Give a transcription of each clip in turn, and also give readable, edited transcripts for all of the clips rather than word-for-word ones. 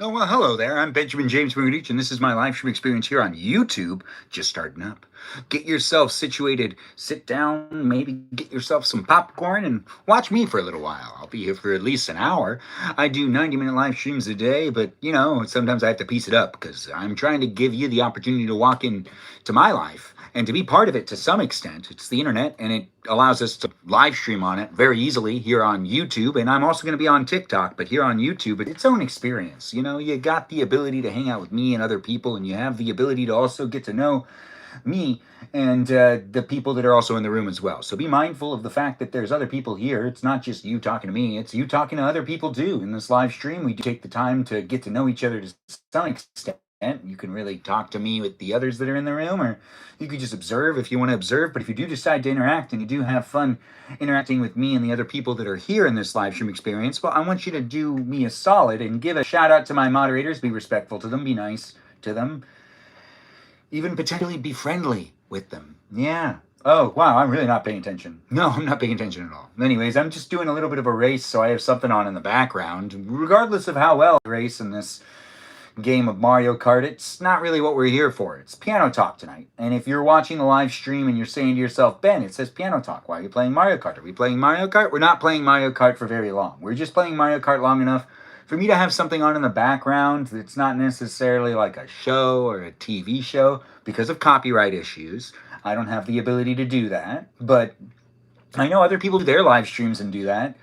Oh, well, hello there. I'm Benjamin James Magrdichian, and this is my live stream experience here on YouTube, just starting up. Get yourself situated, sit down, maybe get yourself some popcorn, and watch me for a little while. I'll be here for at least an hour. I do 90-minute live streams a day, but, sometimes I have to piece it up because I'm trying to give you the opportunity to walk into my life and to be part of it to some extent. It's the internet, and it allows us to live stream on it very easily here on YouTube. And I'm also going to be on TikTok, but here on YouTube, it's its own experience. You got the ability to hang out with me and other people, and you have the ability to also get to know me and the people that are also in the room as well. So be mindful of the fact that there's other people here. It's not just you talking to me, it's you talking to other people too. In this live stream, we do take the time to get to know each other to some extent. You can really talk to me with the others that are in the room, or you could just observe if you want to observe. But if you do decide to interact and you do have fun interacting with me and the other people that are here in this live stream experience, well, I want you to do me a solid and give a shout out to my moderators. Be respectful to them, be nice to them, even potentially be friendly with them. Yeah. Oh, wow, I'm really not paying attention. No, I'm not paying attention at all. Anyways, I'm just doing a little bit of a race, so I have something on in the background. Regardless of how well I race in this game of Mario Kart, it's not really what we're here for. It's piano talk tonight. And if you're watching the live stream and you're saying to yourself, Ben, it says piano talk, why are you playing Mario Kart? Are we playing Mario Kart? We're not playing Mario Kart for very long. We're just playing Mario Kart long enough for me to have something on in the background that's not necessarily like a show or a TV show because of copyright issues. I don't have the ability to do that, but I know other people do their live streams and do that.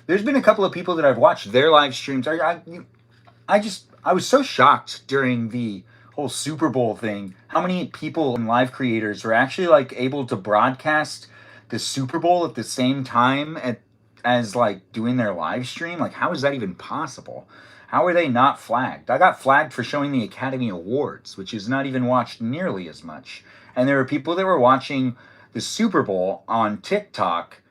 There's been a couple of people that I've watched their live streams. I was so shocked during the whole Super Bowl thing how many people and live creators were actually like able to broadcast the Super Bowl at the same time as like doing their live stream. Like, how is that even possible? How are they not flagged? I got flagged for showing the Academy Awards, which is not even watched nearly as much. And there were people that were watching the Super Bowl on TikTok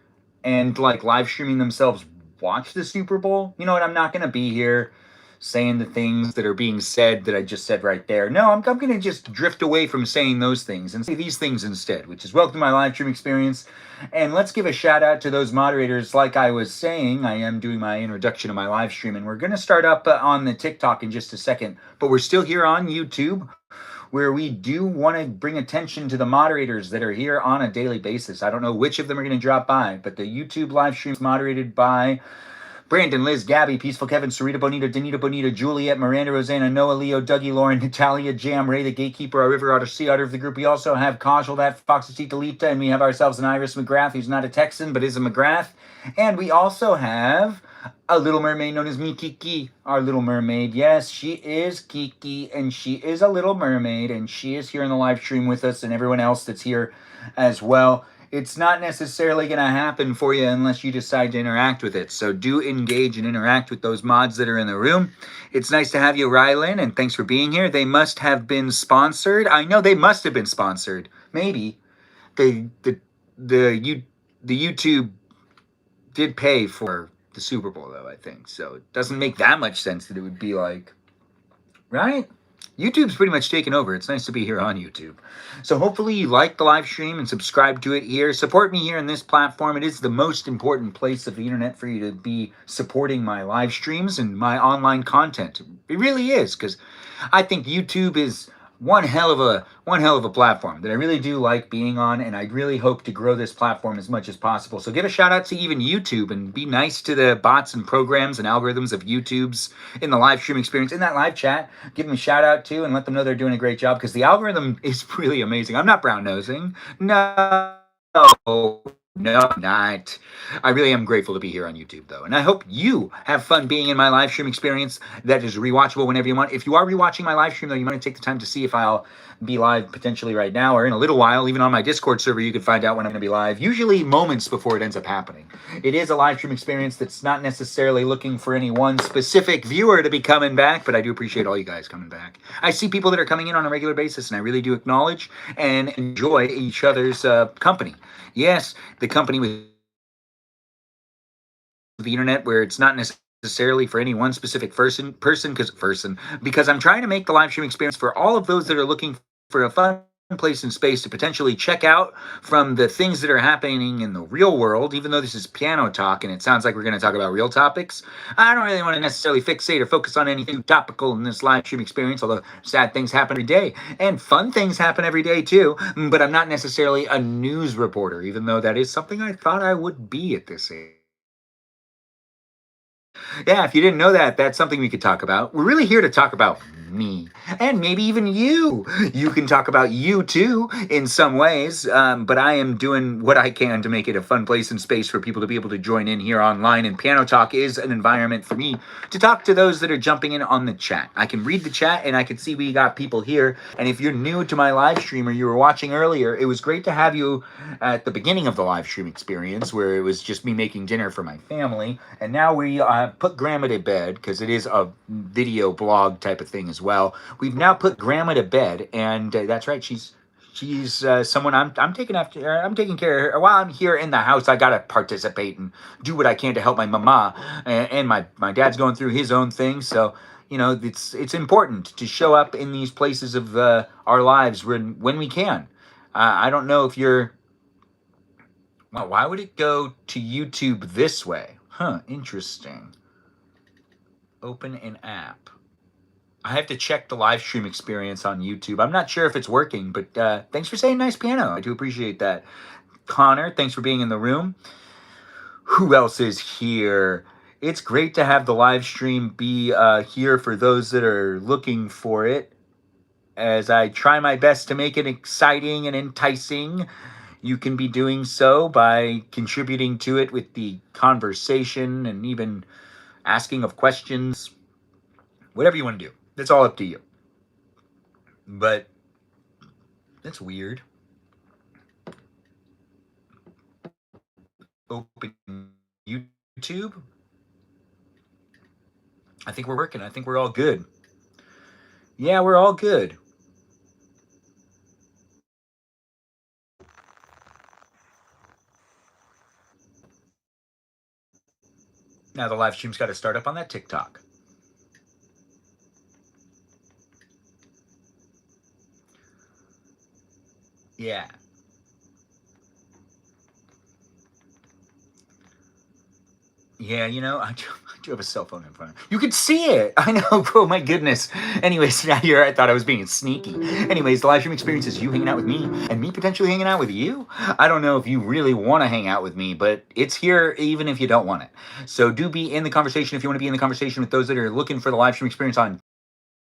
and like live streaming themselves watch the Super Bowl. You know what? I'm not going to be here saying the things that are being said that I just said right there. No, I'm going to just drift away from saying those things and say these things instead, which is welcome to my live stream experience. And let's give a shout out to those moderators. Like I was saying, I am doing my introduction to my live stream, and we're going to start up on the TikTok in just a second, but we're still here on YouTube, where we do want to bring attention to the moderators that are here on a daily basis. I don't know which of them are going to drop by, but the YouTube live stream is moderated by Brandon, Liz, Gabby, Peaceful Kevin, Sarita, Bonita, Danita, Bonita, Juliet, Miranda, Rosanna, Noah, Leo, Dougie, Lauren, Natalia, Jam, Ray, the Gatekeeper, our River Otter, Sea Otter of the group. We also have Casual, that Foxy, Lita, and we have ourselves an Iris McGrath, who's not a Texan, but is a McGrath. And we also have a little mermaid known as me, Kiki, our little mermaid. Yes, she is Kiki, and she is a little mermaid, and she is here in the live stream with us and everyone else that's here as well. It's not necessarily going to happen for you unless you decide to interact with it. So do engage and interact with those mods that are in the room. It's nice to have you, Rylan, and thanks for being here. They must have been sponsored. I know they must have been sponsored. Maybe. The YouTube did pay for the Super Bowl, though, I think. So it doesn't make that much sense that it would be like, right? YouTube's pretty much taken over. It's nice to be here on YouTube. So hopefully you like the live stream and subscribe to it here. Support me here in this platform. It is the most important place of the internet for you to be supporting my live streams and my online content. It really is, because I think YouTube is one hell of a platform that I really do like being on, and I really hope to grow this platform as much as possible. So give a shout out to even YouTube and be nice to the bots and programs and algorithms of YouTube's in the live stream experience, in that live chat. Give them a shout out too and let them know they're doing a great job, because the algorithm is really amazing. I'm not brown nosing. No, I'm not. I really am grateful to be here on YouTube, though. And I hope you have fun being in my live stream experience that is rewatchable whenever you want. If you are rewatching my live stream, though, you might take the time to see if I'll be live potentially right now or in a little while. Even on my Discord server, you can find out when I'm going to be live, usually moments before it ends up happening. It is a live stream experience that's not necessarily looking for any one specific viewer to be coming back, but I do appreciate all you guys coming back. I see people that are coming in on a regular basis, and I really do acknowledge and enjoy each other's company. Yes, the company with the internet, where it's not necessarily for any one specific person because I'm trying to make the live stream experience for all of those that are looking for a fun place and space to potentially check out from the things that are happening in the real world. Even though this is piano talk and it sounds like we're going to talk about real topics, I don't really want to necessarily fixate or focus on anything topical in this live stream experience, although sad things happen every day and fun things happen every day too. But I'm not necessarily a news reporter, even though that is something I thought I would be at this age. Yeah, if you didn't know that, that's something we could talk about. We're really here to talk about me and maybe even you. You can talk about you too in some ways, but I am doing what I can to make it a fun place and space for people to be able to join in here online. And Piano Talk is an environment for me to talk to those that are jumping in on the chat. I can read the chat and I can see we got people here. And if you're new to my live stream or you were watching earlier, it was great to have you at the beginning of the live stream experience where it was just me making dinner for my family. And now we put Grandma to bed because it is a video blog type of thing as well. We've now put Grandma to bed, and that's right. She's someone I'm taking after. I'm taking care of her while I'm here in the house. I gotta participate and do what I can to help my mama, and my dad's going through his own thing. So it's important to show up in these places of our lives when we can. I don't know if you're. Well, why would it go to YouTube this way? Huh, interesting. Open an app. I have to check the live stream experience on YouTube. I'm not sure if it's working, but thanks for saying nice piano. I do appreciate that. Connor, thanks for being in the room. Who else is here? It's great to have the live stream be here for those that are looking for it. As I try my best to make it exciting and enticing, you can be doing so by contributing to it with the conversation and even asking of questions. Whatever you want to do. It's all up to you. But that's weird. Open YouTube. I think we're working. I think we're all good. Yeah, we're all good. Now the live stream's got to start up on that TikTok. Yeah. Yeah, I do have a cell phone in front of me. You could see it. I know. Oh, my goodness. Anyways, now I thought I was being sneaky. Anyways, the live stream experience is you hanging out with me and me potentially hanging out with you. I don't know if you really want to hang out with me, but it's here even if you don't want it. So do be in the conversation if you want to be in the conversation with those that are looking for the live stream experience on. It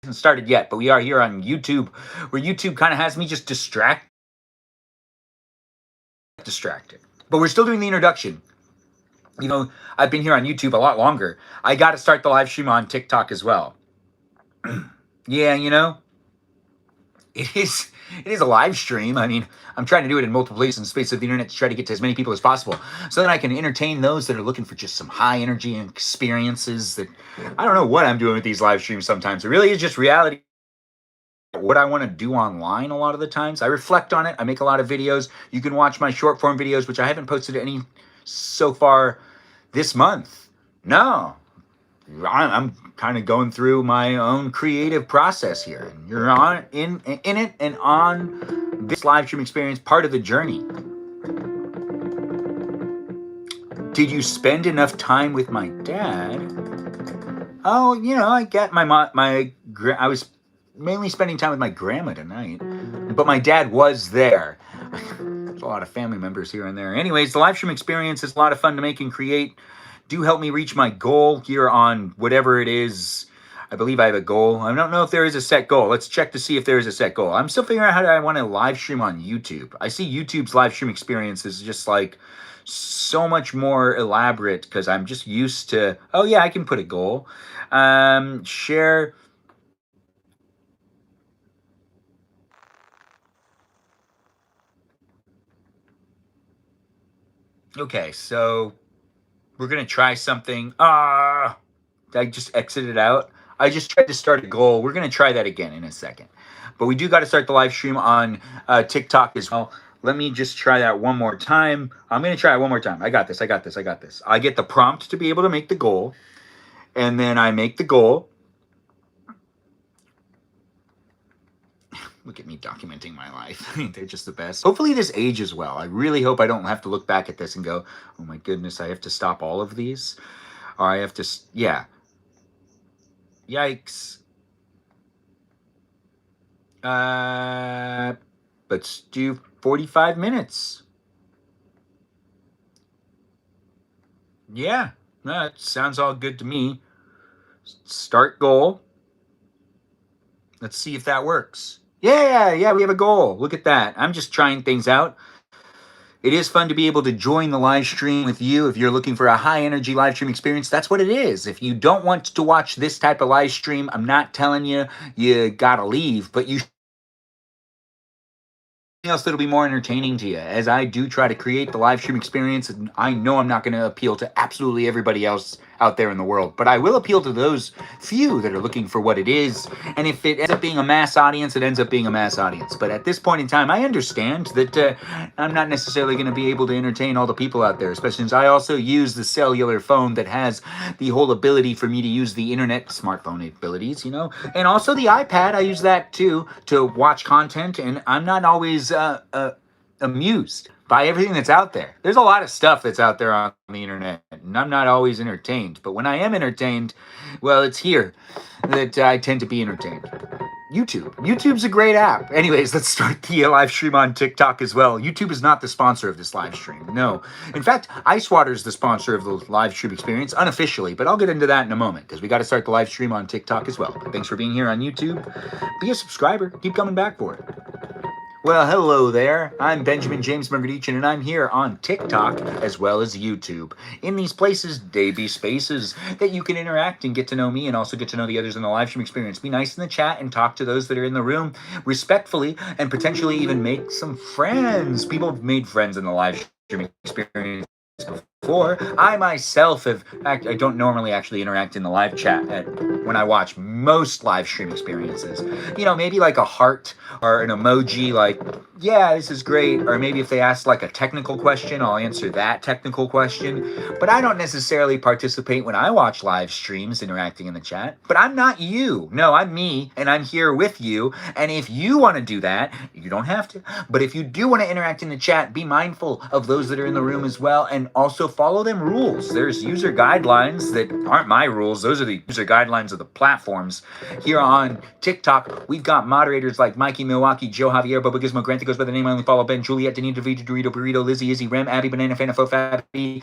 hasn't started yet, but we are here on YouTube, where YouTube kind of has me just distracted. But we're still doing the introduction. I've been here on YouTube a lot longer. I got to start the live stream on TikTok as well. Yeah, it is a live stream. I mean, I'm trying to do it in multiple places in the space of the internet to try to get to as many people as possible so that I can entertain those that are looking for just some high energy and experiences that I don't know what I'm doing with these live streams sometimes. It really is just reality. What I want to do online a lot of the times. I reflect on it. I make a lot of videos. You can watch my short form videos, which I haven't posted any so far this month. No, I'm kind of going through my own creative process here, and you're on in it and on this live stream experience, part of the journey. Did you spend enough time with my dad? Oh, I get I was mainly spending time with my grandma tonight, but my dad was there. There's a lot of family members here and there. Anyways, the live stream experience is a lot of fun to make and create. Do help me reach my goal here on whatever it is. I believe I have a goal. I don't know if there is a set goal. Let's check to see if there is a set goal. I'm still figuring out how I want to live stream on YouTube. I see YouTube's live stream experience is just like so much more elaborate because I'm just used to, oh yeah, I can put a goal. Share. Okay, so we're going to try something. I just exited out. I just tried to start a goal. We're going to try that again in a second. But we do got to start the live stream on TikTok as well. Let me just try that one more time. I'm going to try it one more time. I got this. I get the prompt to be able to make the goal. And then I make the goal. Look at me documenting my life. They're just the best. Hopefully this ages well. I really hope I don't have to look back at this and go, oh my goodness, I have to stop all of these. Or I have to, yeah. Yikes. Let's do 45 minutes. Yeah, that sounds all good to me. Start goal. Let's see if that works. Yeah, we have a goal. Look at that. I'm just trying things out. It is fun to be able to join the live stream with you. If you're looking for a high energy live stream experience, that's what it is. If you don't want to watch this type of live stream, I'm not telling you gotta leave, but you else that'll be more entertaining to you, as I do try to create the live stream experience, and I know I'm not going to appeal to absolutely everybody else out there in the world, but I will appeal to those few that are looking for what it is. And if it ends up being a mass audience, it ends up being a mass audience. But at this point in time, I understand that I'm not necessarily going to be able to entertain all the people out there, especially since I also use the cellular phone that has the whole ability for me to use the internet, smartphone abilities, and also the iPad. I use that too to watch content, and I'm not always amused by everything that's out there. There's a lot of stuff that's out there on the internet, and I'm not always entertained. But when I am entertained, well, it's here that I tend to be entertained. YouTube's a great app. Anyways, let's start the live stream on TikTok as well. YouTube is not the sponsor of this live stream. No. In fact, Icewater is the sponsor of the live stream experience unofficially, but I'll get into that in a moment because we got to start the live stream on TikTok as well. Thanks for being here on YouTube. Be a subscriber. Keep coming back for it. Well, hello there. I'm Benjamin James Magrdichian, and I'm here on TikTok as well as YouTube. In these places, they be spaces that you can interact and get to know me and also get to know the others in the live stream experience. Be nice in the chat and talk to those that are in the room respectfully and potentially even make some friends. People have made friends in the live stream experience before. I myself I don't normally actually interact in the live chat when I watch most live stream experiences. Maybe like a heart or an emoji like, yeah, this is great. Or maybe if they ask like a technical question, I'll answer that technical question. But I don't necessarily participate when I watch live streams interacting in the chat. But I'm not you. No, I'm me, and I'm here with you. And if you want to do that, you don't have to. But if you do want to interact in the chat, be mindful of those that are in the room as well, and also follow them rules. There's user guidelines that aren't my rules. Those are the user guidelines of the platforms. Here on TikTok, we've got moderators like Mikey Milwaukee, Joe Javier, Boba Gizmo, Grant that goes by the name I only follow, Ben, Juliet, Danita, Vita, Dorito, Burrito, Lizzie, Izzy, Rem, Abby, Banana, Fanafo, Fabby,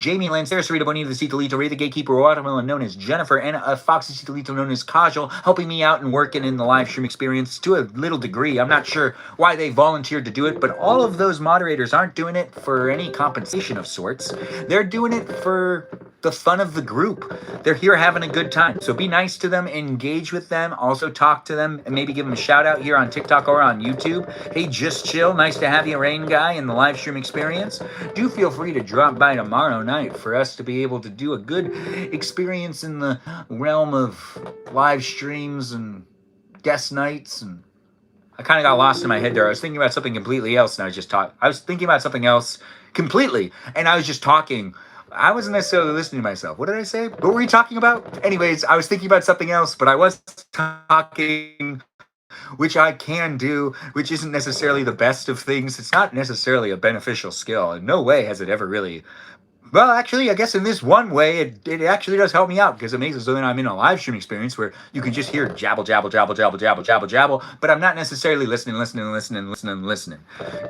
Jamie, Lancera, Sarita, Bonita, the Citalito, Ray, the Gatekeeper, Watermelon, known as Jennifer, and Foxy Citalito, known as Kajal, helping me out and working in the live stream experience to a little degree. I'm not sure why they volunteered to do it, but all of those moderators aren't doing it for any compensation of sorts. They're doing it for the fun of the group. They're here having a good time. So be nice to them, engage with them, also talk to them, and maybe give them a shout out here on TikTok or on YouTube. Hey, Just Chill, nice to have you, Rain Guy, in the live stream experience. Do feel free to drop by tomorrow night for us to be able to do a good experience in the realm of live streams and guest nights. And I kind of got lost in my head there. I was thinking about something completely else, and I was thinking about something else completely, and I was just talking. I wasn't necessarily listening to myself. What did I say? What were we talking about? Anyways, I was thinking about something else, but I was talking, which I can do, which isn't necessarily the best of things. It's not necessarily a beneficial skill. In no way has it ever really... Well, actually, I guess in this one way, it actually does help me out because it makes it so that I'm in a live stream experience where you can just hear jabble, jabble, jabble, jabble, jabble, jabble, jabble, but I'm not necessarily listening.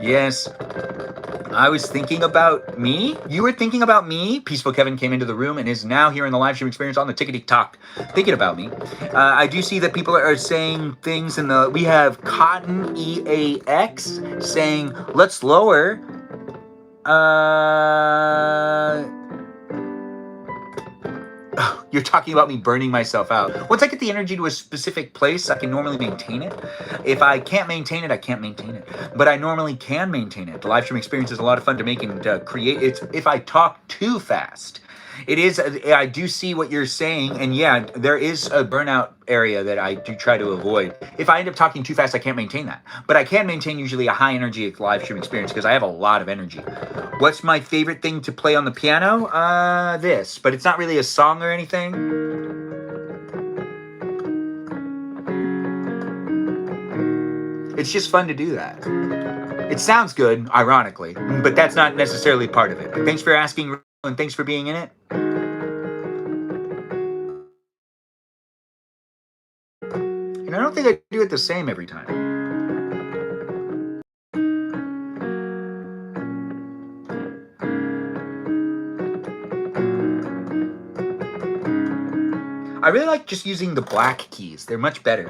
Yes, I was thinking about me. You were thinking about me. Peaceful Kevin came into the room and is now here in the live stream experience on the Tickety Talk, thinking about me. I do see that people are saying things we have Cotton EAX saying, let's lower. You're talking about me burning myself out. Once I get the energy to a specific place, I can normally maintain it. If I can't maintain it, I can't maintain it. But I normally can maintain it. The live stream experience is a lot of fun to make and create. It's if I talk too fast. It is, I do see what you're saying, and yeah, there is a burnout area that I do try to avoid. If I end up talking too fast, I can't maintain that. But I can maintain usually a high energy live stream experience because I have a lot of energy. What's my favorite thing to play on the piano? This, but it's not really a song or anything. It's just fun to do that. It sounds good, ironically, but that's not necessarily part of it. But thanks for asking, and thanks for being in it. And I don't think I do it the same every time. I really like just using the black keys. They're much better.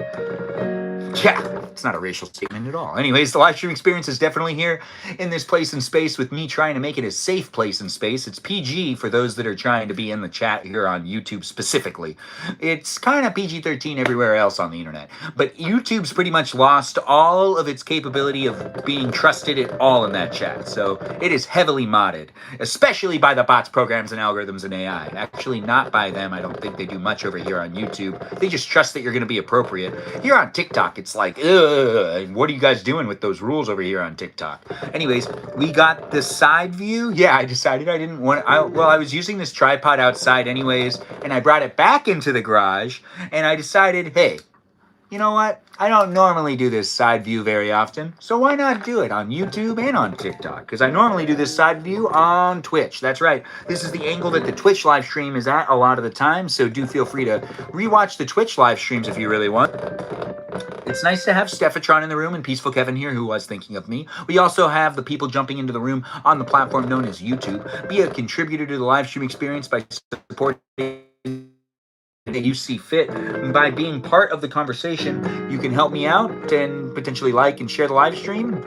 Yeah, it's not a racial statement at all. Anyways, the live stream experience is definitely here in this place and space with me trying to make it a safe place and space. It's PG for those that are trying to be in the chat here on YouTube specifically. It's kind of PG-13 everywhere else on the internet. But YouTube's pretty much lost all of its capability of being trusted at all in that chat. So it is heavily modded, especially by the bots, programs, and algorithms and AI. Actually, not by them. I don't think they do much over here on YouTube. They just trust that you're going to be appropriate. Here on TikTok, it's like, what are you guys doing with those rules over here on TikTok? Anyways, we got the side view. Yeah, I decided I didn't want, I was using this tripod outside anyways, and I brought it back into the garage, and I decided, hey, you know what? I don't normally do this side view very often, so why not do it on YouTube and on TikTok? Because I normally do this side view on Twitch. That's right. This is the angle that the Twitch live stream is at a lot of the time, so do feel free to rewatch the Twitch live streams if you really want. It's nice to have Stephatron in the room and Peaceful Kevin here, who was thinking of me. We also have the people jumping into the room on the platform known as YouTube. Be a contributor to the live stream experience by supporting that you see fit. By being part of the conversation, you can help me out and potentially like and share the live stream.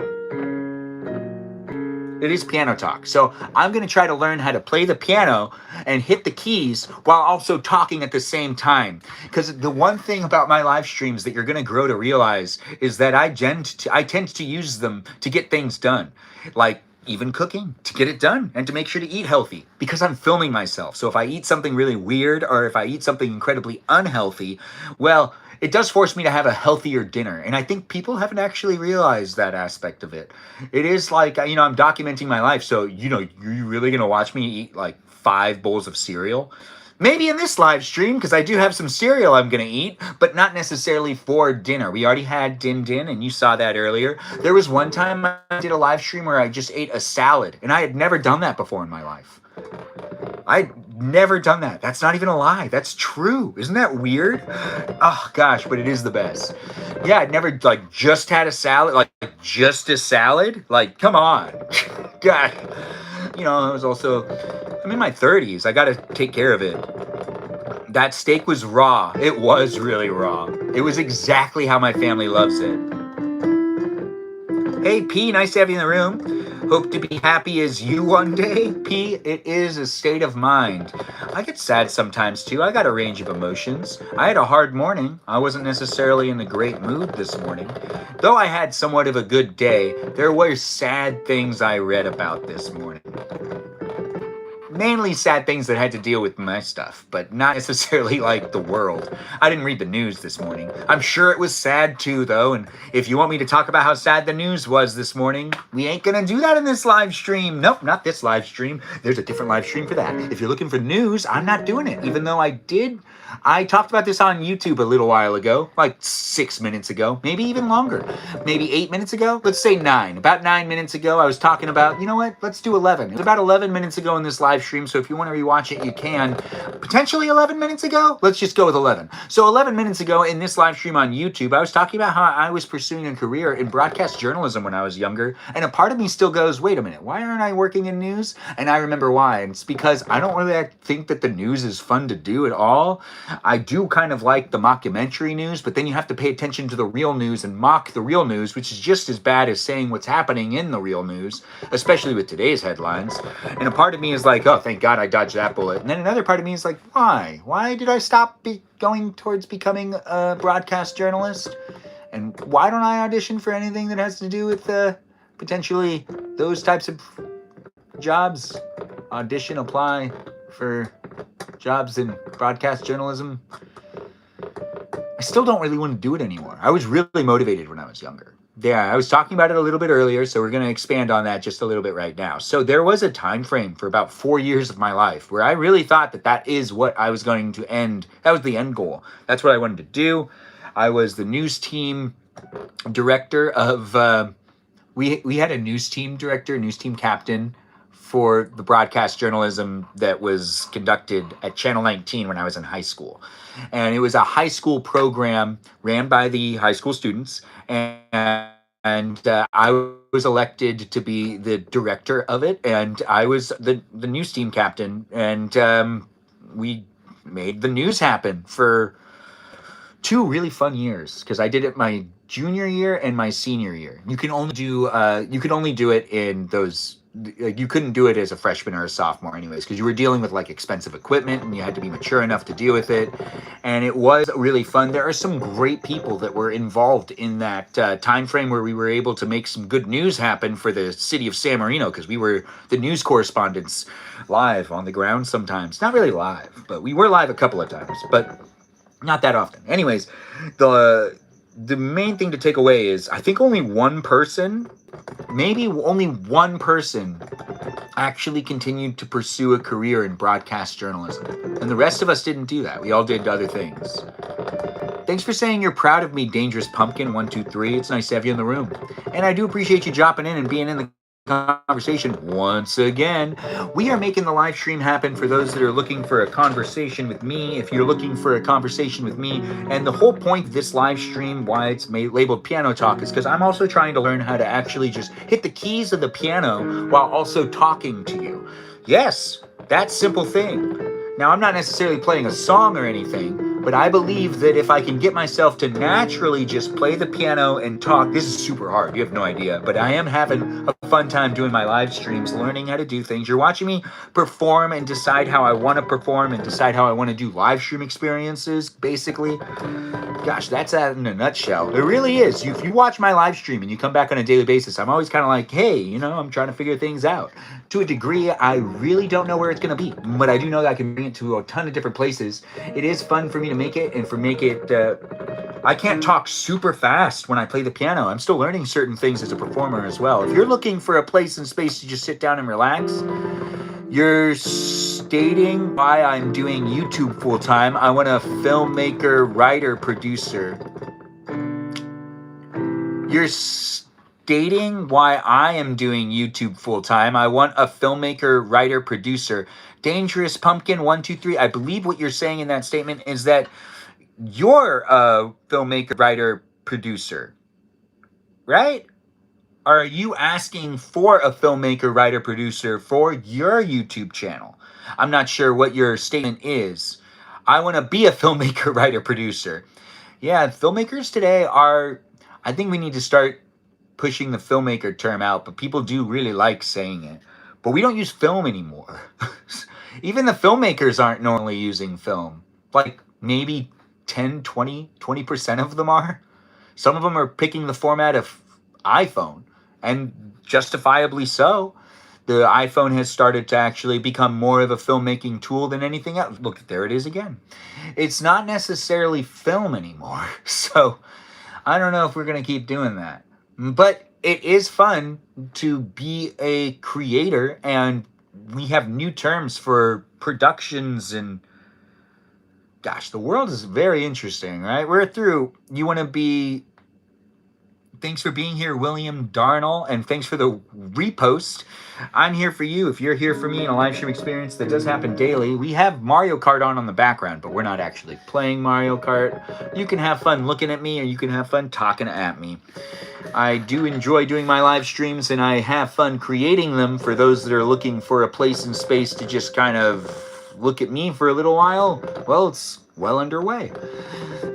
It is piano talk. So I'm going to try to learn how to play the piano and hit the keys while also talking at the same time. Because the one thing about my live streams that you're going to grow to realize is that I tend to use them to get things done. Like even cooking, to get it done and to make sure to eat healthy, because I'm filming myself. So if I eat something really weird or if I eat something incredibly unhealthy, well, it does force me to have a healthier dinner. And I think people haven't actually realized that aspect of it. It is like, I'm documenting my life. So, you're really going to watch me eat like 5 bowls of cereal? Maybe in this live stream, because I do have some cereal I'm going to eat, but not necessarily for dinner. We already had Din Din, and you saw that earlier. There was one time I did a live stream where I just ate a salad, and I had never done that before in my life. I'd never done that. That's not even a lie. That's true. Isn't that weird? Oh, gosh, but it is the best. Yeah, I'd never, just had a salad. Just a salad? Come on. God. I was also, I'm in my 30s. I got to take care of it. That steak was raw. It was really raw. It was exactly how my family loves it. Hey, P, nice to have you in the room. Hope to be happy as you one day. P, it is a state of mind. I get sad sometimes too. I got a range of emotions. I had a hard morning. I wasn't necessarily in a great mood this morning. Though I had somewhat of a good day, there were sad things I read about this morning. Mainly sad things that had to deal with my stuff, but not necessarily like the world. I didn't read the news this morning. I'm sure it was sad too, though, and if you want me to talk about how sad the news was this morning, we ain't gonna do that in this live stream. Nope, not this live stream. There's a different live stream for that. If you're looking for news, I'm not doing it, even though I talked about this on YouTube a little while ago, like 6 minutes ago, maybe even longer, maybe 8 minutes ago. Let's say 9. About 9 minutes ago, I was talking about, you know what? Let's do 11. It was about 11 minutes ago in this live stream, so if you want to rewatch it, you can. Potentially 11 minutes ago? Let's just go with 11. So 11 minutes ago in this live stream on YouTube, I was talking about how I was pursuing a career in broadcast journalism when I was younger, and a part of me still goes, wait a minute, why aren't I working in news? And I remember why. And it's because I don't really think that the news is fun to do at all. I do kind of like the mockumentary news, but then you have to pay attention to the real news and mock the real news, which is just as bad as saying what's happening in the real news, especially with today's headlines. And a part of me is like, oh, thank God I dodged that bullet. And then another part of me is like, why? Why did I stop going towards becoming a broadcast journalist? And why don't I audition for anything that has to do with potentially those types of jobs? Audition, apply for jobs in broadcast journalism. I still don't really want to do it anymore. I was really motivated when I was younger. Yeah, I was talking about it a little bit earlier, so we're going to expand on that just a little bit right now. So there was a time frame for about 4 years of my life where I really thought that is what I was going to end. That was the end goal. That's what I wanted to do. I was the news team director of we had a news team director, news team captain for the broadcast journalism that was conducted at Channel 19 when I was in high school. And it was a high school program ran by the high school students. And I was elected to be the director of it. And I was the news team captain. And we made the news happen for 2 really fun years because I did it my junior year and my senior year. You can only do it in those. Like, you couldn't do it as a freshman or a sophomore anyways because you were dealing with like expensive equipment and you had to be mature enough to deal with it. And it was really fun. There are some great people that were involved in that time frame where we were able to make some good news happen for the city of San Marino because we were the news correspondents live on the ground sometimes. Not really live, but we were live a couple of times, but not that often. Anyways, the main thing to take away is I think only one person actually continued to pursue a career in broadcast journalism. And the rest of us didn't do that. We all did other things. Thanks for saying you're proud of me, Dangerous Pumpkin 123. It's nice to have you in the room. And I do appreciate you dropping in and being in the conversation once again. We are making the live stream happen for those that are looking for a conversation with me. If you're looking for a conversation with me, and the whole point of this live stream, why it's labeled Piano Talk, is because I'm also trying to learn how to actually just hit the keys of the piano while also talking to you. Yes, that simple thing. Now, I'm not necessarily playing a song or anything, but I believe that if I can get myself to naturally just play the piano and talk, this is super hard, you have no idea, but I am having a fun time doing my live streams, learning how to do things. You're watching me perform and decide how I want to perform and decide how I want to do live stream experiences, basically. Gosh, that's that in a nutshell. It really is. If you watch my live stream and you come back on a daily basis, I'm always kind of like, hey, I'm trying to figure things out. To a degree, I really don't know where it's going to be, but I do know that I can bring it to a ton of different places. It is fun for me to make it, and I can't talk super fast when I play the piano. I'm still learning certain things as a performer as well. If you're looking for a place and space to just sit down and relax, you're stating why I'm doing YouTube full time. I want a filmmaker, writer, producer. You're stating why I am doing YouTube full time. I want a filmmaker, writer, producer. Dangerous Pumpkin 123. I believe what you're saying in that statement is that you're a filmmaker, writer, producer, right? Are you asking for a filmmaker, writer, producer for your YouTube channel? I'm not sure what your statement is. I want to be a filmmaker, writer, producer. Yeah, filmmakers today I think we need to start pushing the filmmaker term out, but people do really like saying it. But we don't use film anymore. Even the filmmakers aren't normally using film. Like maybe 10, 20% of them are. Some of them are picking the format of iPhone, and justifiably so. The iPhone has started to actually become more of a filmmaking tool than anything else. Look, there it is again. It's not necessarily film anymore. So I don't know if we're going to keep doing that. But it is fun to be a creator, and we have new terms for productions, and gosh, the world is very interesting, right? We're through. You want to be... Thanks for being here, William Darnell, and thanks for the repost. I'm here for you. If you're here for me in a live stream experience that does happen daily, we have Mario Kart on the background, but we're not actually playing Mario Kart. You can have fun looking at me, or you can have fun talking at me. I do enjoy doing my live streams, and I have fun creating them for those that are looking for a place and space to just kind of look at me for a little while. Well, it's well underway.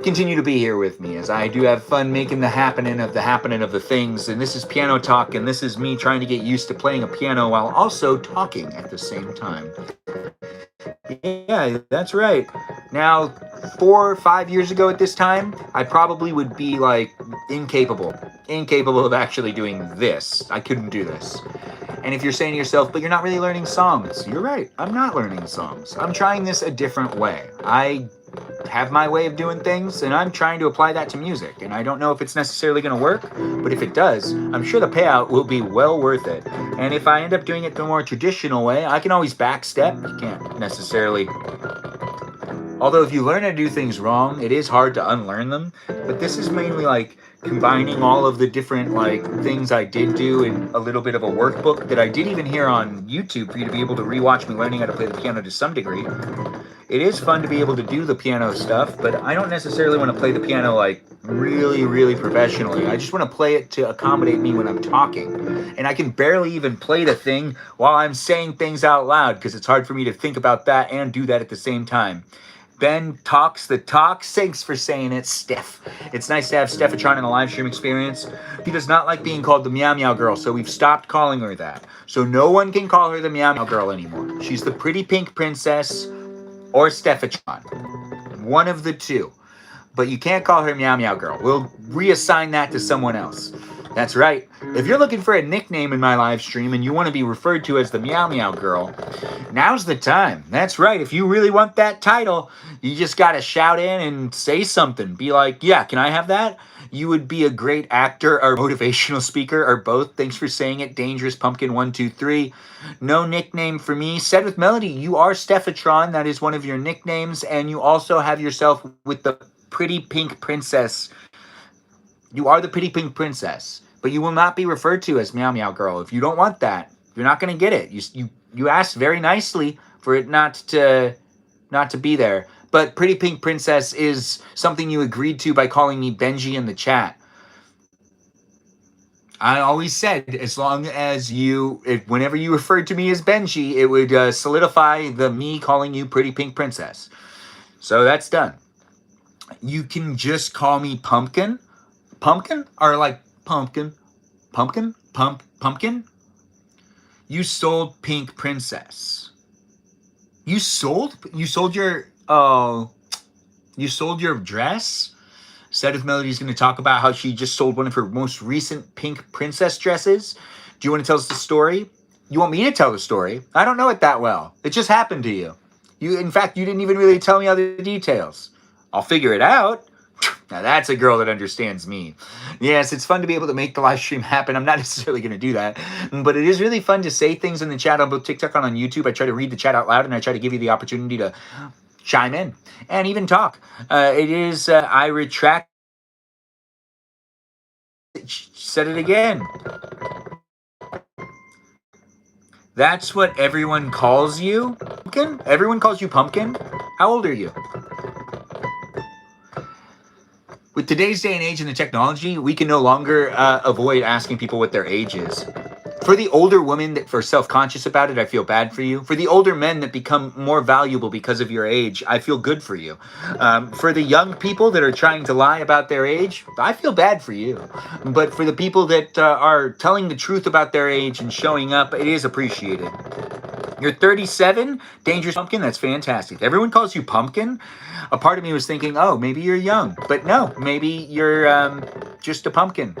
Continue to be here with me as I do have fun making the happening of the things. And this is Piano Talk, and this is me trying to get used to playing a piano while also talking at the same time. Yeah, that's right. Now, 4 or 5 years ago at this time, I probably would be like incapable of actually doing this. I couldn't do this. And if you're saying to yourself, but you're not really learning songs, you're right. I'm not learning songs. I'm trying this a different way. I have my way of doing things, and I'm trying to apply that to music. And I don't know if it's necessarily going to work, but if it does, I'm sure the payout will be well worth it. And if I end up doing it the more traditional way, I can always backstep. You can't necessarily Although if you learn how to do things wrong, it is hard to unlearn them. But this is mainly like combining all of the different like things I did do in a little bit of a workbook that I did even here on YouTube for you to be able to rewatch me learning how to play the piano to some degree. It is fun to be able to do the piano stuff, but I don't necessarily want to play the piano like really, really professionally. I just want to play it to accommodate me when I'm talking. And I can barely even play the thing while I'm saying things out loud because it's hard for me to think about that and do that at the same time. Ben talks the talk. Thanks for saying it, Steph. It's nice to have Stephatron in a live stream experience. He does not like being called the Meow Meow Girl, so we've stopped calling her that. So no one can call her the Meow Meow Girl anymore. She's the Pretty Pink Princess or Stephatron. One of the two. But you can't call her Meow Meow Girl. We'll reassign that to someone else. That's right. If you're looking for a nickname in my live stream and you want to be referred to as the Meow Meow Girl, now's the time. That's right. If you really want that title, you just got to shout in and say something. Be like, yeah, can I have that? You would be a great actor or motivational speaker or both. Thanks for saying it. Dangerous Pumpkin 123. No nickname for me. Said with Melody, you are Stephatron. That is one of your nicknames. And you also have yourself with the Pretty Pink Princess. You are the Pretty Pink Princess, but you will not be referred to as Meow Meow Girl. If you don't want that, you're not going to get it. You asked very nicely for it not to be there. But Pretty Pink Princess is something you agreed to by calling me Benji in the chat. I always said, as long as whenever you referred to me as Benji, it would solidify me calling you Pretty Pink Princess. So that's done. You can just call me Pumpkin. Pumpkin? Or like pumpkin? Pumpkin? Pumpkin? You sold Pink Princess. You sold your dress? Said if Melody's going to talk about how she just sold one of her most recent Pink Princess dresses. Do you want to tell us the story? You want me to tell the story? I don't know it that well. It just happened to you. In fact, you didn't even really tell me all the details. I'll figure it out. Now that's a girl that understands me. Yes, it's fun to be able to make the live stream happen. I'm not necessarily going to do that, but it is really fun to say things in the chat on both TikTok and on YouTube. I try to read the chat out loud, and I try to give you the opportunity to chime in and even talk. I retract. Said it again. That's what everyone calls you? Pumpkin? Everyone calls you Pumpkin? How old are you? With today's day and age and the technology, we can no longer avoid asking people what their age is. For the older women that are self-conscious about it, I feel bad for you. For the older men that become more valuable because of your age, I feel good for you. For the young people that are trying to lie about their age, I feel bad for you. But for the people that are telling the truth about their age and showing up, it is appreciated. You're 37, Dangerous Pumpkin, that's fantastic. Everyone calls you Pumpkin. A part of me was thinking, oh, maybe you're young. But no, maybe you're just a pumpkin.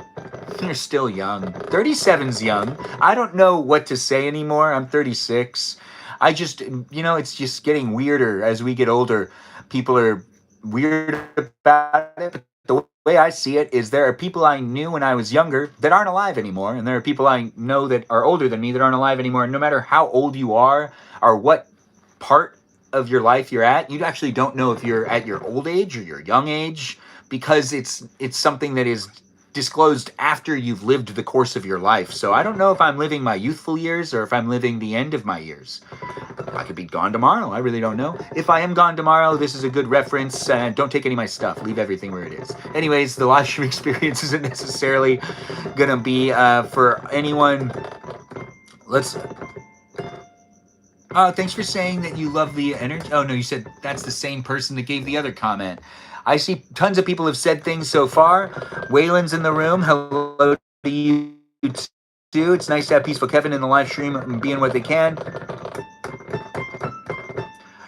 You're still young. 37's young. I don't know what to say anymore. I'm 36. I just, it's just getting weirder as we get older. People are weird about it. But the way I see it is there are people I knew when I was younger that aren't alive anymore. And there are people I know that are older than me that aren't alive anymore. And no matter how old you are or what part of your life you're at, you actually don't know if you're at your old age or your young age, because it's something that is disclosed after you've lived the course of your life. So I don't know if I'm living my youthful years or if I'm living the end of my years. I could be gone tomorrow. I really don't know. If I am gone tomorrow, this is a good reference. Don't take any of my stuff. Leave everything where it is. Anyways, the live stream experience isn't necessarily gonna be for anyone. Thanks for saying that you love the energy. Oh, no, you said that's the same person that gave the other comment. I see tons of people have said things so far. Waylon's in the room. Hello to you too. It's nice to have Peaceful Kevin in the live stream and being what they can.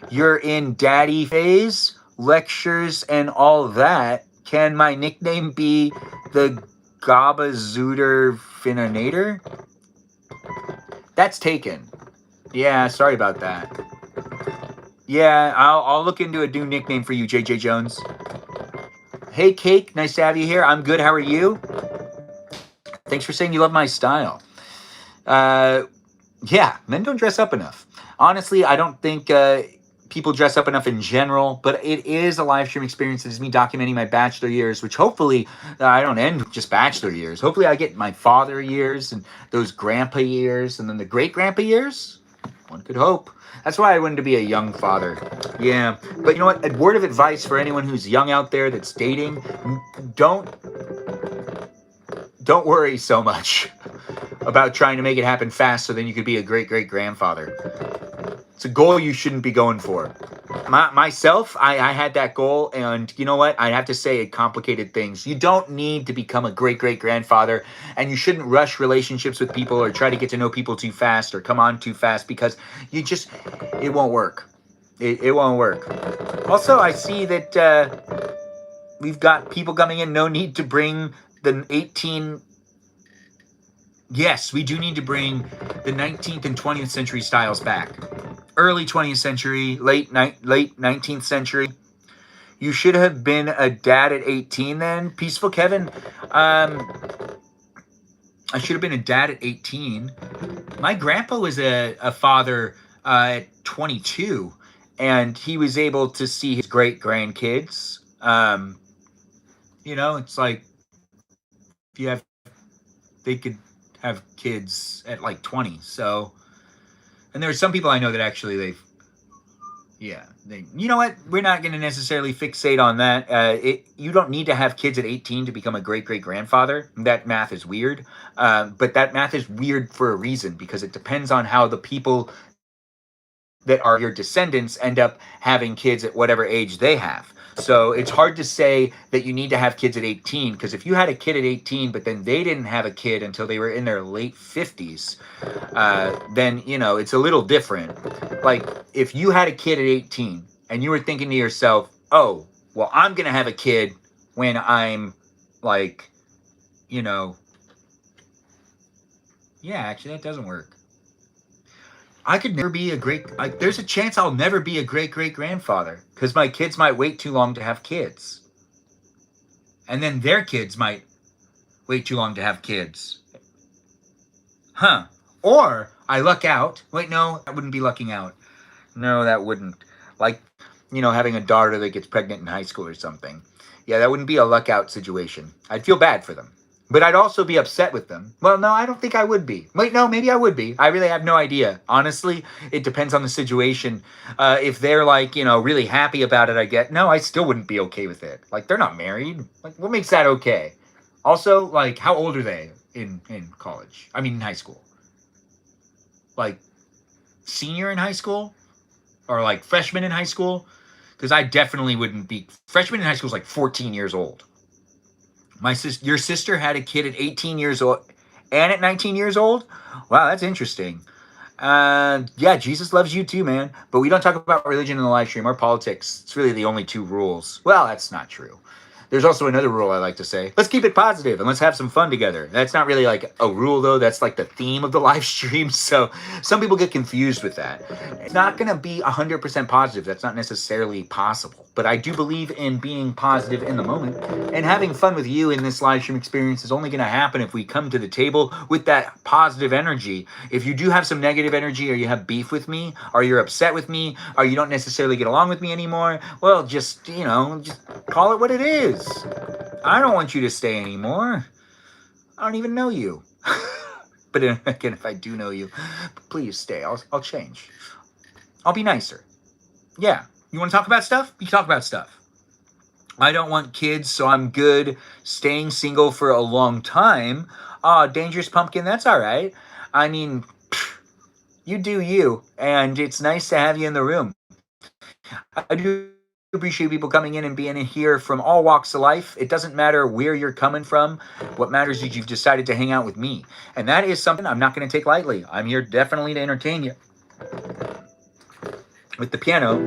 You're in daddy phase, lectures, and all that. Can my nickname be the Gabazooter Fininator? That's taken. Yeah, sorry about that. Yeah, I'll look into a new nickname for you, JJ Jones. Hey, Cake, nice to have you here. I'm good. How are you? Thanks for saying you love my style. Yeah, men don't dress up enough. Honestly, I don't think people dress up enough in general, but it is a live stream experience. It is me documenting my bachelor years, which hopefully I don't end with just bachelor years. Hopefully I get my father years and those grandpa years and then the great grandpa years. One could hope. That's why I wanted to be a young father. Yeah. But you know what? A word of advice for anyone who's young out there that's dating, don't worry so much about trying to make it happen fast so then you could be a great-great-grandfather. It's a goal you shouldn't be going for. Myself, I had that goal, and you know what? I have to say it complicated things. You don't need to become a great-great-grandfather, and you shouldn't rush relationships with people or try to get to know people too fast or come on too fast because it won't work. It won't work. Also, I see that we've got people coming in. No need to bring the 18... Yes, we do need to bring the 19th and 20th century styles back. Early 20th century, late 19th century. You should have been a dad at 18 then. Peaceful Kevin. I should have been a dad at 18. My grandpa was a father at 22, and he was able to see his great grandkids. You know, it's like if they could have kids at like 20. So, and there are some people I know that actually you know what? We're not going to necessarily fixate on that. You don't need to have kids at 18 to become a great-great-grandfather. That math is weird. But that math is weird for a reason, because it depends on how the people that are your descendants end up having kids at whatever age they have. So it's hard to say that you need to have kids at 18, because if you had a kid at 18, but then they didn't have a kid until they were in their late 50s, then, you know, it's a little different. Like, if you had a kid at 18 and you were thinking to yourself, oh, well, I'm going to have a kid when I'm like, you know, yeah, actually, that doesn't work. I could never be there's a chance I'll never be a great-great-grandfather because my kids might wait too long to have kids. And then their kids might wait too long to have kids. Huh. Or I luck out. Wait, no, that wouldn't be lucking out. No, that wouldn't. Like, you know, having a daughter that gets pregnant in high school or something. Yeah, that wouldn't be a luck out situation. I'd feel bad for them. But I'd also be upset with them. Well, no, I don't think I would be. Wait, no, maybe I would be. I really have no idea. Honestly, it depends on the situation. If they're like, you know, really happy about it, no, I still wouldn't be okay with it. Like, they're not married. Like, what makes that okay? Also, like, how old are they in college? I mean, in high school. Like, senior in high school? Or like freshman in high school? Because I definitely wouldn't be. Freshman in high school is like 14 years old. Your sister had a kid at 18 years old and at 19 years old? Wow, that's interesting. Yeah, Jesus loves you too, man. But we don't talk about religion in the live stream or politics. It's really the only two rules. Well, that's not true. There's also another rule I like to say. Let's keep it positive and let's have some fun together. That's not really like a rule, though. That's like the theme of the live stream. So some people get confused with that. It's not going to be 100% positive. That's not necessarily possible. But I do believe in being positive in the moment. And having fun with you in this live stream experience is only going to happen if we come to the table with that positive energy. If you do have some negative energy, or you have beef with me, or you're upset with me, or you don't necessarily get along with me anymore, well, just, you know, just call it what it is. I don't want you to stay anymore. I don't even know you. But again, if I do know you, please stay. I'll change. I'll be nicer. Yeah. You want to talk about stuff? You can talk about stuff. I don't want kids, so I'm good staying single for a long time. Dangerous Pumpkin, that's all right. I mean, you do you, and it's nice to have you in the room. I do appreciate people coming in and being in here from all walks of life. It doesn't matter where you're coming from. What matters is you've decided to hang out with me. And that is something I'm not going to take lightly. I'm here definitely to entertain you. With the piano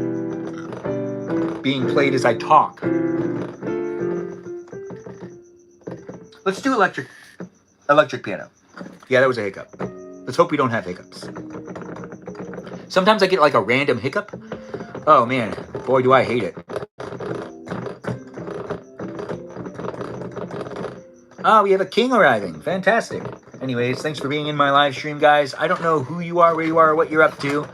being played as I talk. Let's do electric piano. Yeah, that was a hiccup. Let's hope we don't have hiccups. Sometimes I get like a random hiccup. Oh man, boy, do I hate it. We have a king arriving. Fantastic. Anyways, thanks for being in my live stream, guys. I don't know who you are, where you are, or what you're up to.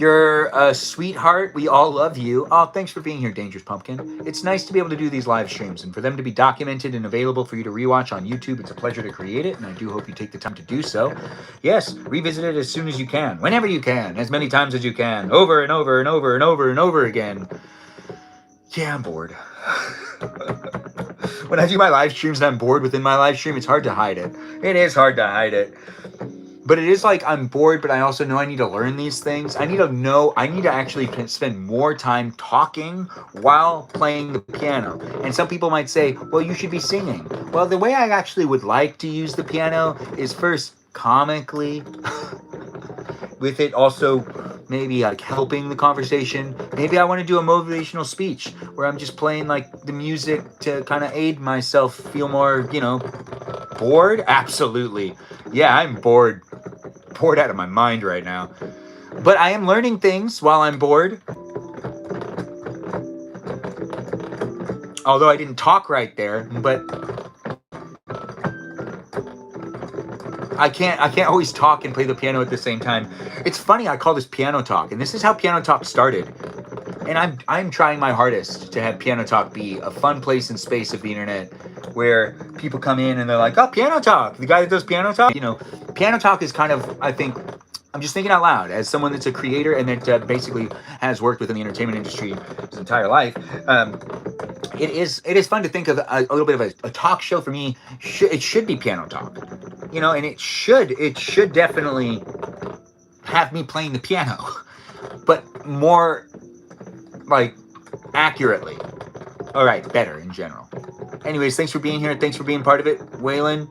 You're a sweetheart. We all love you. Oh, thanks for being here, Dangerous Pumpkin. It's nice to be able to do these live streams and for them to be documented and available for you to rewatch on YouTube. It's a pleasure to create it, and I do hope you take the time to do so. Yes, revisit it as soon as you can, whenever you can, as many times as you can, over and over and over and over and over again. Yeah, I'm bored. When I do my live streams and I'm bored within my live stream, it's hard to hide it. It is hard to hide it. But it is like I'm bored, but I also know I need to learn these things. I need to actually spend more time talking while playing the piano. And some people might say, well, you should be singing. Well, the way I actually would like to use the piano is first comically, with it also maybe like helping the conversation. Maybe I want to do a motivational speech where I'm just playing like the music to kind of aid myself feel more, bored. Absolutely. Yeah, I'm bored out of my mind right now. But I am learning things while I'm bored. Although I didn't talk right there, but I can't always talk and play the piano at the same time. It's funny, I call this piano talk, and this is how piano talk started. And I'm trying my hardest to have piano talk be a fun place and space of the internet where people come in and they're like, oh, piano talk, the guy that does piano talk. Piano talk is kind of, I think, I'm just thinking out loud as someone that's a creator and that basically has worked within the entertainment industry his entire life. It is fun to think of a little bit of a talk show for me. It should be piano talk, and it should definitely have me playing the piano, but more like accurately. All right, better in general. Anyways, thanks for being here. Thanks for being part of it, Waylon.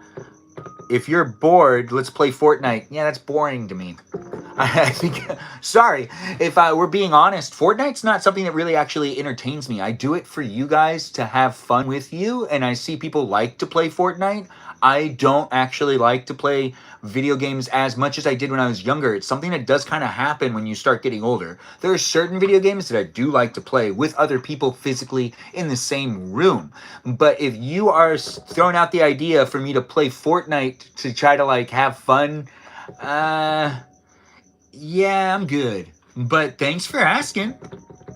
If you're bored, let's play Fortnite. Yeah, that's boring to me. I think, sorry, if we're being honest, Fortnite's not something that really actually entertains me. I do it for you guys to have fun with you, and I see people like to play Fortnite. I don't actually like to play video games as much as I did when I was younger. It's something that does kind of happen when you start getting older. There are certain video games that I do like to play with other people physically in the same room. But if you are throwing out the idea for me to play Fortnite to try to have fun, yeah, I'm good. But thanks for asking.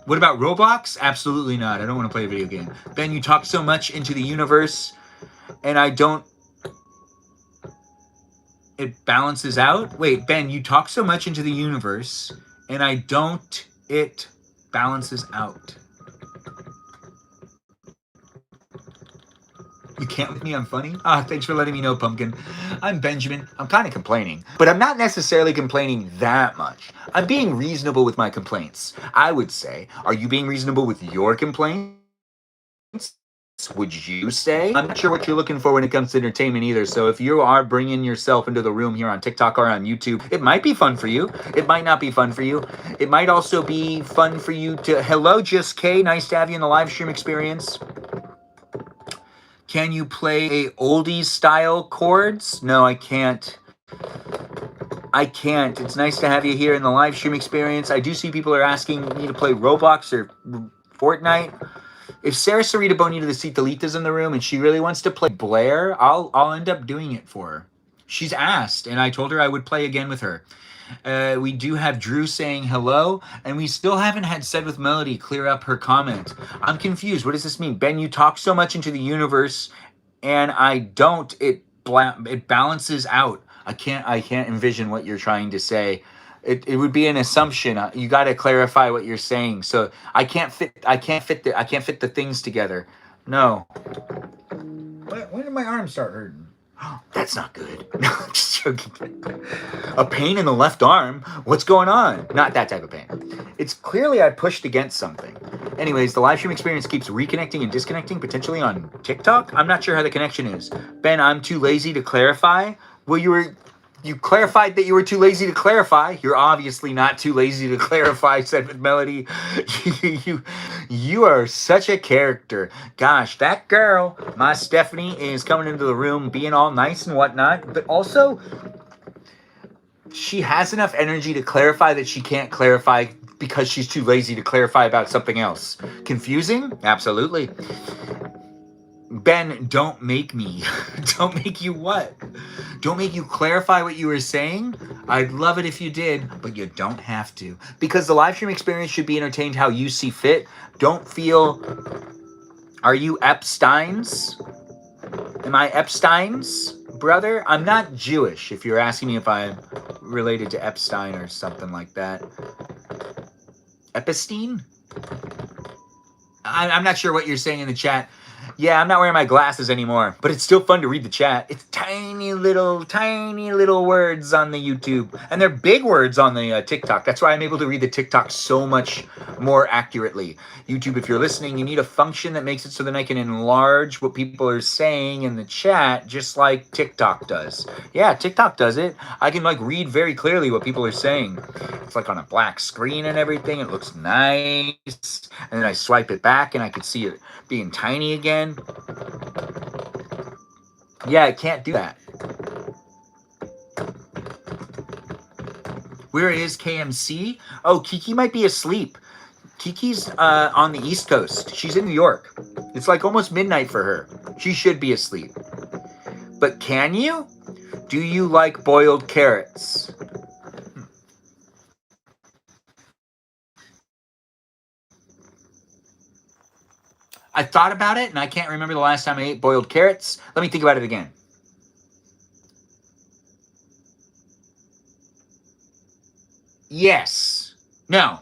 What about Roblox? Absolutely not. I don't want to play a video game. Ben, you talk so much into the universe, and I don't... It balances out? Wait, Ben, you talk so much into the universe, and I don't... It balances out. You can't with me, I'm funny? Thanks for letting me know, Pumpkin. I'm Benjamin. I'm kind of complaining, but I'm not necessarily complaining that much. I'm being reasonable with my complaints, I would say. Are you being reasonable with your complaints? Would you say? I'm not sure what you're looking for when it comes to entertainment either, so if you are bringing yourself into the room here on TikTok or on YouTube, it might be fun for you. It might not be fun for you. It might also be fun for you to... Hello, Just K. Nice to have you in the live stream experience. Can you play oldies style chords? No, I can't. I can't. It's nice to have you here in the live stream experience. I do see people are asking me to play Roblox or Fortnite. If Sarah Sarita Bonita the Citalita's in the room and she really wants to play Blair, I'll end up doing it for her. She's asked, and I told her I would play again with her. We do have Drew saying hello, and we still haven't had Said with Melody clear up her comment. I'm confused. What does this mean? Ben, you talk so much into the universe, and I don't. It balances out. I can't envision what you're trying to say. It would be an assumption. You got to clarify what you're saying. So I can't fit the things together. No. When did my arm start hurting? That's not good. No, I'm just joking. A pain in the left arm? What's going on? Not that type of pain. It's clearly I pushed against something. Anyways, the live stream experience keeps reconnecting and disconnecting, potentially on TikTok. I'm not sure how the connection is. Ben, I'm too lazy to clarify. Well, you clarified that you were too lazy to clarify. You're obviously not too lazy to clarify, Said with Melody. You are such a character. Gosh, that girl, my Stephanie, is coming into the room being all nice and whatnot, but also she has enough energy to clarify that she can't clarify because she's too lazy to clarify about something else. Confusing? Absolutely. Ben, don't make me. Don't make you what? don't make you clarify what you were saying, I'd love it if you did, but you don't have to. Because the live stream experience should be entertained how you see fit. Don't feel, are you Epstein's? Am I Epstein's brother? I'm not Jewish, if you're asking me if I'm related to Epstein or something like that. Epstein? I'm not sure what you're saying in the chat. Yeah, I'm not wearing my glasses anymore, but it's still fun to read the chat. It's tiny little words on the YouTube, and they're big words on the TikTok. That's why I'm able to read the TikTok so much more accurately. YouTube, if you're listening, you need a function that makes it so that I can enlarge what people are saying in the chat, just like TikTok does. Yeah, TikTok does it. I can read very clearly what people are saying. It's on a black screen and everything. It looks nice. And then I swipe it back and I can see it being tiny again. Yeah, I can't do that. Where is KMC? Oh, Kiki might be asleep. Kiki's on the East Coast. She's in New York. It's almost midnight for her. She should be asleep. But can you? Do you like boiled carrots? I thought about it, and I can't remember the last time I ate boiled carrots. Let me think about it again. Yes. No.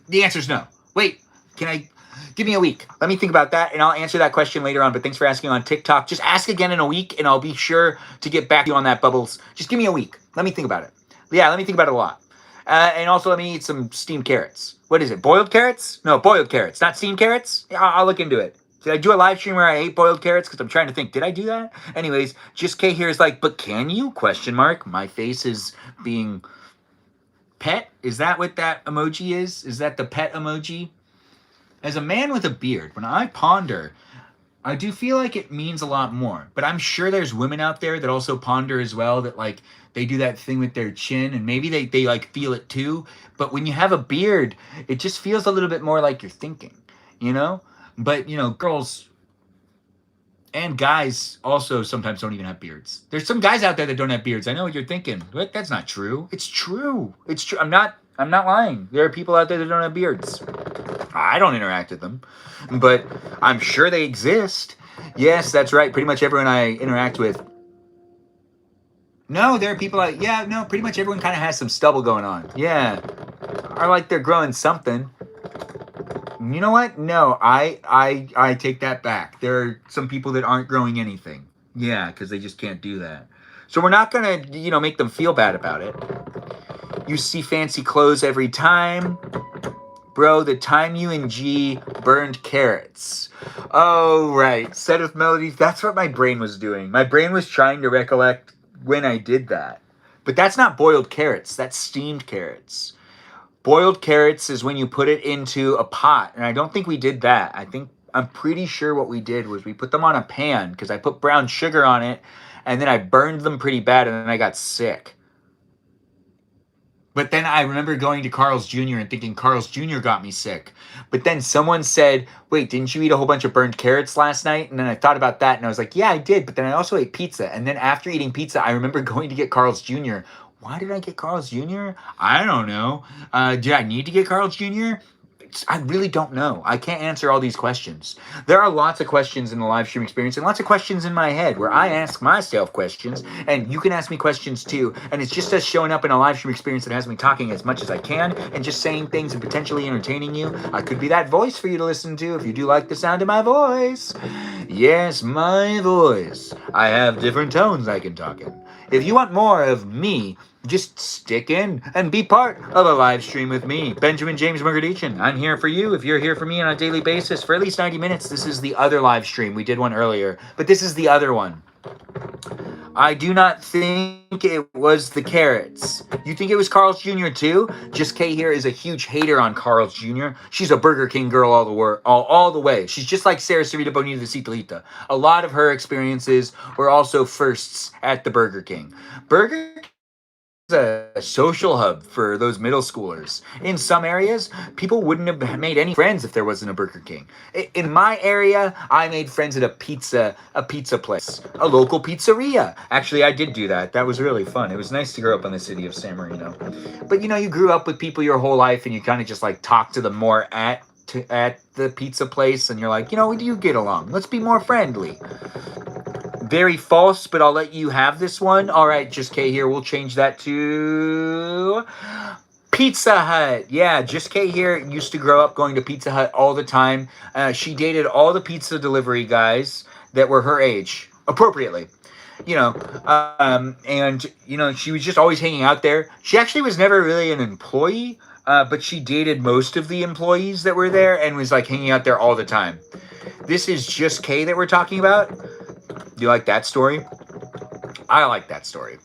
The answer is no. Wait, give me a week. Let me think about that, and I'll answer that question later on, but thanks for asking on TikTok. Just ask again in a week, and I'll be sure to get back to you on that, Bubbles. Just give me a week. Let me think about it. Yeah, let me think about it a lot. And also let me eat some steamed carrots. What is it, boiled carrots? No, boiled carrots, not steamed carrots? I'll look into it. Did I do a live stream where I ate boiled carrots? Because I'm trying to think. Did I do that? Anyways, Just K here is but can you? Question mark. My face is being pet. Is that what that emoji is? Is that the pet emoji? As a man with a beard, when I ponder, I do feel like it means a lot more. But I'm sure there's women out there that also ponder as well, that they do that thing with their chin, and maybe they feel it too. But when you have a beard, it just feels a little bit more like you're thinking, But, girls and guys also sometimes don't even have beards. There's some guys out there that don't have beards. I know what you're thinking. What? That's not true. It's true. It's true. I'm not lying. There are people out there that don't have beards. I don't interact with them, but I'm sure they exist. Yes, that's right. Pretty much everyone I interact with. No, there are people pretty much everyone kind of has some stubble going on. Yeah. Or they're growing something. You know what? No, I take that back. There are some people that aren't growing anything. Yeah, because they just can't do that. So we're not going to, make them feel bad about it. You see fancy clothes every time. Bro, the time you and G burned carrots. Oh, right. Set of melodies. That's what my brain was doing. My brain was trying to recollect when I did that. But that's not boiled carrots. That's steamed carrots. Boiled carrots is when you put it into a pot. And I don't think we did that. I'm pretty sure what we did was we put them on a pan because I put brown sugar on it. And then I burned them pretty bad and then I got sick. But then I remember going to Carl's Jr. and thinking Carl's Jr. got me sick. But then someone said, wait, didn't you eat a whole bunch of burned carrots last night? And then I thought about that and I was like, yeah, I did. But then I also ate pizza. And then after eating pizza, I remember going to get Carl's Jr. Why did I get Carl's Jr.? I don't know. Did I need to get Carl's Jr.? I really don't know. I can't answer all these questions. There are lots of questions in the live stream experience and lots of questions in my head where I ask myself questions and you can ask me questions too. And it's just us showing up in a live stream experience that has me talking as much as I can and just saying things and potentially entertaining you. I could be that voice for you to listen to if you do like the sound of my voice. Yes, my voice. I have different tones I can talk in. If you want more of me, just stick in and be part of a live stream with me, Benjamin James Magrdichian. I'm here for you if you're here for me on a daily basis for at least 90 minutes. This is the other live stream. We did one earlier, but this is the other one. I do not think it was the carrots. You think it was Carl's Jr. too? Just K here is a huge hater on Carl's Jr. She's a Burger King girl all the way. She's just like Sarah Sarita Bonita de Citalita. A lot of her experiences were also firsts at the Burger King. Burger a social hub for those middle schoolers. In some areas, people wouldn't have made any friends if there wasn't a Burger King. In my area, I made friends at a pizza place, a local pizzeria. Actually, I did do that. That was really fun. It was nice to grow up in the city of San Marino. But you grew up with people your whole life, and you kind of just like talk to them more at the pizza place, and you're like, we do get along. Let's be more friendly. Very false, but I'll let you have this one. All right, Just K here. We'll change that to Pizza Hut. Yeah, Just K here used to grow up going to Pizza Hut all the time. She dated all the pizza delivery guys that were her age, appropriately. And she was just always hanging out there. She actually was never really an employee, but she dated most of the employees that were there and was like hanging out there all the time. This is Just K that we're talking about. Do you like that story? I like that story.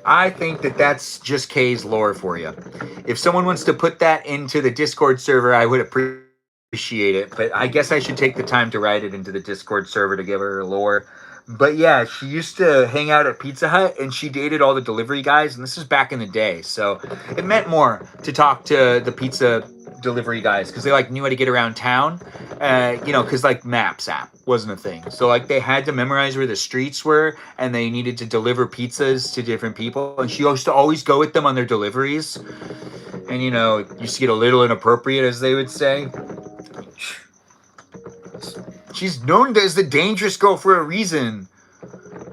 I think that that's Just K's lore for you. If someone wants to put that into the Discord server, I would appreciate it. But I guess I should take the time to write it into the Discord server to give her lore. But yeah, she used to hang out at Pizza Hut, and she dated all the delivery guys, and this is back in the day. So it meant more to talk to the pizza delivery guys because they like knew how to get around town, because like Maps app wasn't a thing. So like they had to memorize where the streets were, and they needed to deliver pizzas to different people. And she used to always go with them on their deliveries. And it used to get a little inappropriate, as they would say. She's known as the dangerous girl for a reason.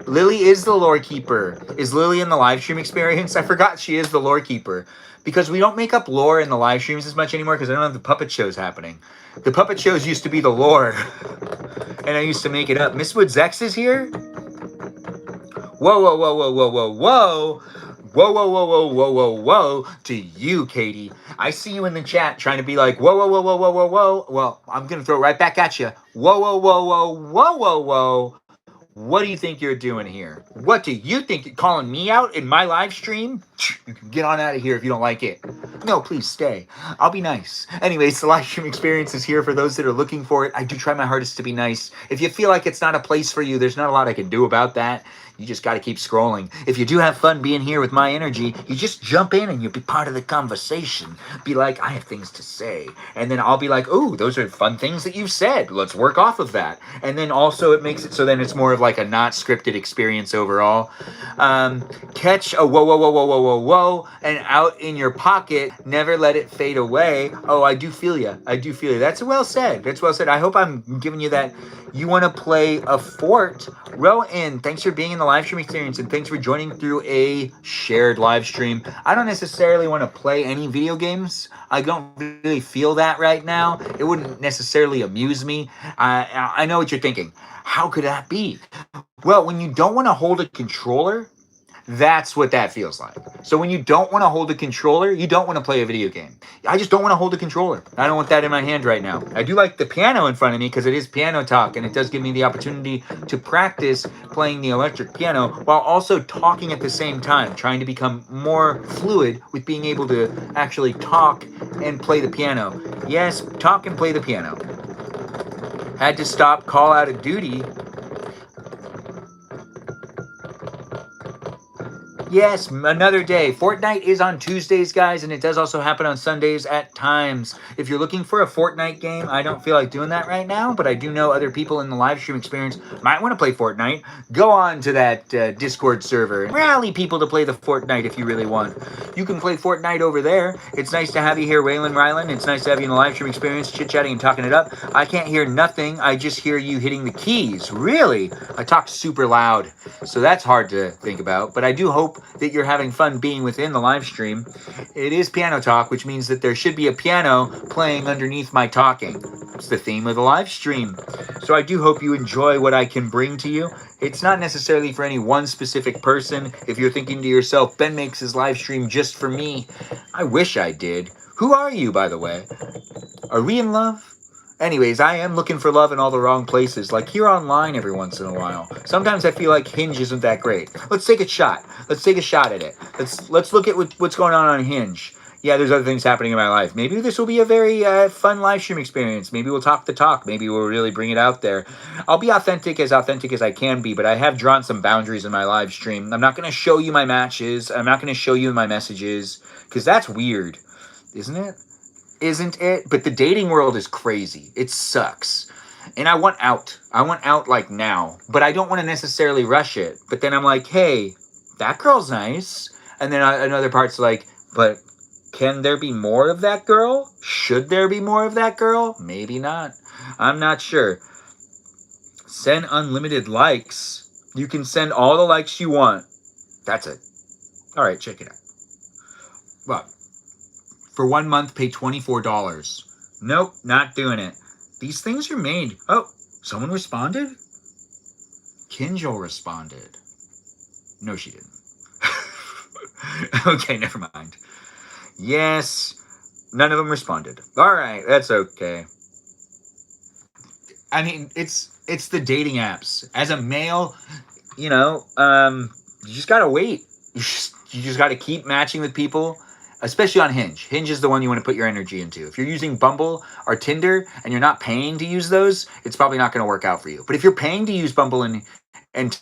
Lily is the lore keeper. Is Lily in the live stream experience? I forgot she is the lore keeper. Because we don't make up lore in the live streams as much anymore because I don't have the puppet shows happening. The puppet shows used to be the lore. And I used to make it up. Miss Woods X is here? Whoa, whoa, whoa, whoa, whoa, whoa, whoa. Whoa, whoa, whoa, whoa, whoa, whoa, whoa, to you, Katie. I see you in the chat trying to be like, whoa, whoa, whoa, whoa, whoa, whoa, whoa. Well, I'm going to throw it right back at you. Whoa, whoa, whoa, whoa, whoa, whoa, whoa. What do you think you're doing here? What do you think you're calling me out in my live stream? You can get on out of here if you don't like it. No, please stay. I'll be nice. Anyways, the live stream experience is here for those that are looking for it. I do try my hardest to be nice. If you feel like it's not a place for you, there's not a lot I can do about that. You just got to keep scrolling. If you do have fun being here with my energy, you just jump in and you'll be part of the conversation. Be like, I have things to say. And then I'll be like, oh, those are fun things that you've said. Let's work off of that. And then also it makes it so then it's more of like a not scripted experience overall. Catch a whoa, whoa, whoa, whoa, whoa, whoa, whoa, and out in your pocket. Never let it fade away. Oh, I do feel you. I do feel you. That's well said. That's well said. I hope I'm giving you that. You want to play a fort? Row in. Thanks for being in the live stream experience, and thanks for joining through a shared live stream. I don't necessarily want to play any video games. I don't really feel that right now. It wouldn't necessarily amuse me. I know what you're thinking. How could that be? Well, when you don't want to hold a controller, that's what that feels like. So when you don't want to hold a controller, you don't want to play a video game. I just don't want to hold a controller. I don't want that in my hand right now. I do like the piano in front of me because it is piano talk, and it does give me the opportunity to practice playing the electric piano while also talking at the same time, trying to become more fluid with being able to actually talk and play the piano. Yes, talk and play the piano. Had to stop Call Out of Duty. Yes, another day. Fortnite is on Tuesdays, guys, and it does also happen on Sundays at times. If you're looking for a Fortnite game, I don't feel like doing that right now, but I do know other people in the live stream experience might want to play Fortnite. Go on to that Discord server and rally people to play the Fortnite if you really want. You can play Fortnite over there. It's nice to have you here, Waylon Ryland. It's nice to have you in the live stream experience, chit-chatting and talking it up. I can't hear nothing. I just hear you hitting the keys. Really? I talk super loud, so that's hard to think about, but I do hope that you're having fun being within the live stream. It is piano talk, which means that there should be a piano playing underneath my talking. It's the theme of the live stream. So I do hope you enjoy what I can bring to you. It's not necessarily for any one specific person. If you're thinking to yourself, Ben makes his live stream just for me, I wish I did. Who are you, by the way? Are we in love? Anyways, I am looking for love in all the wrong places, like here online every once in a while. Sometimes I feel like Hinge isn't that great. Let's take a shot. Let's take a shot at it. Let's look at what's going on Hinge. yeah, there's other things happening in my life. Maybe this will be a very fun live stream experience. Maybe we'll talk the talk. Maybe we'll really bring it out there. I'll be authentic as I can be, but I have drawn some boundaries in my live stream. I'm not going to show you my matches. I'm not going to show you my messages, because that's weird, isn't it? Isn't it? But the dating world is crazy. It sucks. And I want out. I want out like now. But I don't want to necessarily rush it. But then I'm like, hey, that girl's nice. And then another part's like, but can there be more of that girl? Should there be more of that girl? Maybe not. I'm not sure. Send unlimited likes. You can send all the likes you want. That's it. All right, check it out. Well, for 1 month, pay $24. Nope, not doing it. These things are made. Oh, someone responded? Kinjal responded. No, she didn't. Okay, never mind. Yes, none of them responded. All right, that's okay. I mean, it's the dating apps. As a male, you just gotta wait. You just gotta keep matching with people, especially on Hinge. Hinge is the one you want to put your energy into. If you're using Bumble or Tinder and you're not paying to use those, it's probably not going to work out for you. But if you're paying to use Bumble and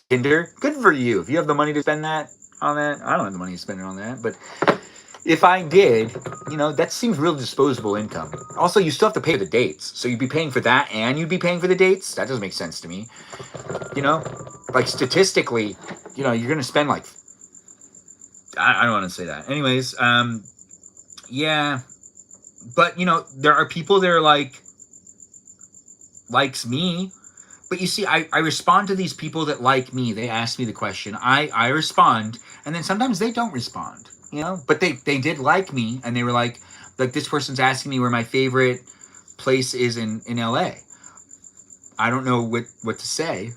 Tinder, good for you. If you have the money to spend that on that, I don't have the money to spend it on that, but if I did, that seems real disposable income. Also, you still have to pay the dates. So you'd be paying for that and you'd be paying for the dates? That doesn't make sense to me. Like statistically, you're going to spend like, I don't want to say that. Anyways, yeah. But, there are people that are likes me. But you see, I respond to these people that like me. They ask me the question. I respond. And then sometimes they don't respond. But they did like me, and they were like this person's asking me where my favorite place is in LA. I don't know what to say,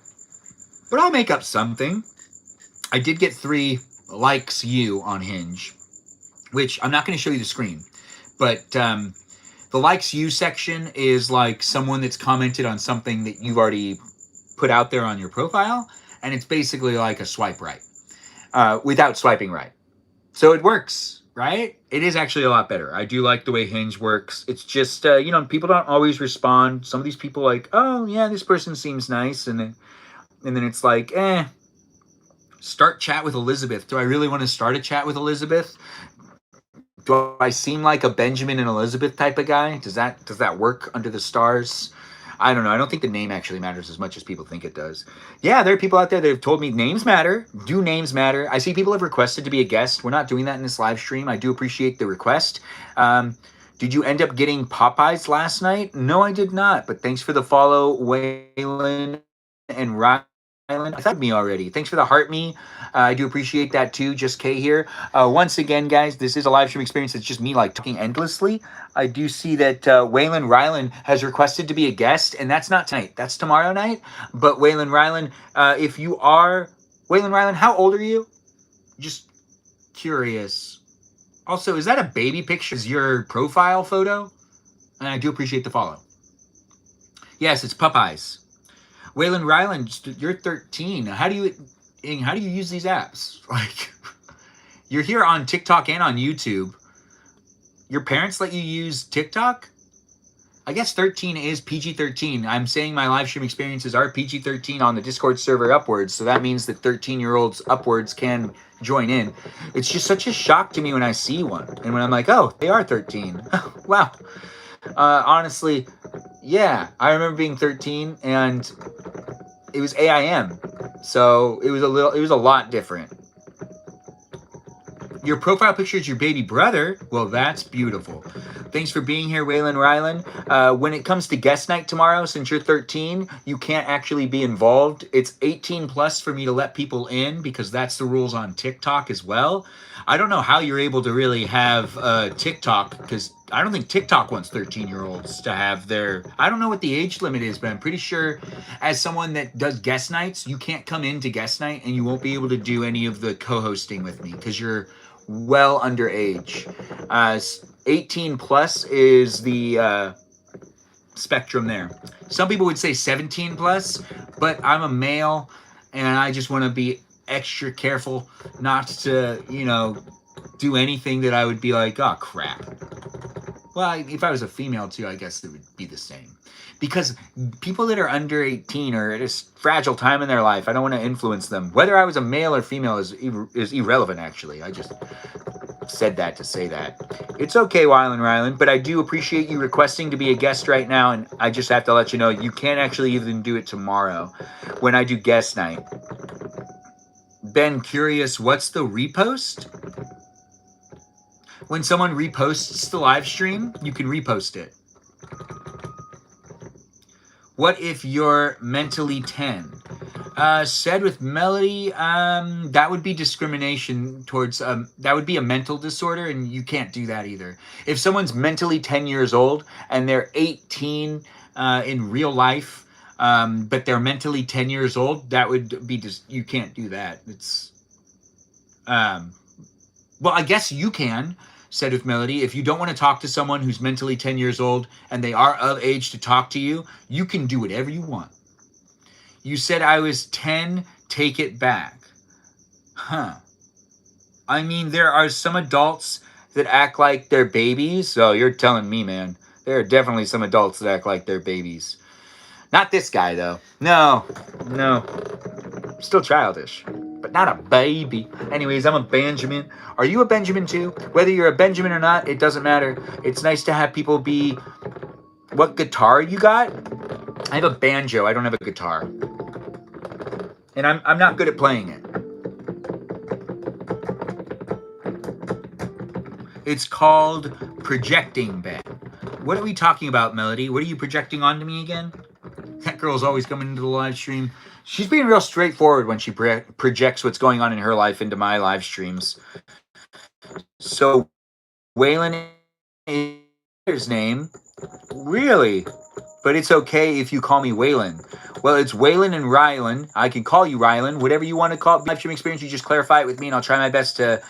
but I'll make up something. I did get 3 likes you on Hinge, which I'm not going to show you the screen, but the likes you section is like someone that's commented on something that you've already put out there on your profile, and it's basically like a swipe right without swiping right. So it works, right? It is actually a lot better. I do like the way Hinge works. It's just, people don't always respond. Some of these people like, oh, yeah, this person seems nice. And then it's like, start chat with Elizabeth. Do I really want to start a chat with Elizabeth? Do I seem like a Benjamin and Elizabeth type of guy? Does that work under the stars? I don't know. I don't think the name actually matters as much as people think it does. Yeah, there are people out there that have told me names matter. Do names matter? I see people have requested to be a guest. We're not doing that in this live stream. I do appreciate the request. Did you end up getting Popeyes last night? No, I did not. But thanks for the follow, Waylon and Ryan. I thought me already. Thanks for the heart me. I do appreciate that too. Just K here. Once again, guys, this is a live stream experience. It's just me talking endlessly. I do see that Waylon Rylan has requested to be a guest, and that's not tonight. That's tomorrow night. But Waylon Rylan, if you are Waylon Rylan, how old are you? Just curious. Also, is that a baby picture? Is your profile photo? And I do appreciate the follow. Yes, it's Popeyes. Waylon Ryland, you're 13. How do you use these apps? Like, you're here on TikTok and on YouTube. Your parents let you use TikTok? I guess 13 is PG-13. I'm saying my live stream experiences are PG-13 on the Discord server upwards, so that means that 13-year-olds upwards can join in. It's just such a shock to me when I see one, and when I'm like, oh, they are 13. Wow. Honestly, yeah, I remember being 13, and it was AIM, so it was a lot different. Your profile picture is your baby brother. Well, that's beautiful. Thanks for being here, Waylon Rylan. When it comes to guest night tomorrow, since you're 13, you can't actually be involved. It's 18 plus for me to let people in, because that's the rules on TikTok as well. I don't know how you're able to really have TikTok, because I don't think TikTok wants 13-year-olds to have their... I don't know what the age limit is, but I'm pretty sure as someone that does guest nights, you can't come into guest night and you won't be able to do any of the co-hosting with me because you're well underage. 18 plus is the spectrum there. Some people would say 17 plus, but I'm a male and I just want to be extra careful not to, do anything that I would be like, oh, crap. Well, if I was a female too, I guess it would be the same. Because people that are under 18 are at a fragile time in their life. I don't want to influence them. Whether I was a male or female is irrelevant, actually. I just said that to say that. It's okay, Wylan Rylan, but I do appreciate you requesting to be a guest right now, and I just have to let you know you can't actually even do it tomorrow when I do guest night. Ben, curious, what's the repost? When someone reposts the live stream, you can repost it. What if you're mentally 10? Said with Melody, that would be discrimination towards, that would be a mental disorder, and you can't do that either. If someone's mentally 10 years old and they're 18 in real life, but they're mentally 10 years old, that would be just, you can't do that. It's, well, I guess you can. Said with Melody, if you don't want to talk to someone who's mentally 10 years old and they are of age to talk to you, you can do whatever you want. You said I was 10, take it back. Huh. I mean, there are some adults that act like they're babies. So you're telling me, man, there are definitely some adults that act like they're babies. Not this guy, though. No. Still childish, but not a baby. Anyways, I'm a Benjamin. Are you a Benjamin too? Whether you're a Benjamin or not, it doesn't matter. It's nice to have people be... What guitar you got? I have a banjo. I don't have a guitar. And I'm not good at playing it. It's called projecting, Ben. What are we talking about, Melody? What are you projecting onto me again? That girl's always coming into the live stream. She's being real straightforward when she projects what's going on in her life into my live streams. So, Waylon is his name. Really? But it's okay if you call me Waylon. Well, it's Waylon and Rylan. I can call you Rylan. Whatever you want to call it, live stream experience, you just clarify it with me, and I'll try my best to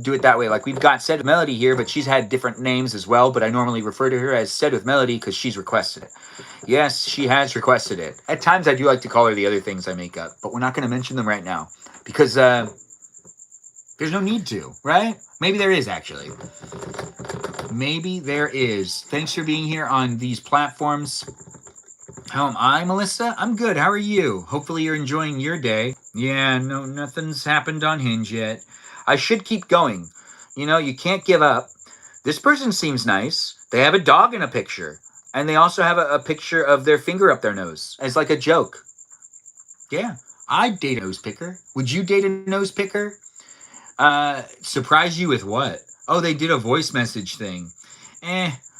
do it that way. Like we've got Said with Melody here, but she's had different names as well, but I normally refer to her as Said with Melody because she's requested it. Yes, she has requested it. At times I do like to call her the other things I make up, but we're not going to mention them right now because there's no need to, right? Maybe there is, actually. Maybe there is. Thanks for being here on these platforms. How am I, Melissa? I'm good. How are you? Hopefully you're enjoying your day. Yeah, no, nothing's happened on Hinge yet. I should keep going. You know, you can't give up. This person seems nice. They have a dog in a picture. And they also have a picture of their finger up their nose as like a joke. Yeah, I'd date a nose picker. Would you date a nose picker? Surprise you with what? Oh, they did a voice message thing.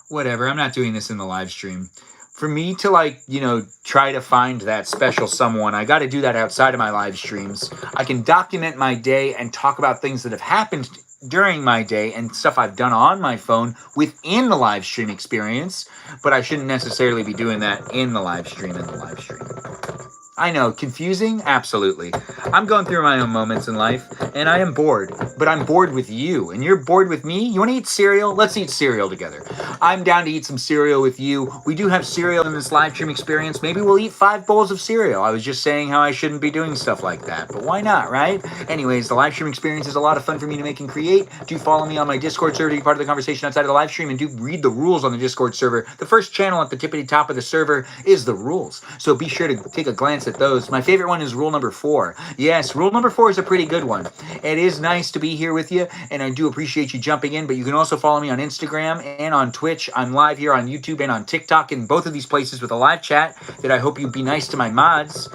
Whatever. I'm not doing this in the live stream. For me to, like, you know, try to find that special someone, I got to do that outside of my live streams. I can document my day and talk about things that have happened during my day and stuff I've done on my phone within the live stream experience, but I shouldn't necessarily be doing that in the live stream. I know, confusing? Absolutely. I'm going through my own moments in life, and I am bored. But I'm bored with you, and you're bored with me? You want to eat cereal? Let's eat cereal together. I'm down to eat some cereal with you. We do have cereal in this live stream experience. Maybe we'll eat 5 bowls of cereal. I was just saying how I shouldn't be doing stuff like that, but why not, right? Anyways, the live stream experience is a lot of fun for me to make and create. Do follow me on my Discord server to be part of the conversation outside of the live stream, and do read the rules on the Discord server. The first channel at the tippity top of the server is the rules, so be sure to take a glance at those. My favorite one is rule number 4. Yes, rule number 4 is a pretty good one. It is nice to be here with you, and I do appreciate you jumping in, but you can also follow me on Instagram and on Twitch. I'm live here on YouTube and on TikTok in both of these places with a live chat that I hope you'd be nice to my mods.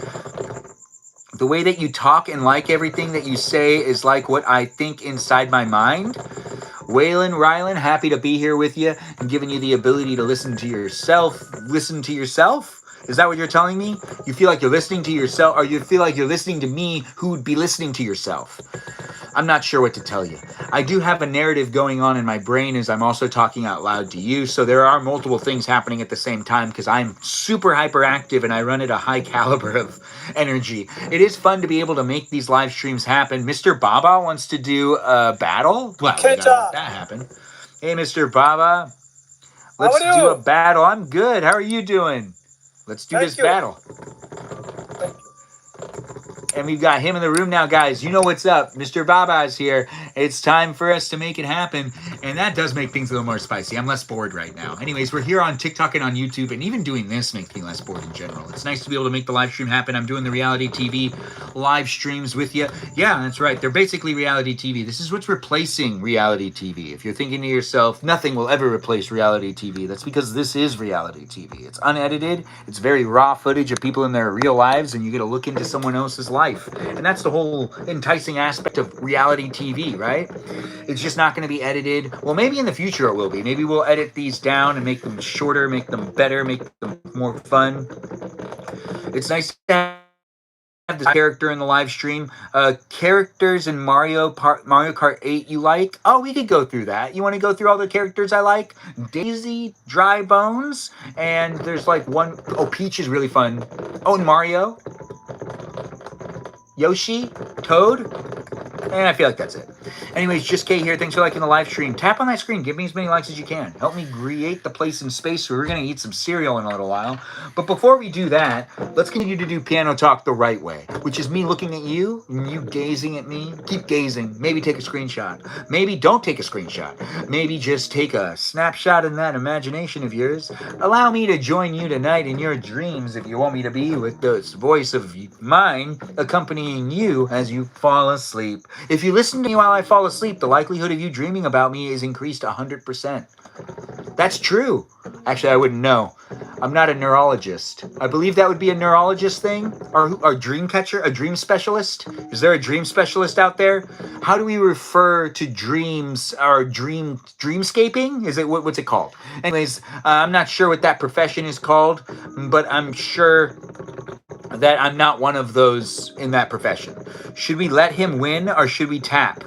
The way that you talk and like everything that you say is like what I think inside my mind. Waylon, Rylan, happy to be here with you and giving you the ability to listen to yourself. Listen to yourself? Is that what you're telling me? You feel like you're listening to yourself, or you feel like you're listening to me who would be listening to yourself? I'm not sure what to tell you. I do have a narrative going on in my brain as I'm also talking out loud to you, so there are multiple things happening at the same time because I'm super hyperactive and I run at a high caliber of energy. It is fun to be able to make these live streams happen. Mr. Baba wants to do a battle? Well, we gotta let that happen. Hey, Mr. Baba. Let's do a battle. I'm good. How are you doing? Let's do this battle. And we've got him in the room now, guys. You know what's up. Mr. Baba's here. It's time for us to make it happen. And that does make things a little more spicy. I'm less bored right now. Anyways, we're here on TikTok and on YouTube. And even doing this makes me less bored in general. It's nice to be able to make the live stream happen. I'm doing the reality TV live streams with you. Yeah, that's right. They're basically reality TV. This is what's replacing reality TV. If you're thinking to yourself, nothing will ever replace reality TV, that's because this is reality TV. It's unedited. It's very raw footage of people in their real lives, and you get to look into someone else's life. And that's the whole enticing aspect of reality TV, right? It's just not going to be edited. Well, maybe in the future it will be. Maybe we'll edit these down and make them shorter, make them better, make them more fun. It's nice to have this character in the live stream. Characters in Mario Kart 8 you like? Oh, we could go through that. You want to go through all the characters I like? Daisy, Dry Bones, and there's like one... Oh, Peach is really fun. Oh, and Mario. Yoshi, Toad, and I feel like that's it. Anyways, Just K here. Thanks for liking the live stream. Tap on that screen. Give me as many likes as you can. Help me create the place and space where we're going to eat some cereal in a little while. But before we do that, let's continue to do piano talk the right way, which is me looking at you and you gazing at me. Keep gazing. Maybe take a screenshot. Maybe don't take a screenshot. Maybe just take a snapshot in that imagination of yours. Allow me to join you tonight in your dreams if you want me to be, with this voice of mine accompanying you as you fall asleep. If you listen to me while I fall asleep, the likelihood of you dreaming about me is increased 100%. That's true. Actually, I wouldn't know. I'm not a neurologist. I believe that would be a neurologist thing, or a dream catcher, a dream specialist. Is there a dream specialist out there? How do we refer to dreams or dreamscaping? Is it what's it called? Anyways, I'm not sure what that profession is called, but I'm sure that I'm not one of those in that profession. Should we let him win or should we tap?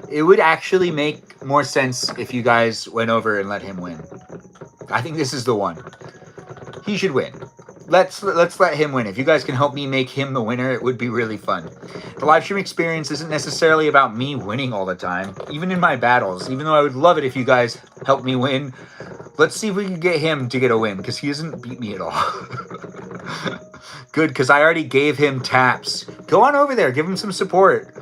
It would actually make more sense if you guys went over and let him win. I think this is the one. He should win. Let's let him win. If you guys can help me make him the winner, it would be really fun. The live stream experience isn't necessarily about me winning all the time, even in my battles, even though I would love it if you guys helped me win. Let's see if we can get him to get a win, because he hasn't beat me at all. Good, because I already gave him taps. Go on over there. Give him some support.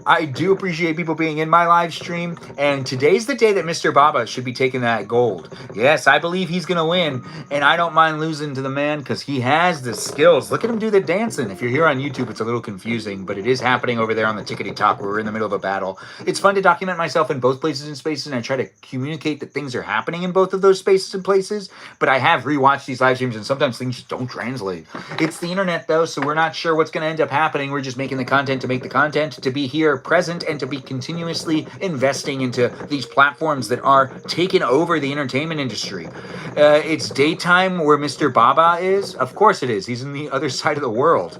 I do appreciate people being in my live stream, and today's the day that Mr. Baba should be taking that gold. Yes, I believe he's going to win, and I don't mind losing to the man because he has the skills. Look at him do the dancing. If you're here on YouTube, it's a little confusing, but it is happening over there on the Tickety Talk where we're in the middle of a battle. It's fun to document myself in both places and spaces, and I try to communicate that things are happening in both of those spaces and places, but I have rewatched these live streams, and sometimes things just don't translate. It's the internet, though, so we're not sure what's going to end up happening. We're just making the content to make the content, to be here present, and to be continuously investing into these platforms that are taking over the entertainment industry. It's daytime where Mr. Baba is. Of course it is. He's in the other side of the world.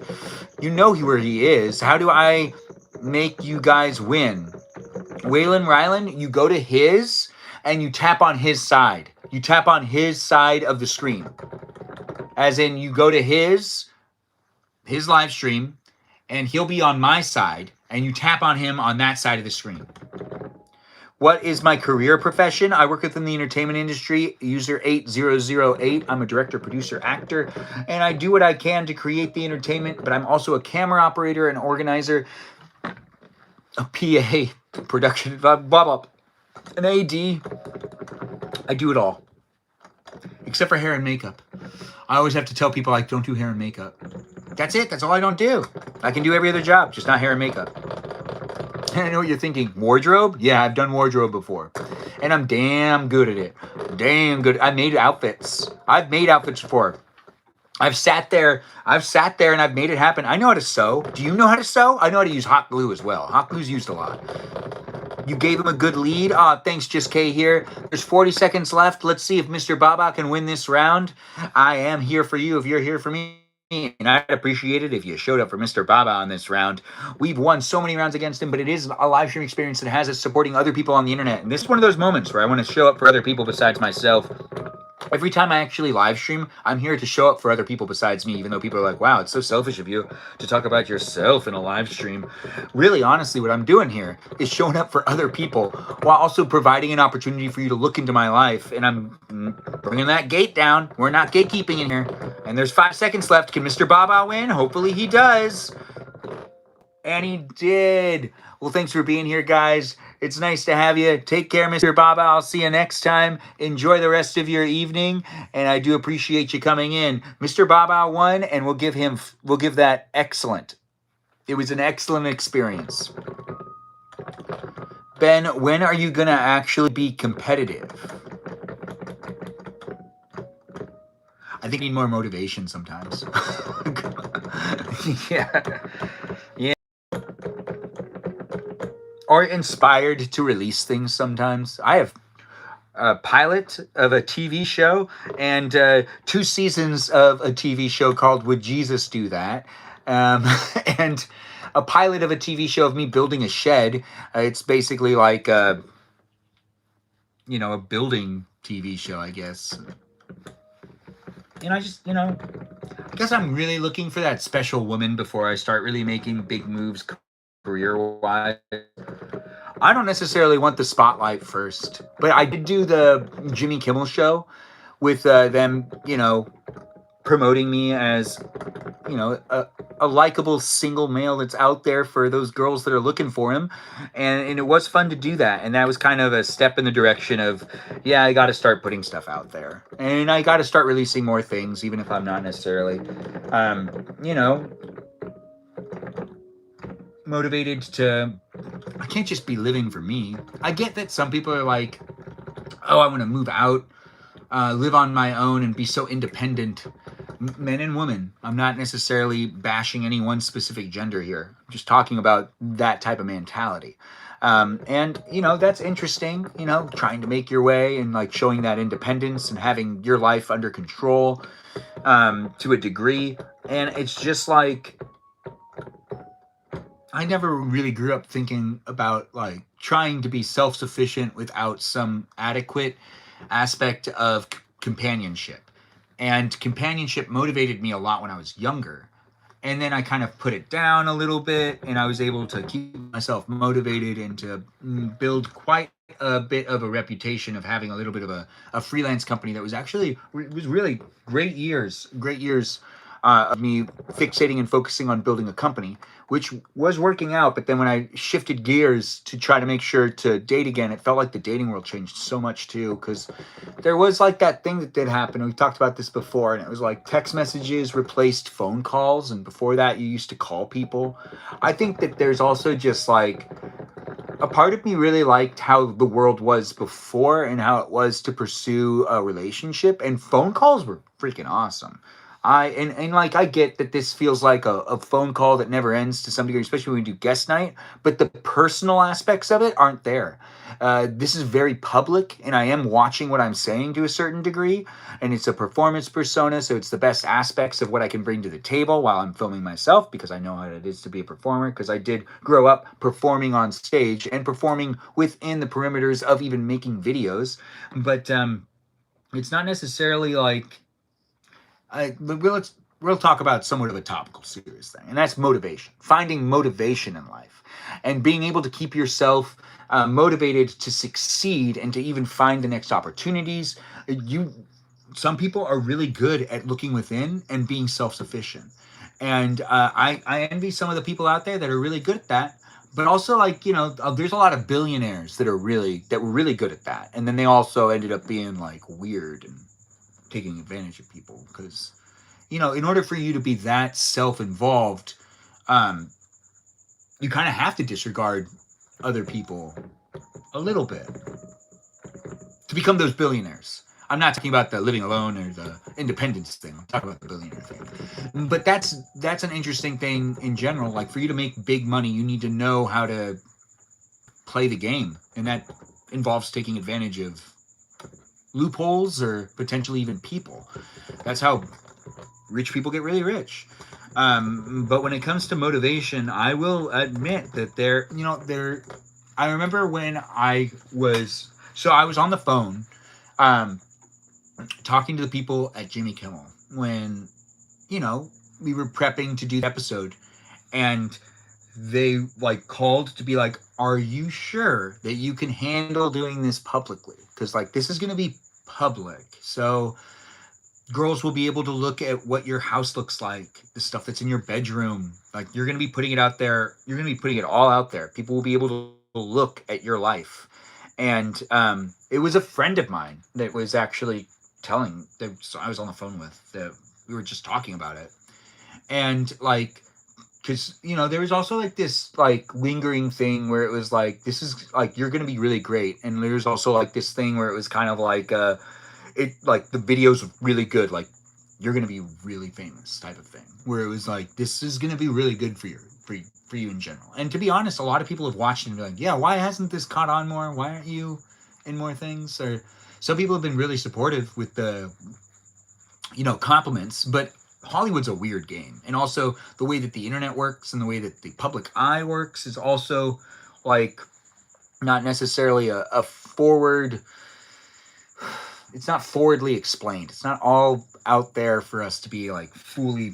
You know where he is. How do I make you guys win? Waylon Rylan, you go to his and you tap on his side. You tap on his side of the screen. As in, you go to his live stream, and he'll be on my side, and you tap on him on that side of the screen. What is my career profession? I work within the entertainment industry, user 8008. I'm a director, producer, actor, and I do what I can to create the entertainment, but I'm also a camera operator, an organizer, a PA, production, blah, blah, blah, an AD. I do it all, except for hair and makeup. I always have to tell people I don't do hair and makeup. That's it. That's all I don't do. I can do every other job, just not hair and makeup. And I know what you're thinking. Wardrobe? Yeah, I've done wardrobe before. And I'm damn good at it. Damn good. I made outfits. I've made outfits before. I've sat there and I've made it happen. I know how to sew. Do you know how to sew? I know how to use hot glue as well. Hot glue's used a lot. You gave him a good lead. Thanks, Just K here. There's 40 seconds left. Let's see if Mr. Baba can win this round. I am here for you if you're here for me. And I'd appreciate it if you showed up for Mr. Baba on this round. We've won so many rounds against him, but it is a live stream experience that has us supporting other people on the internet. And this is one of those moments where I want to show up for other people besides myself. Every time I actually live stream, I'm here to show up for other people besides me, even though people are like, wow, it's so selfish of you to talk about yourself in a live stream. Really, honestly, what I'm doing here is showing up for other people while also providing an opportunity for you to look into my life. And I'm bringing that gate down. We're not gatekeeping in here. And there's 5 seconds left. Can Mr. Baba win? Hopefully he does. And he did. Well, thanks for being here, guys. It's nice to have you. Take care, Mr. Baba. I'll see you next time. Enjoy the rest of your evening, and I do appreciate you coming in. Mr. Baba won, and we'll give that excellent. It was an excellent experience. Ben, when are you gonna actually be competitive? I think I need more motivation sometimes. Yeah. Yeah. Or inspired to release things sometimes. I have a pilot of a TV show and 2 seasons of a TV show called Would Jesus Do That? And a pilot of a TV show of me building a shed. It's basically like, a building TV show, I guess. And I just, I guess I'm really looking for that special woman before I start really making big moves career-wise. I don't necessarily want the spotlight first, but I did do the Jimmy Kimmel show with them, promoting me as, a likable single male that's out there for those girls that are looking for him. And it was fun to do that. And that was kind of a step in the direction of, yeah, I got to start putting stuff out there. And I got to start releasing more things, even if I'm not necessarily, motivated to, I can't just be living for me. I get that some people are like, oh, I want to move out, live on my own and be so independent. Men and women. I'm not necessarily bashing any one specific gender here. I'm just talking about that type of mentality. And, that's interesting, trying to make your way and like showing that independence and having your life under control to a degree. And it's just like, I never really grew up thinking about like trying to be self-sufficient without some adequate aspect of companionship. And companionship motivated me a lot when I was younger. And then I kind of put it down a little bit, and I was able to keep myself motivated and to build quite a bit of a reputation of having a little bit of a freelance company that was actually, was really great years of me fixating and focusing on building a company, which was working out. But then when I shifted gears to try to make sure to date again, it felt like the dating world changed so much too, because there was like that thing that did happen. We talked about this before, and it was like text messages replaced phone calls, and before that you used to call people. I think that there's also just like a part of me really liked how the world was before and how it was to pursue a relationship, and phone calls were freaking awesome. I get that this feels like a phone call that never ends to some degree, especially when we do guest night, but the personal aspects of it aren't there. This is very public, and I am watching what I'm saying to a certain degree, and it's a performance persona, so it's the best aspects of what I can bring to the table while I'm filming myself, because I know how it is to be a performer, because I did grow up performing on stage and performing within the perimeters of even making videos, but it's not necessarily like... we'll talk about somewhat of a topical, serious thing, and that's motivation. Finding motivation in life, and being able to keep yourself motivated to succeed and to even find the next opportunities. Some people are really good at looking within and being self-sufficient, and I envy some of the people out there that are really good at that. But also, like, there's a lot of billionaires that were really good at that, and then they also ended up being like weird and taking advantage of people, because in order for you to be that self-involved, you kind of have to disregard other people a little bit to become those billionaires. I'm not talking about the living alone or the independence thing. I'm talking about the billionaire thing. But that's an interesting thing in general. Like, for you to make big money, you need to know how to play the game, and that involves taking advantage of loopholes or potentially even people. That's how rich people get really rich. But when it comes to motivation, I will admit that I remember when I was on the phone talking to the people at Jimmy Kimmel when, we were prepping to do the episode, and they like called to be like, are you sure that you can handle doing this publicly? Because like, this is going to be public. So girls will be able to look at what your house looks like, the stuff that's in your bedroom. Like, you're going to be putting it out there. You're going to be putting it all out there. People will be able to look at your life. And it was a friend of mine that was actually telling that, so I was on the phone with, that we were just talking about it. And like, because there was also like this like lingering thing where it was like, this is like, you're gonna be really great, and there's also like this thing where it was kind of like it, like, the videos were really good, like, you're gonna be really famous type of thing, where it was like, this is gonna be really good for you in general. And to be honest, a lot of people have watched it and be like, yeah, why hasn't this caught on more, why aren't you in more things? Or some people have been really supportive with the compliments. But Hollywood's a weird game. And also the way that the internet works and the way that the public eye works is also like not necessarily a forward, it's not forwardly explained. It's not all out there for us to be like fully,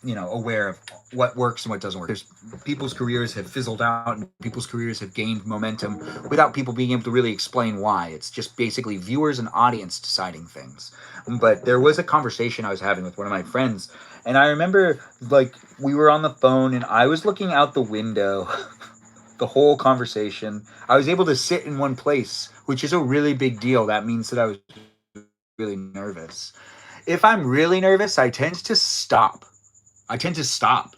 aware of what works and what doesn't work. There's people's careers have fizzled out and people's careers have gained momentum without people being able to really explain why. It's just basically viewers and audience deciding things. But there was a conversation I was having with one of my friends, and I remember like we were on the phone and I was looking out the window the whole conversation. I was able to sit in one place, which is a really big deal. That means that I was really nervous. If I'm really nervous, I tend to stop. I tend to stop.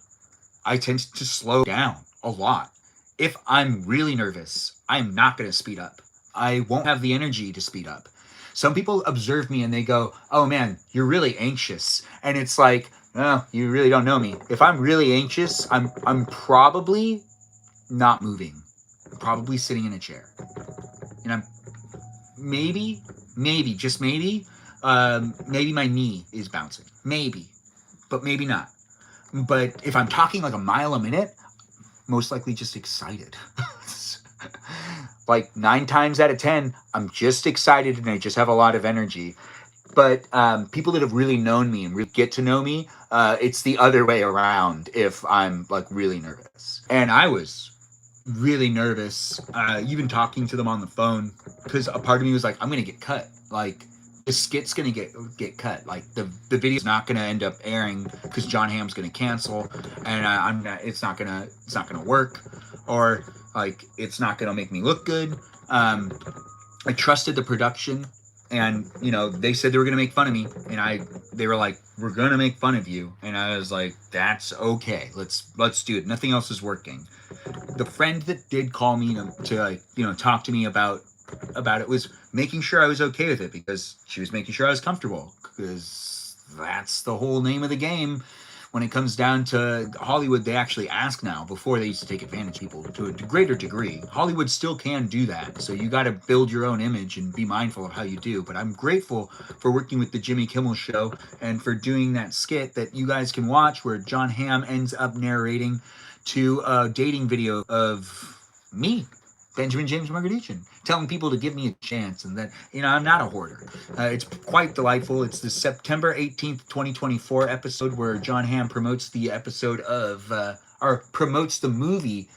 I tend to slow down a lot. If I'm really nervous, I'm not going to speed up. I won't have the energy to speed up. Some people observe me and they go, "Oh man, you're really anxious." And it's like, "No, you really don't know me. If I'm really anxious, I'm probably not moving. I'm probably sitting in a chair. And I'm maybe, just maybe, maybe my knee is bouncing. Maybe, but maybe not. But if I'm talking like a mile a minute, most likely just excited." Like 9 times out of 10, I'm just excited and I just have a lot of energy. But people that have really known me and really get to know me, it's the other way around if I'm like really nervous. And I was really nervous, even talking to them on the phone, because a part of me was like, I'm gonna get cut. Like, the skit's gonna get cut. Like, the video's not gonna end up airing because John Hamm's gonna cancel, and I'm not. It's not gonna work, or like it's not gonna make me look good. I trusted the production, and they said they were gonna make fun of me, and they were like, "We're gonna make fun of you," and I was like, "That's okay. Let's do it. Nothing else is working." The friend that did call me to talk to me about it was making sure I was okay with it, because she was making sure I was comfortable, because that's the whole name of the game. When it comes down to Hollywood, they actually ask now. Before, they used to take advantage of people to a greater degree. Hollywood still can do that, so you got to build your own image and be mindful of how you do. But I'm grateful for working with the Jimmy Kimmel Show and for doing that skit that you guys can watch where John Hamm ends up narrating to a dating video of me, Benjamin James Magrdichian, telling people to give me a chance and that, I'm not a hoarder. It's quite delightful. It's the September 18th, 2024 episode where John Hamm promotes the episode of, or promotes the movie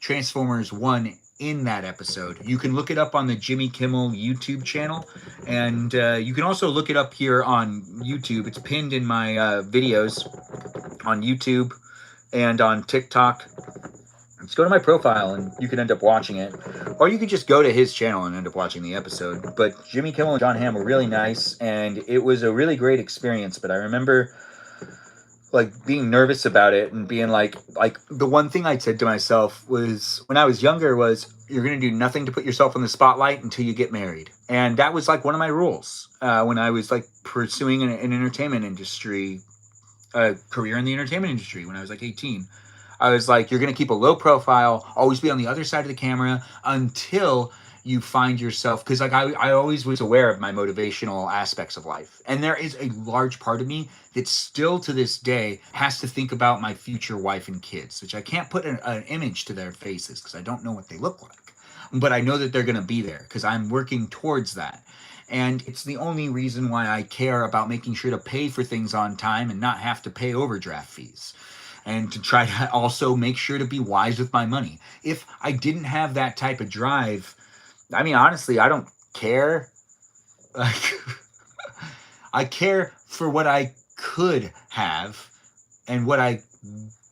Transformers 1 in that episode. You can look it up on the Jimmy Kimmel YouTube channel, and you can also look it up here on YouTube. It's pinned in my videos on YouTube and on TikTok. Just go to my profile and you can end up watching it. Or you could just go to his channel and end up watching the episode. But Jimmy Kimmel and John Hamm were really nice, and it was a really great experience. But I remember like being nervous about it and being like the one thing I said to myself was, when I was younger, was, you're going to do nothing to put yourself in the spotlight until you get married. And that was like one of my rules when I was like pursuing an entertainment industry, a career in the entertainment industry when I was like 18. I was like, you're going to keep a low profile, always be on the other side of the camera until you find yourself, because like I always was aware of my motivational aspects of life. And there is a large part of me that still to this day has to think about my future wife and kids, which I can't put an image to their faces because I don't know what they look like. But I know that they're going to be there because I'm working towards that. And it's the only reason why I care about making sure to pay for things on time and not have to pay overdraft fees. And to try to also make sure to be wise with my money. If I didn't have that type of drive, I mean, honestly, I don't care. Like, I care for what I could have and what I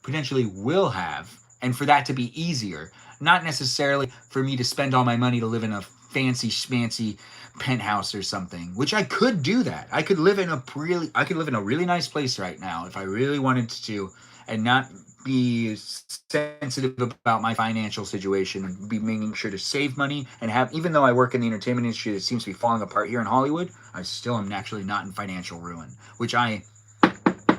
potentially will have, and for that to be easier. Not necessarily for me to spend all my money to live in a fancy schmancy penthouse or something, which I could do that. I could live in a really nice place right now if I really wanted to, and not be sensitive about my financial situation, and be making sure to save money and have, even though I work in the entertainment industry that seems to be falling apart here in Hollywood, I still am actually not in financial ruin, which I,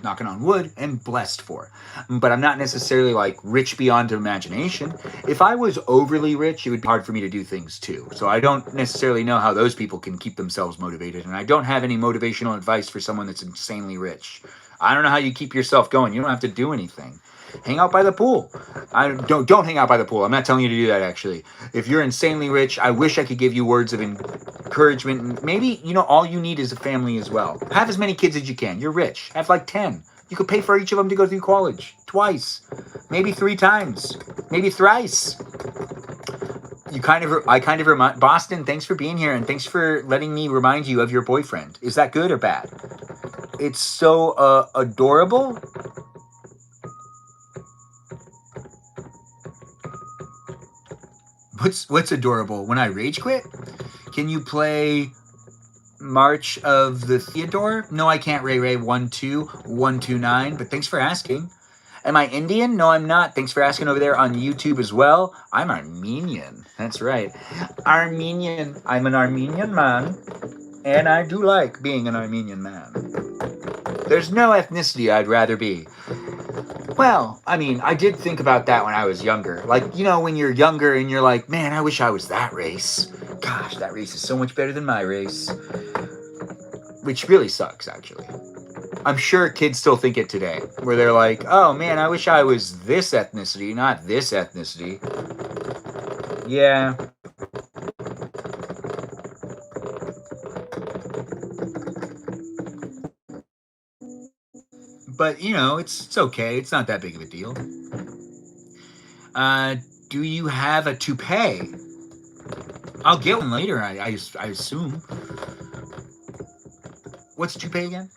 knocking on wood, and blessed for. But I'm not necessarily like rich beyond imagination. If I was overly rich, it would be hard for me to do things too. So I don't necessarily know how those people can keep themselves motivated. And I don't have any motivational advice for someone that's insanely rich. I don't know how you keep yourself going. You don't have to do anything. Hang out by the pool. Don't hang out by the pool. I'm not telling you to do that, actually. If you're insanely rich, I wish I could give you words of encouragement. Maybe, all you need is a family as well. Have as many kids as you can. You're rich. Have like 10. You could pay for each of them to go through college. Twice. Maybe 3 times. Maybe thrice. I kind of remind Boston, thanks for being here, and thanks for letting me remind you of your boyfriend. Is that good or bad? It's so adorable. What's adorable? When I rage quit? Can you play March of the Theodore? No, I can't. Ray 12129. But thanks for asking. Am I Indian? No, I'm not. Thanks for asking over there on YouTube as well. I'm Armenian. That's right. Armenian. I'm an Armenian man. And I do like being an Armenian man. There's no ethnicity I'd rather be. Well, I mean, I did think about that when I was younger. Like, when you're younger and you're like, man, I wish I was that race. Gosh, that race is so much better than my race. Which really sucks, actually. I'm sure kids still think it today, where they're like, oh man, I wish I was this ethnicity, not this ethnicity. Yeah. But, it's okay. It's not that big of a deal. Do you have a toupee? I'll get one later, I assume. What's toupee again?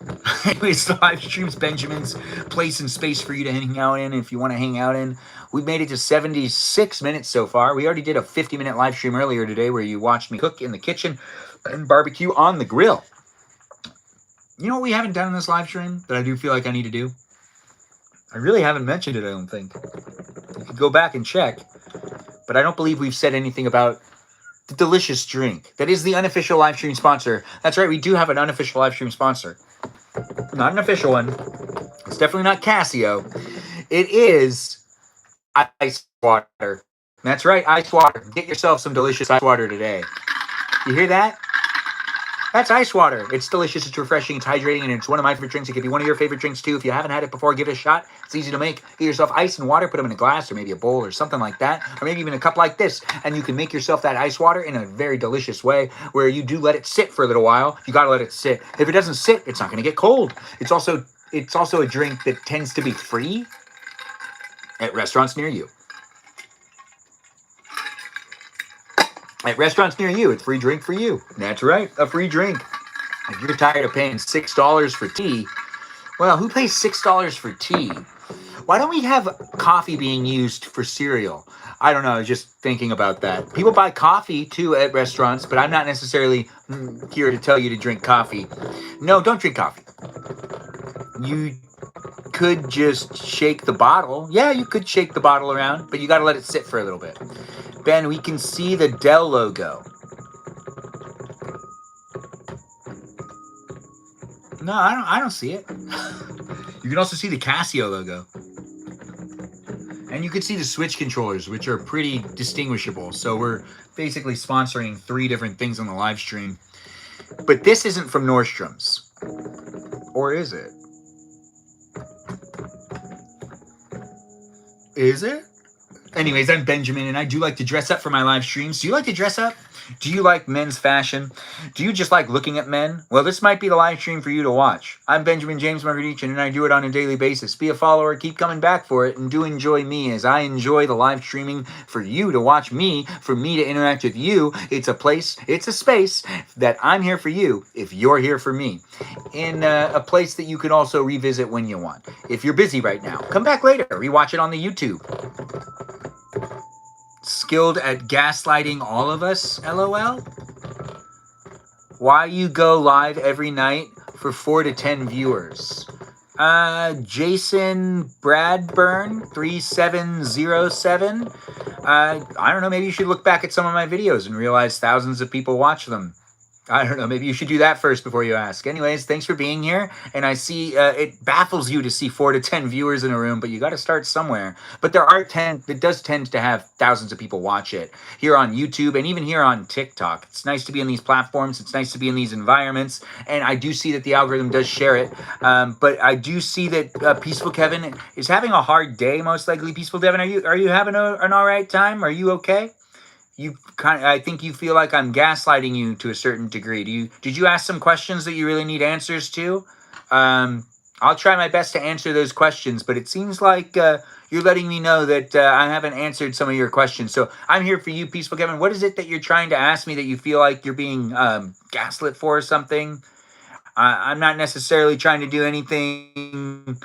Anyways, the live stream's Benjamin's place and space for you to hang out in if you want to hang out in. We've made it to 76 minutes so far. We already did a 50-minute live stream earlier today where you watched me cook in the kitchen and barbecue on the grill. You know what we haven't done in this live stream that I do feel like I need to do? I really haven't mentioned it, I don't think. You can go back and check. But I don't believe we've said anything about the delicious drink that is the unofficial live stream sponsor. That's right, we do have an unofficial live stream sponsor. Not an official one. It's definitely not Casio. It is ice water. That's right, ice water. Get yourself some delicious ice water today. You hear that? That's ice water. It's delicious, it's refreshing, it's hydrating, and it's one of my favorite drinks. It could be one of your favorite drinks too. If you haven't had it before, give it a shot. It's easy to make. Get yourself ice and water, put them in a glass or maybe a bowl or something like that, or maybe even a cup like this, and you can make yourself that ice water in a very delicious way where you do let it sit for a little while. You gotta let it sit. If it doesn't sit, it's not gonna get cold. It's also a drink that tends to be free at restaurants near you. At restaurants near you, it's free drink for you. That's right, a free drink. If you're tired of paying $6 for tea, well, who pays $6 for tea? Why don't we have coffee being used for cereal? I don't know, I was just thinking about that. People buy coffee, too, at restaurants, but I'm not necessarily here to tell you to drink coffee. No, don't drink coffee. You could just shake the bottle. Yeah, you could shake the bottle around, but you got to let it sit for a little bit. Ben, we can see the Dell logo. No, I don't see it. You can also see the Casio logo. And you can see the Switch controllers, which are pretty distinguishable. So we're basically sponsoring 3 different things on the live stream. But this isn't from Nordstrom's. Or is it? Is it? Anyways, I'm Benjamin, and I do like to dress up for my live streams. Do you like to dress up? Do you like men's fashion? Do you just like looking at men? Well, this might be the live stream for you to watch. I'm Benjamin James Magrdichian, and I do it on a daily basis. Be a follower, keep coming back for it, and do enjoy me as I enjoy the live streaming for you to watch me, for me to interact with you. It's a place, it's a space that I'm here for you if you're here for me. In a place that you can also revisit when you want. If you're busy right now, come back later, rewatch it on the YouTube. Skilled at gaslighting all of us, LOL? Why you go live every night for 4 to 10 viewers? Jason Bradburn 3707. I don't know, maybe you should look back at some of my videos and realize thousands of people watch them. I don't know, maybe you should do that first before you ask. Anyways, thanks for being here. And I see it baffles you to see 4 to 10 viewers in a room, but you got to start somewhere. But it does tend to have thousands of people watch it here on YouTube and even here on TikTok. It's nice to be in these platforms. It's nice to be in these environments. And I do see that the algorithm does share it. But I do see that Peaceful Kevin is having a hard day, most likely. Peaceful Devin, are you having an all right time? Are you okay? I think you feel like I'm gaslighting you to a certain degree. Did you ask some questions that you really need answers to? I'll try my best to answer those questions, but it seems like you're letting me know that I haven't answered some of your questions. So I'm here for you, Peaceful Kevin. What is it that you're trying to ask me that you feel like you're being gaslit for or something? I'm not necessarily trying to do anything.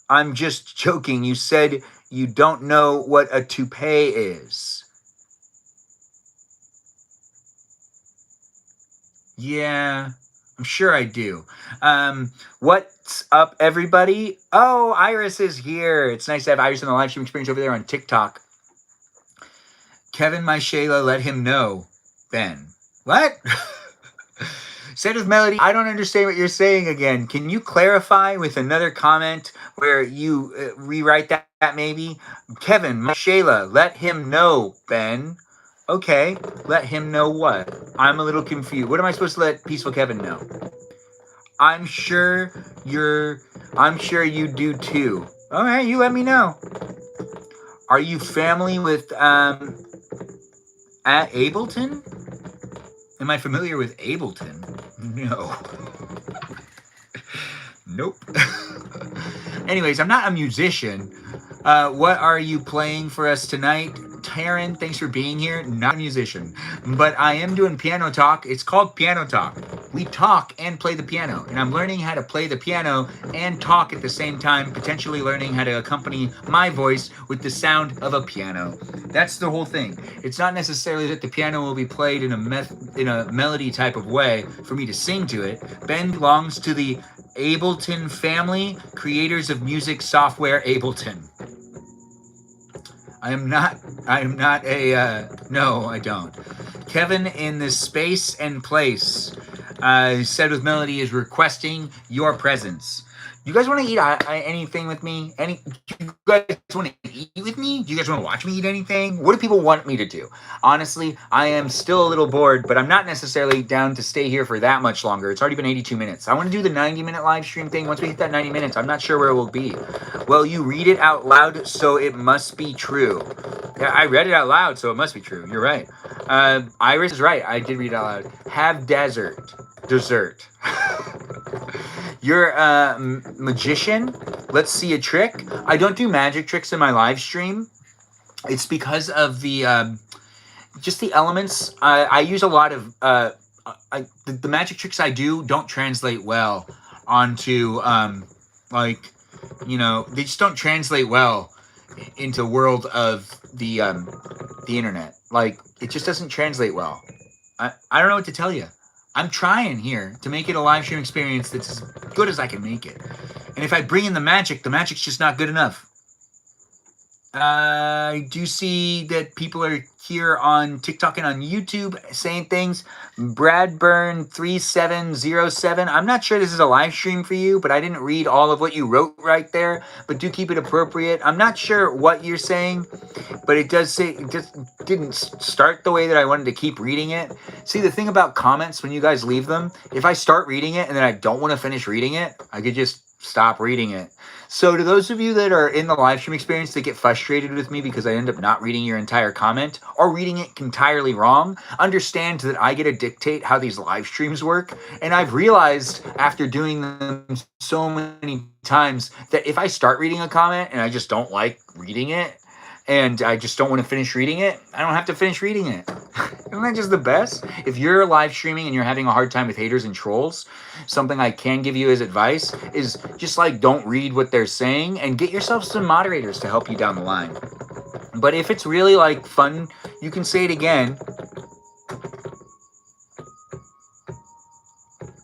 I'm just joking. You said you don't know what a toupee is. Yeah, I'm sure I do. What's up, everybody? Oh, Iris is here. It's nice to have Iris in the live stream experience over there on TikTok. Kevin, my Shayla, let him know. Ben. What? Said with Melody, I don't understand what you're saying again. Can you clarify with another comment where you rewrite that maybe? Kevin, my Shayla, let him know, Ben. Okay, let him know what? I'm a little confused. What am I supposed to let Peaceful Kevin know? I'm sure you do too. All right, you let me know. Are you family with at Ableton? Am I familiar with Ableton? No. Nope. Anyways, I'm not a musician. What are you playing for us tonight? Taryn, thanks for being here. Not a musician, but I am doing piano talk. It's called piano talk. We talk and play the piano, and I'm learning how to play the piano and talk at the same time, potentially learning how to accompany my voice with the sound of a piano. That's the whole thing. It's not necessarily that the piano will be played in a melody type of way for me to sing to it. Ben belongs to the Ableton family, creators of music software Ableton. I am not no, I don't. Kevin in this space and place, said with Melody, is requesting your presence. You guys want to eat anything with me? Do you guys want to eat with me? Do you guys want to watch me eat anything? What do people want me to do? Honestly, I am still a little bored, but I'm not necessarily down to stay here for that much longer. It's already been 82 minutes. I want to do the 90-minute live stream thing. Once we hit that 90 minutes, I'm not sure where it will be. Well, you read it out loud, so it must be true. Yeah, I read it out loud, so it must be true. You're right. Iris is right. I did read it out loud. Have dessert. You're a magician? Let's see a trick. I don't do magic tricks in my live stream. It's because of the just the elements. I use a lot of the magic tricks I do don't translate well onto they just don't translate well into the world of the internet. Like, it just doesn't translate well. I don't know what to tell you. I'm trying here to make it a live stream experience that's as good as I can make it. And if I bring in the magic's just not good enough. I do see that people are here on TikTok and on YouTube saying things. Bradburn 3707. I'm not sure this is a live stream for you, but I didn't read all of what you wrote right there. But do keep it appropriate. I'm not sure what you're saying, but it does say it just didn't start the way that I wanted to keep reading it. See, the thing about comments, when you guys leave them, if I start reading it and then I don't want to finish reading it, I could just stop reading it. So to those of you that are in the live stream experience that get frustrated with me because I end up not reading your entire comment or reading it entirely wrong, understand that I get to dictate how these live streams work. And I've realized after doing them so many times that if I start reading a comment and I just don't like reading it, and I just don't want to finish reading it, I don't have to finish reading it. Isn't that just the best? If you're live streaming and you're having a hard time with haters and trolls, something I can give you as advice is just like don't read what they're saying and get yourself some moderators to help you down the line. But if it's really like fun, you can say it again.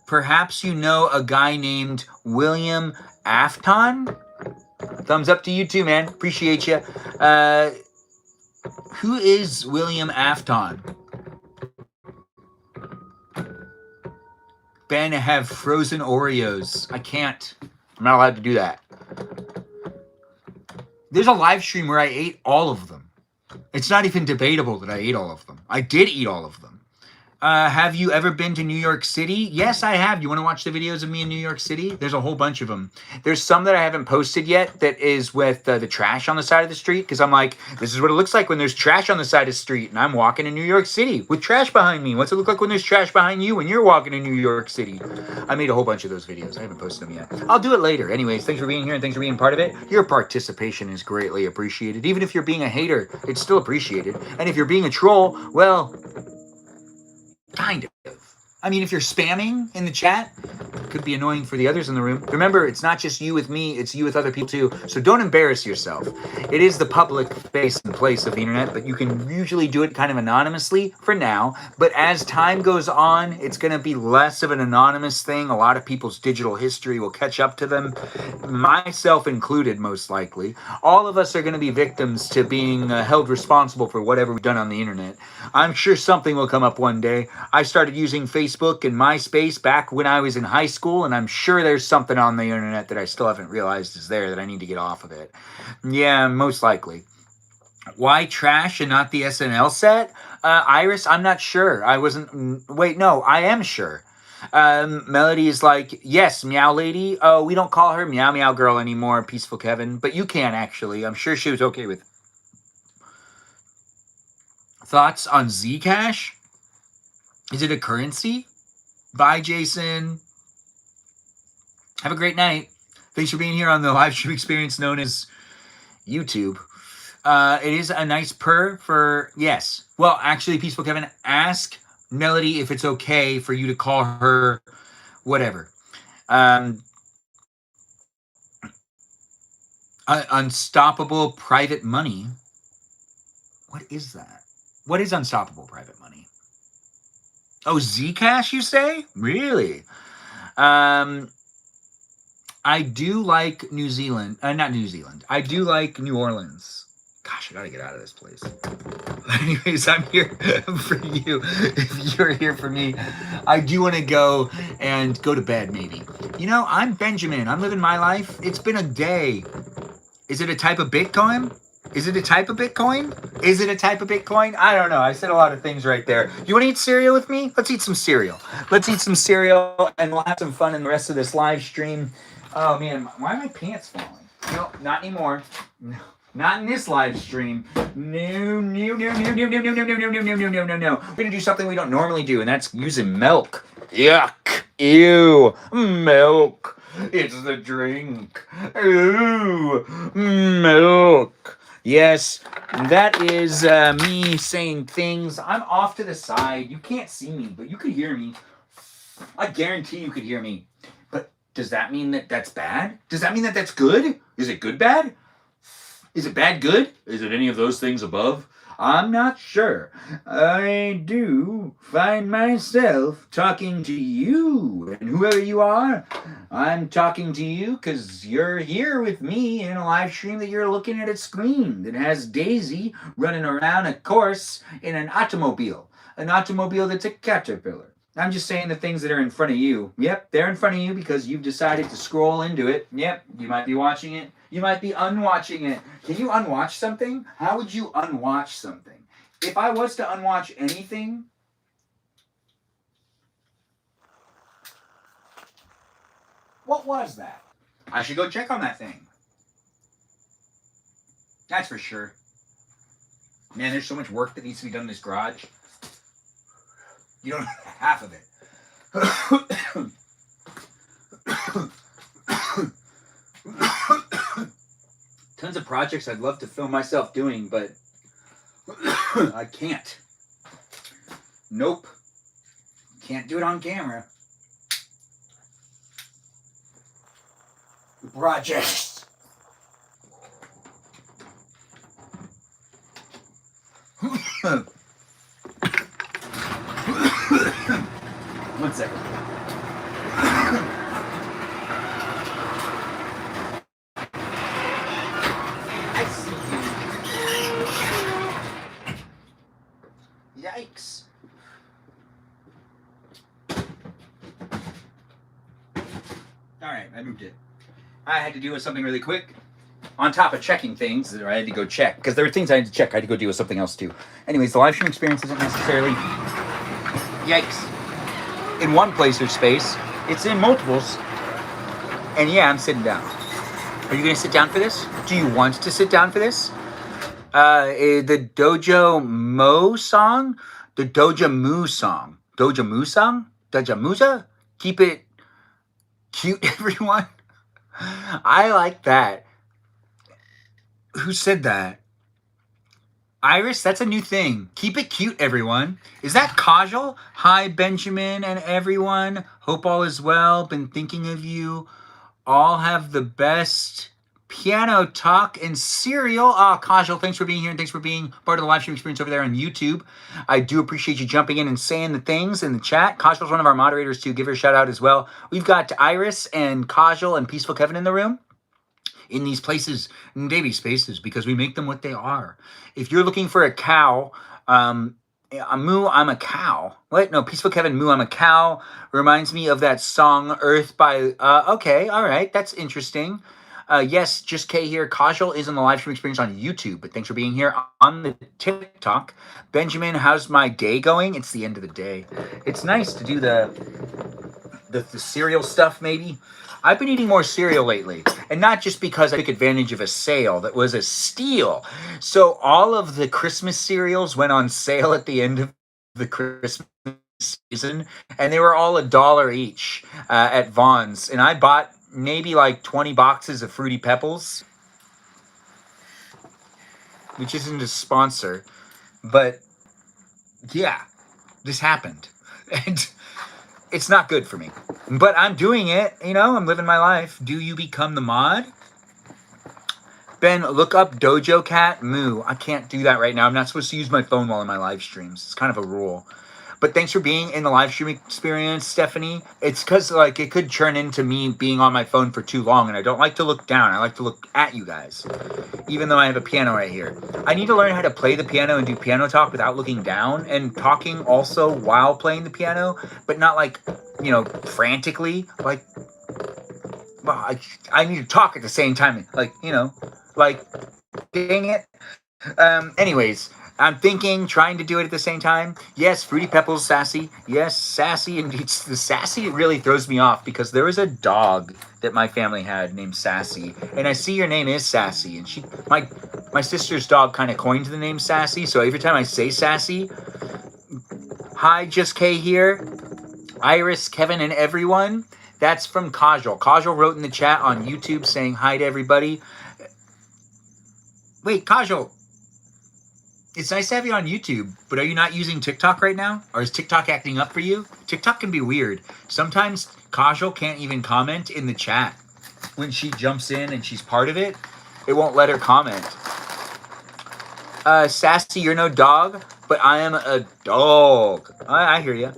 Perhaps you know a guy named William Afton? Thumbs up to you too, man. Appreciate you. Who is William Afton? Ben, I have frozen Oreos. I can't. I'm not allowed to do that. There's a live stream where I ate all of them. It's not even debatable that I ate all of them. I did eat all of them. Have you ever been to New York City? Yes, I have. You want to watch the videos of me in New York City? There's a whole bunch of them. There's some that I haven't posted yet that is with the trash on the side of the street because I'm like, this is what it looks like when there's trash on the side of the street and I'm walking in New York City with trash behind me. What's it look like when there's trash behind you when you're walking in New York City? I made a whole bunch of those videos. I haven't posted them yet. I'll do it later. Anyways, thanks for being here and thanks for being part of it. Your participation is greatly appreciated. Even if you're being a hater, it's still appreciated. And if you're being a troll, well, kind of. I mean, if you're spamming in the chat, it could be annoying for the others in the room. Remember, it's not just you with me, it's you with other people too. So don't embarrass yourself. It is the public space and place of the internet, but you can usually do it kind of anonymously for now. But as time goes on, it's going to be less of an anonymous thing. A lot of people's digital history will catch up to them, myself included, most likely. All of us are going to be victims to being held responsible for whatever we've done on the internet. I'm sure something will come up one day. I started using Facebook and MySpace back when I was in high school, and I'm sure there's something on the internet that I still haven't realized is there that I need to get off of it. Yeah, most likely. Why trash and not the SNL set? Iris, I'm not sure. I wasn't... Wait, no, I am sure. Melody is like, yes, Meow Lady. Oh, we don't call her Meow Meow Girl anymore, Peaceful Kevin. But you can, actually. I'm sure she was okay with it. Thoughts on Zcash? Is it a currency? Bye, Jason. Have a great night. Thanks for being here on the live stream experience known as YouTube. It is a nice purr for, yes. Well, actually, Peaceful Kevin, ask Melody if it's okay for you to call her whatever. Unstoppable private money. What is that? What is unstoppable private money? Oh, Zcash, you say? Really? I do like New Zealand. Not New Zealand. I do like New Orleans. Gosh, I gotta get out of this place. Anyways, I'm here for you. If you're here for me, I do want to go to bed, maybe. You know, I'm Benjamin. I'm living my life. It's been a day. Is it a type of Bitcoin? Is it a type of Bitcoin? Is it a type of Bitcoin? I don't know. I said a lot of things right there. You want to eat cereal with me? Let's eat some cereal. Let's eat some cereal, and we'll have some fun in the rest of this live stream. Oh, man. Why are my pants falling? No, not anymore. No, not in this live stream. No. We're going to do something we don't normally do, and that's using milk. Yuck. Ew. Milk. It's the drink. Ooh. Milk. Yes, that is me saying things. I'm off to the side. You can't see me, but you could hear me. I guarantee you could hear me. But does that mean that that's bad? Does that mean that that's good? Is it good bad? Is it bad good? Is it any of those things above? I'm not sure. I do find myself talking to you, and whoever you are, I'm talking to you because you're here with me in a live stream that you're looking at a screen that has Daisy running around a course in an automobile that's a caterpillar. I'm just saying the things that are in front of you. Yep, they're in front of you because you've decided to scroll into it. Yep, you might be watching it. You might be unwatching it. Can you unwatch something? How would you unwatch something? If I was to unwatch anything, what was that? I should go check on that thing. That's for sure. Man, there's so much work that needs to be done in this garage. You don't have half of it. Tons of projects I'd love to film myself doing, but I can't. Nope. Can't do it on camera. Projects. One second. I see you. Yikes. Alright, I moved it. I had to do something really quick. On top of checking things, I had to go check. Because there were things I had to check. I had to go deal with something else too. Anyways, the live stream experience isn't necessarily... Yikes. In one place or space. It's in multiples. And yeah, I'm sitting down. Are you going to sit down for this? Do you want to sit down for this? The Dojo Mo song? The Doja Moo song. Doja Moo song? Doja Mooza? Keep it cute, everyone. I like that. Who said that? Iris, that's a new thing. Keep it cute, everyone. Is that Kajal? Hi, Benjamin and everyone. Hope all is well. Been thinking of you. All have the best piano talk and cereal. Kajal, thanks for being here and thanks for being part of the live stream experience over there on YouTube. I do appreciate you jumping in and saying the things in the chat. Kajal's one of our moderators too. Give her a shout out as well. We've got Iris and Kajal and Peaceful Kevin in the room. In these places, in Davy spaces, because we make them what they are. If you're looking for a cow, Moo, I'm a cow. What? No, Peaceful Kevin, Moo, I'm a cow. Reminds me of that song, Earth by... okay, all right, that's interesting. Yes, just Kay here. Kajal is in the live stream experience on YouTube, but thanks for being here on the TikTok. Benjamin, how's my day going? It's the end of the day. It's nice to do the cereal stuff, maybe. I've been eating more cereal lately, and not just because I took advantage of a sale that was a steal. So all of the Christmas cereals went on sale at the end of the Christmas season, and they were all $1 each at Vaughn's. And I bought maybe like 20 boxes of Fruity Pebbles, which isn't a sponsor, but yeah, this happened. And it's not good for me, but I'm doing it. You know, I'm living my life. Do you become the mod? Ben, look up Dojo Cat Moo. I can't do that right now. I'm not supposed to use my phone while in my live streams. It's kind of a rule. But thanks for being in the live stream experience, Stephanie. It's because like it could turn into me being on my phone for too long, and I don't like to look down. I like to look at you guys, even though I have a piano right here. I need to learn how to play the piano and do piano talk without looking down, and talking also while playing the piano, but not like, you know, frantically. Like, well, I need to talk at the same time. Like, you know, like, dang it. Anyways, I'm trying to do it at the same time. Yes, Fruity Pebbles, Sassy. Yes, Sassy. And the Sassy really throws me off because there was a dog that my family had named Sassy. And I see your name is Sassy. And my sister's dog kind of coined the name Sassy. So every time I say Sassy, hi, Just K here. Iris, Kevin, and everyone. That's from Kajal. Kajal wrote in the chat on YouTube saying hi to everybody. Wait, Kajal. It's nice to have you on YouTube, but are you not using TikTok right now? Or is TikTok acting up for you? TikTok can be weird. Sometimes Kajal can't even comment in the chat. When she jumps in and she's part of it, it won't let her comment. Sassy, you're no dog, but I am a dog. I hear you.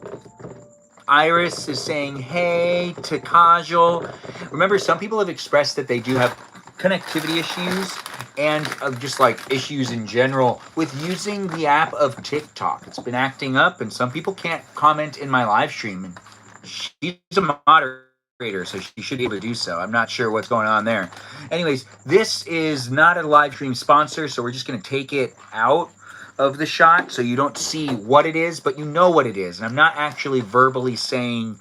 Iris is saying hey to Kajal. Remember, some people have expressed that they do have connectivity issues and just like issues in general with using the app of TikTok. It's been acting up and some people can't comment in my live stream. And she's a moderator, so she should be able to do so. I'm not sure what's going on there. Anyways, this is not a live stream sponsor, so we're just going to take it out of the shot so you don't see what it is, but you know what it is. And I'm not actually verbally saying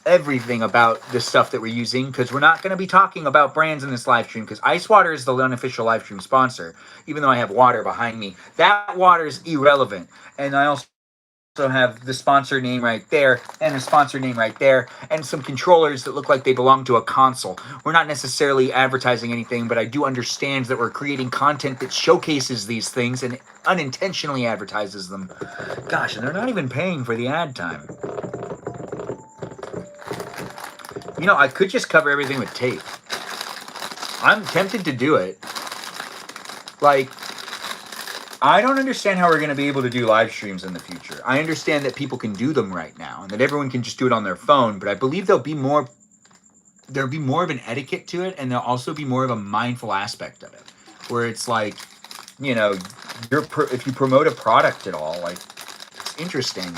everything about the stuff that we're using, because we're not going to be talking about brands in this live stream, because ice water is the unofficial live stream sponsor, even though I have water behind me. That water is irrelevant. And I also have the sponsor name right there and the sponsor name right there and some controllers that look like they belong to a console. We're not necessarily advertising anything, but I do understand that we're creating content that showcases these things and unintentionally advertises them. Gosh, and they're not even paying for the ad time. You know, I could just cover everything with tape. I'm tempted to do it. Like, I don't understand how we're going to be able to do live streams in the future. I understand that people can do them right now and that everyone can just do it on their phone, but I believe there'll be more of an etiquette to it, and there'll also be more of a mindful aspect of it, where it's like, you know, if you promote a product at all, like, it's interesting.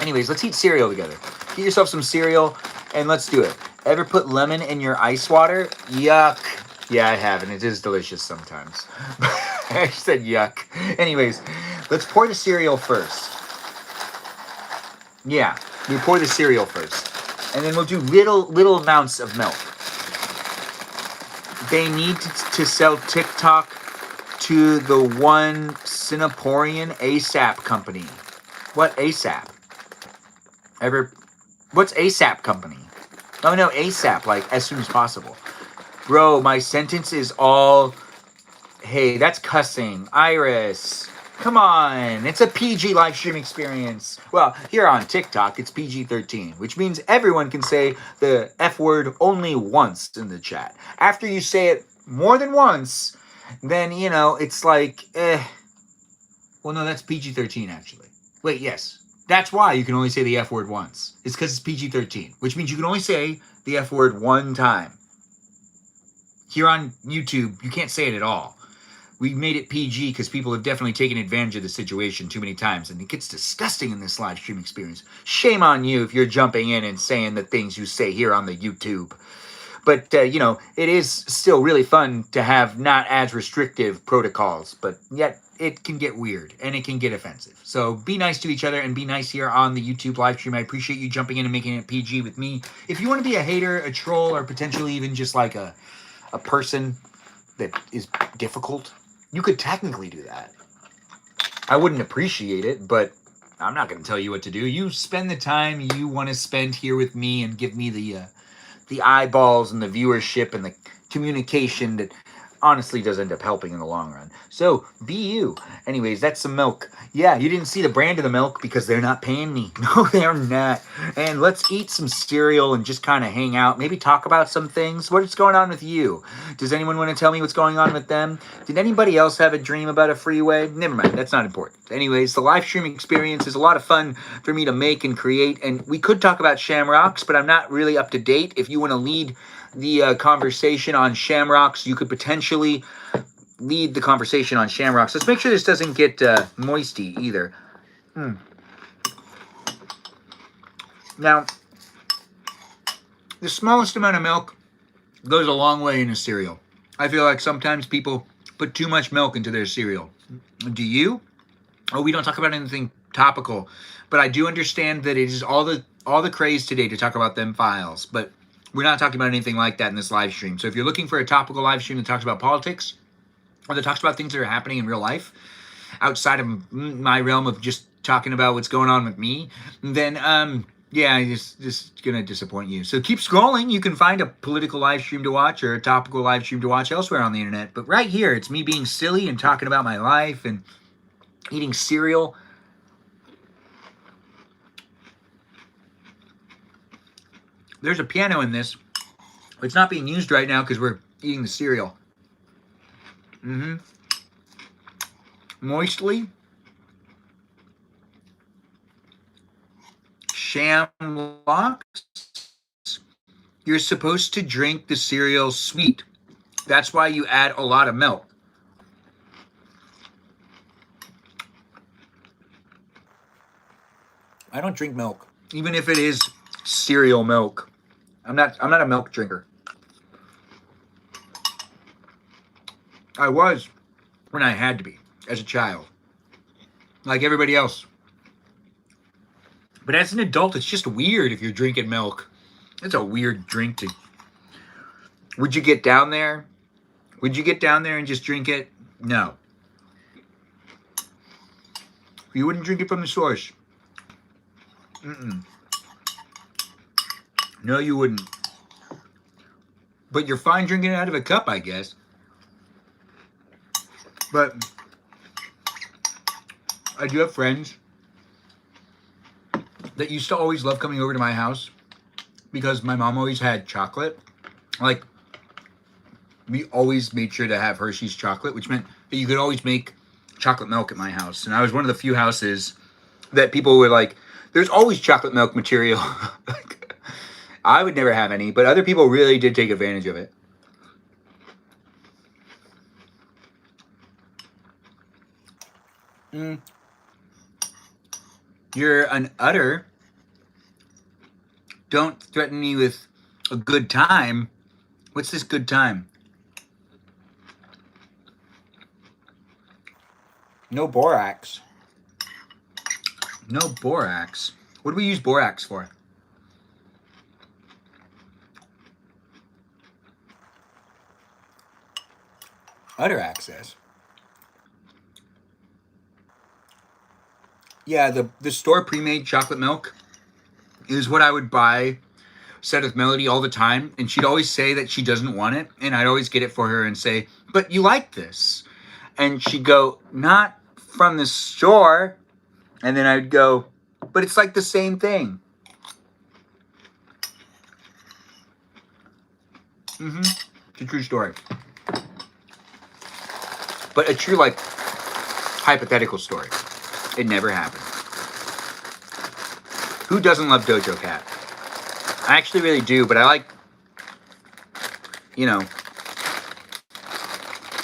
Anyways, let's eat cereal together. Get yourself some cereal and let's do it. Ever put lemon in your ice water? Yuck. Yeah, I have, and it is delicious sometimes. I said yuck. Anyways, let's pour the cereal first. Yeah, we pour the cereal first. And then we'll do little amounts of milk. They need to sell TikTok to the one Singaporean ASAP company. What ASAP? What's ASAP company? Oh no, ASAP, like as soon as possible. Bro, my sentence is all... Hey, that's cussing. Iris, come on. It's a PG live stream experience. Well, here on TikTok, it's PG-13, which means everyone can say the F word only once in the chat. After you say it more than once, then, you know, it's like, Well, no, that's PG-13, actually. Wait, yes. That's why you can only say the F word once. It's because it's PG-13, which means you can only say the F word one time. Here on YouTube, you can't say it at all. We made it PG because people have definitely taken advantage of the situation too many times, and it gets disgusting in this live stream experience. Shame on you if you're jumping in and saying the things you say here on the YouTube. But, you know, it is still really fun to have not as restrictive protocols, but yet it can get weird and it can get offensive. So be nice to each other and be nice here on the YouTube live stream. I appreciate you jumping in and making it PG with me. If you want to be a hater, a troll, or potentially even just like a person that is difficult, you could technically do that. I wouldn't appreciate it, but I'm not going to tell you what to do. You spend the time you want to spend here with me and give me the eyeballs and the viewership and the communication that honestly does end up helping in the long run. So, be you. Anyways, that's some milk. Yeah, you didn't see the brand of the milk because they're not paying me. No, they're not. And let's eat some cereal and just kind of hang out. Maybe talk about some things. What's going on with you? Does anyone want to tell me what's going on with them? Did anybody else have a dream about a freeway? Never mind, that's not important. Anyways, the live stream experience is a lot of fun for me to make and create. And we could talk about shamrocks, but I'm not really up to date. If you want to lead the conversation on shamrocks, you could potentially lead the conversation on shamrocks. Let's make sure this doesn't get moisty either. Now, the smallest amount of milk goes a long way in a cereal. I feel like sometimes people put too much milk into their cereal. Do you? Oh, we don't talk about anything topical, but I do understand that it is all the craze today to talk about them files, but we're not talking about anything like that in this live stream. So if you're looking for a topical live stream that talks about politics or that talks about things that are happening in real life outside of my realm of just talking about what's going on with me, then yeah, just gonna disappoint you. So keep scrolling. You can find a political live stream to watch or a topical live stream to watch elsewhere on the internet. But right here, it's me being silly and talking about my life and eating cereal. There's a piano in this. It's not being used right now because we're eating the cereal. Moistly. Shamrocks. You're supposed to drink the cereal sweet. That's why you add a lot of milk. I don't drink milk, even if it is cereal milk. I'm not a milk drinker. I was when I had to be as a child, like everybody else. But as an adult, it's just weird if you're drinking milk. It's a weird drink to... Would you get down there? Would you get down there and just drink it? No. You wouldn't drink it from the source. No, you wouldn't. But you're fine drinking it out of a cup, I guess. But I do have friends that used to always love coming over to my house because my mom always had chocolate. Like, we always made sure to have Hershey's chocolate, which meant that you could always make chocolate milk at my house. And I was one of the few houses that people were like, there's always chocolate milk material. Like, I would never have any, but other people really did take advantage of it. You're an utter. Don't threaten me with a good time. What's this good time? No borax. No borax. What do we use borax for? Utter access. Yeah, the store pre-made chocolate milk is what I would buy set with Melody all the time, and she'd always say that she doesn't want it, and I'd always get it for her and say, but you like this. And she'd go, not from the store. And then I'd go, but it's like the same thing. It's a true story. But a true, like, hypothetical story. It never happened. Who doesn't love Dojo Cat? I actually really do, but I like, you know,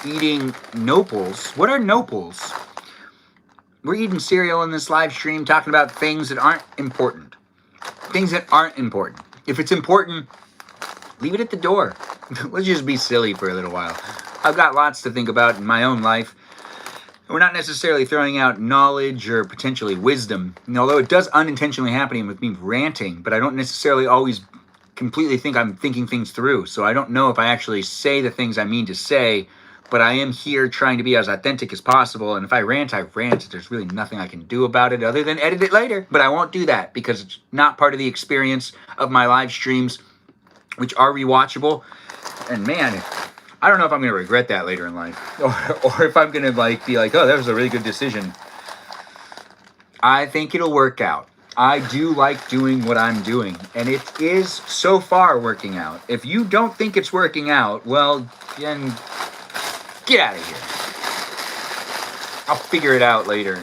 eating nopals. What are nopals? We're eating cereal in this live stream talking about things that aren't important. Things that aren't important. If it's important, leave it at the door. Let's just be silly for a little while. I've got lots to think about in my own life. We're not necessarily throwing out knowledge or potentially wisdom, although it does unintentionally happen with me ranting, but I don't necessarily always completely think I'm thinking things through, so I don't know if I actually say the things I mean to say, but I am here trying to be as authentic as possible, and if I rant, I rant. There's really nothing I can do about it other than edit it later, but I won't do that because it's not part of the experience of my live streams, which are rewatchable, and man, I don't know if I'm going to regret that later in life, or if I'm going to like be like, oh, that was a really good decision. I think it'll work out. I do like doing what I'm doing, and it is so far working out. If you don't think it's working out, well, then get out of here. I'll figure it out later.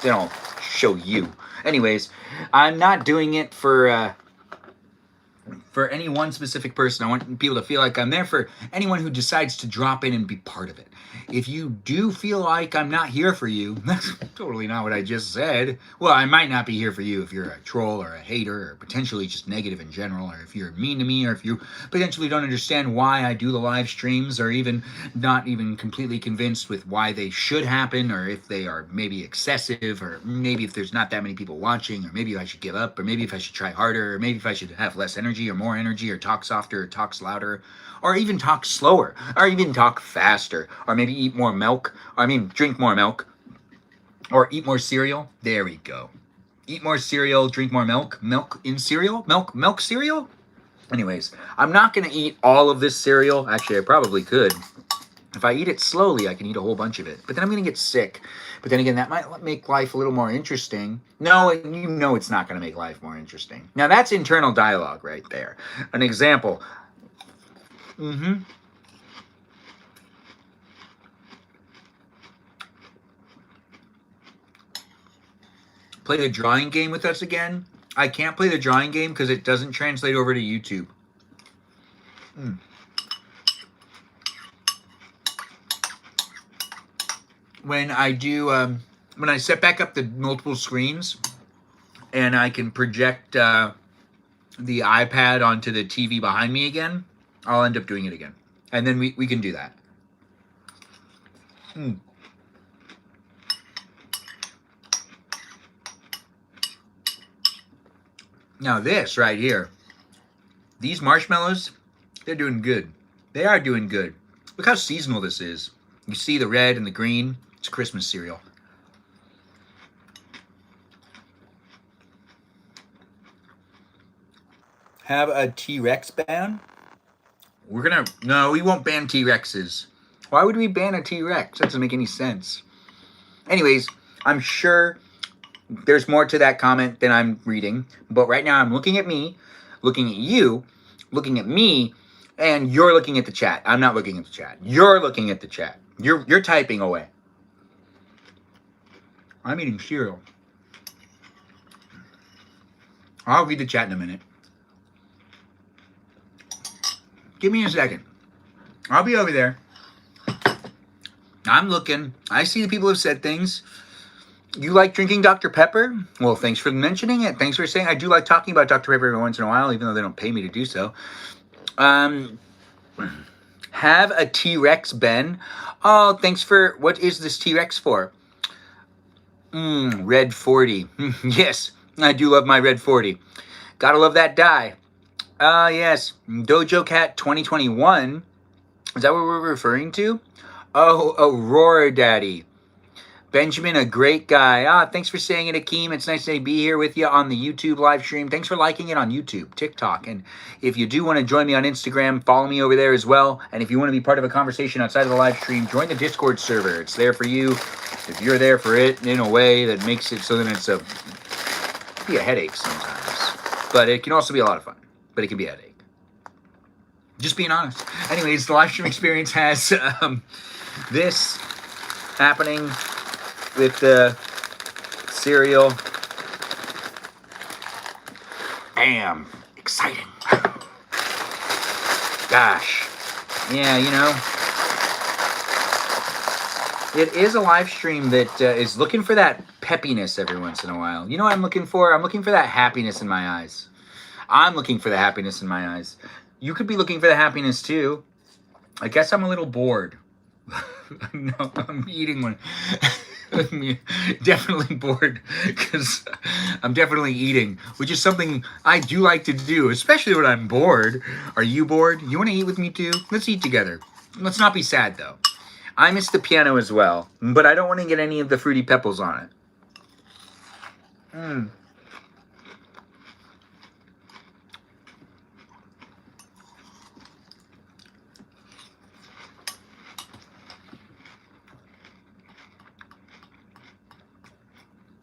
Then I'll show you. Anyways, I'm not doing it for any one specific person. I want people to feel like I'm there for anyone who decides to drop in and be part of it. If you do feel like I'm not here for you, that's totally not what I just said. Well, I might not be here for you if you're a troll or a hater or potentially just negative in general, or if you're mean to me, or if you potentially don't understand why I do the live streams, or even not even completely convinced with why they should happen, or if they are maybe excessive, or maybe if there's not that many people watching, or maybe I should give up, or maybe if I should try harder, or maybe if I should have less energy or more energy, or talk softer or talk louder, or even talk slower, or even talk faster, or maybe eat more milk, drink more milk, or eat more cereal. There we go. Eat more cereal, drink more milk. Milk in cereal? Milk cereal? Anyways, I'm not going to eat all of this cereal. Actually, I probably could. If I eat it slowly, I can eat a whole bunch of it. But then I'm going to get sick. But then again, that might make life a little more interesting. No, you know it's not going to make life more interesting. Now, that's internal dialogue right there. An example. Play the drawing game with us again? I can't play the drawing game because it doesn't translate over to YouTube. When I do, when I set back up the multiple screens and I can project the iPad onto the TV behind me again, I'll end up doing it again. And then we can do that. Now this right here, these marshmallows, they're doing good. They are doing good. Look how seasonal this is. You see the red and the green. It's Christmas cereal. Have a T-Rex ban? No, we won't ban T-Rexes. Why would we ban a T-Rex? That doesn't make any sense. Anyways, I'm sure there's more to that comment than I'm reading. But right now I'm looking at me, looking at you, looking at me, and you're looking at the chat. I'm not looking at the chat. You're looking at the chat. You're typing away. I'm eating cereal. I'll read the chat in a minute. Give me a second. I'll be over there. I'm looking. I see the people have said things. You like drinking Dr. Pepper? Well, thanks for mentioning it. Thanks for saying I do like talking about Dr. Pepper every once in a while, even though they don't pay me to do so. Have a T-Rex, Ben. Oh, thanks for... What is this T-Rex for? Red 40. Yes, I do love my Red 40. Gotta love that dye. Yes. Dojo Cat 2021. Is that what we're referring to? Oh, Aurora Daddy. Benjamin, a great guy. Thanks for saying it, Akeem. It's nice to be here with you on the YouTube live stream. Thanks for liking it on YouTube, TikTok. And if you do want to join me on Instagram, follow me over there as well. And if you want to be part of a conversation outside of the live stream, join the Discord server. It's there for you. If you're there for it in a way that makes it so that it can be a headache sometimes. But it can also be a lot of fun. But it can be a headache. Just being honest. Anyways, the live stream experience has this happening with the cereal. Bam. Exciting. Gosh. Yeah, you know. It is a live stream that is looking for that peppiness every once in a while. You know what I'm looking for? I'm looking for that happiness in my eyes. I'm looking for the happiness in my eyes. You could be looking for the happiness too. I guess I'm a little bored. No, I'm eating one. I'm definitely bored because I'm definitely eating, which is something I do like to do, especially when I'm bored. Are you bored? You want to eat with me too? Let's eat together. Let's not be sad though. I miss the piano as well, but I don't want to get any of the Fruity Pebbles on it.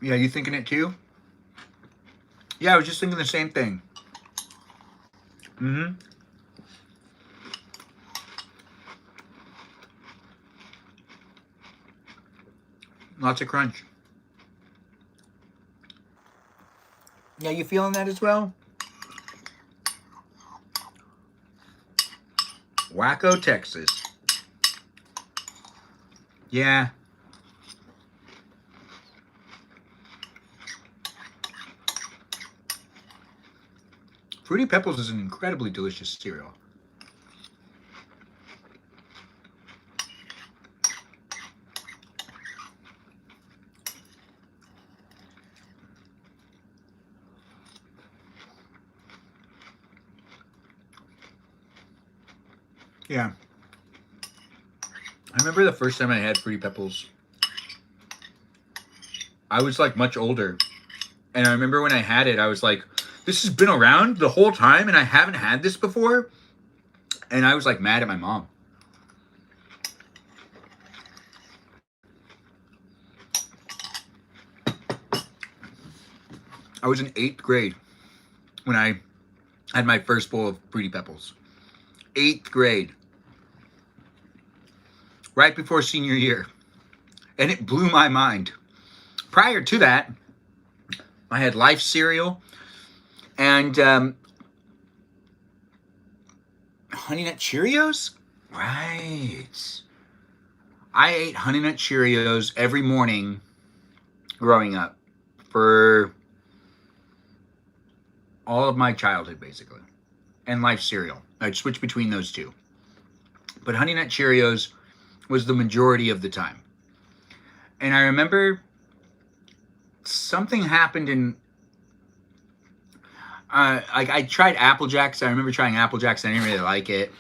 Yeah, you thinking it too? Yeah, I was just thinking the same thing. Lots of crunch. Yeah, you feeling that as well? Waco, Texas. Yeah. Fruity Pebbles is an incredibly delicious cereal. Yeah. I remember the first time I had Fruity Pebbles. I was like much older. And I remember when I had it, I was like, this has been around the whole time and I haven't had this before. And I was like mad at my mom. I was in 8th grade when I had my first bowl of Fruity Pebbles. 8th grade. Right before senior year. And it blew my mind. Prior to that, I had Life cereal and Honey Nut Cheerios? Right. I ate Honey Nut Cheerios every morning growing up for all of my childhood, basically. And Life cereal. I'd switch between those two. But Honey Nut Cheerios was the majority of the time. And I remember something happened Like I tried Apple Jacks. I remember trying Apple Jacks. And I didn't really like it.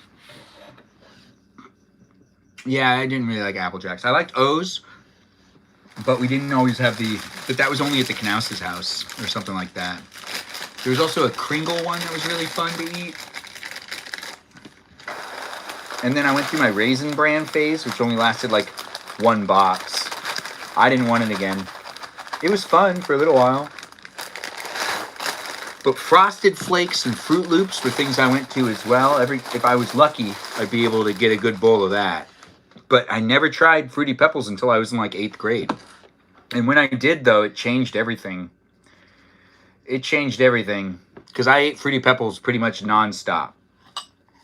Yeah, I didn't really like Apple Jacks. I liked O's, but we didn't always have the. But that was only at the Knauss's house or something like that. There was also a Kringle one that was really fun to eat. And then I went through my Raisin Bran phase, which only lasted like one box. I didn't want it again. It was fun for a little while. But Frosted Flakes and Fruit Loops were things I went to as well. If I was lucky, I'd be able to get a good bowl of that. But I never tried Fruity Pebbles until I was in like 8th grade. And when I did, though, it changed everything. It changed everything. Because I ate Fruity Pebbles pretty much nonstop.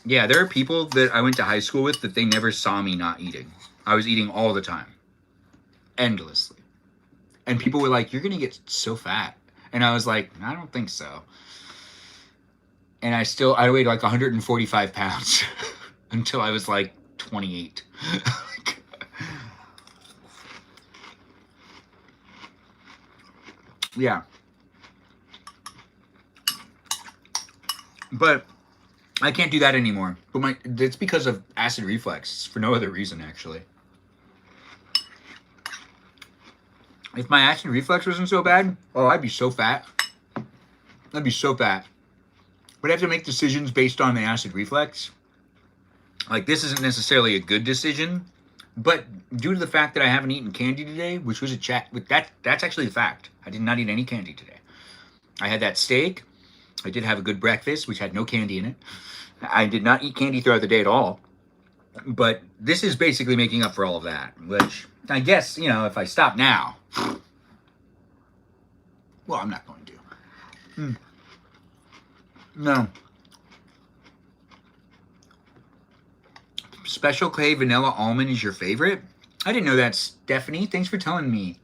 Yeah, there are people that I went to high school with that they never saw me not eating. I was eating all the time. Endlessly. And people were like, you're going to get so fat. And I was like, I don't think so. And I weighed like 145 pounds until I was like 28. Yeah. But I can't do that anymore. But it's because of acid reflux. It's for no other reason, actually. If my acid reflux wasn't so bad, I'd be so fat. I'd be so fat. But I have to make decisions based on the acid reflux. Like, this isn't necessarily a good decision, but due to the fact that I haven't eaten candy today, which was that's actually the fact. I did not eat any candy today. I had that steak. I did have a good breakfast, which had no candy in it. I did not eat candy throughout the day at all. But this is basically making up for all of that, which I guess, if I stop now, well, I'm not going to. No. Special K Vanilla Almond is your favorite? I didn't know that, Stephanie. Thanks for telling me.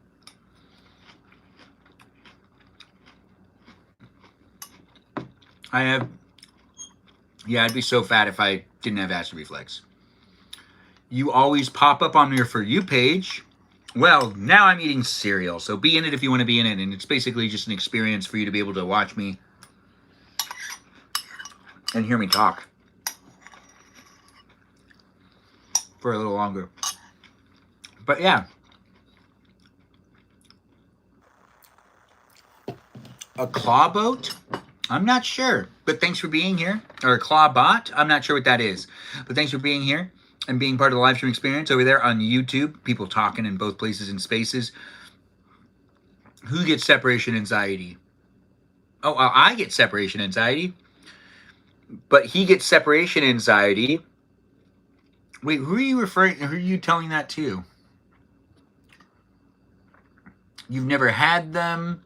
I'd be so fat if I didn't have acid reflux. You always pop up on your For You page. Well, now I'm eating cereal, so be in it if you want to be in it, and it's basically just an experience for you to be able to watch me and hear me talk for a little longer. But yeah. A claw boat? I'm not sure, but thanks for being here. Or a claw bot? I'm not sure what that is. But thanks for being here and being part of the live stream experience over there on YouTube. People talking in both places and spaces. Who gets separation anxiety? Oh, I get separation anxiety. But he gets separation anxiety. Wait, who are you telling that to? You've never had them.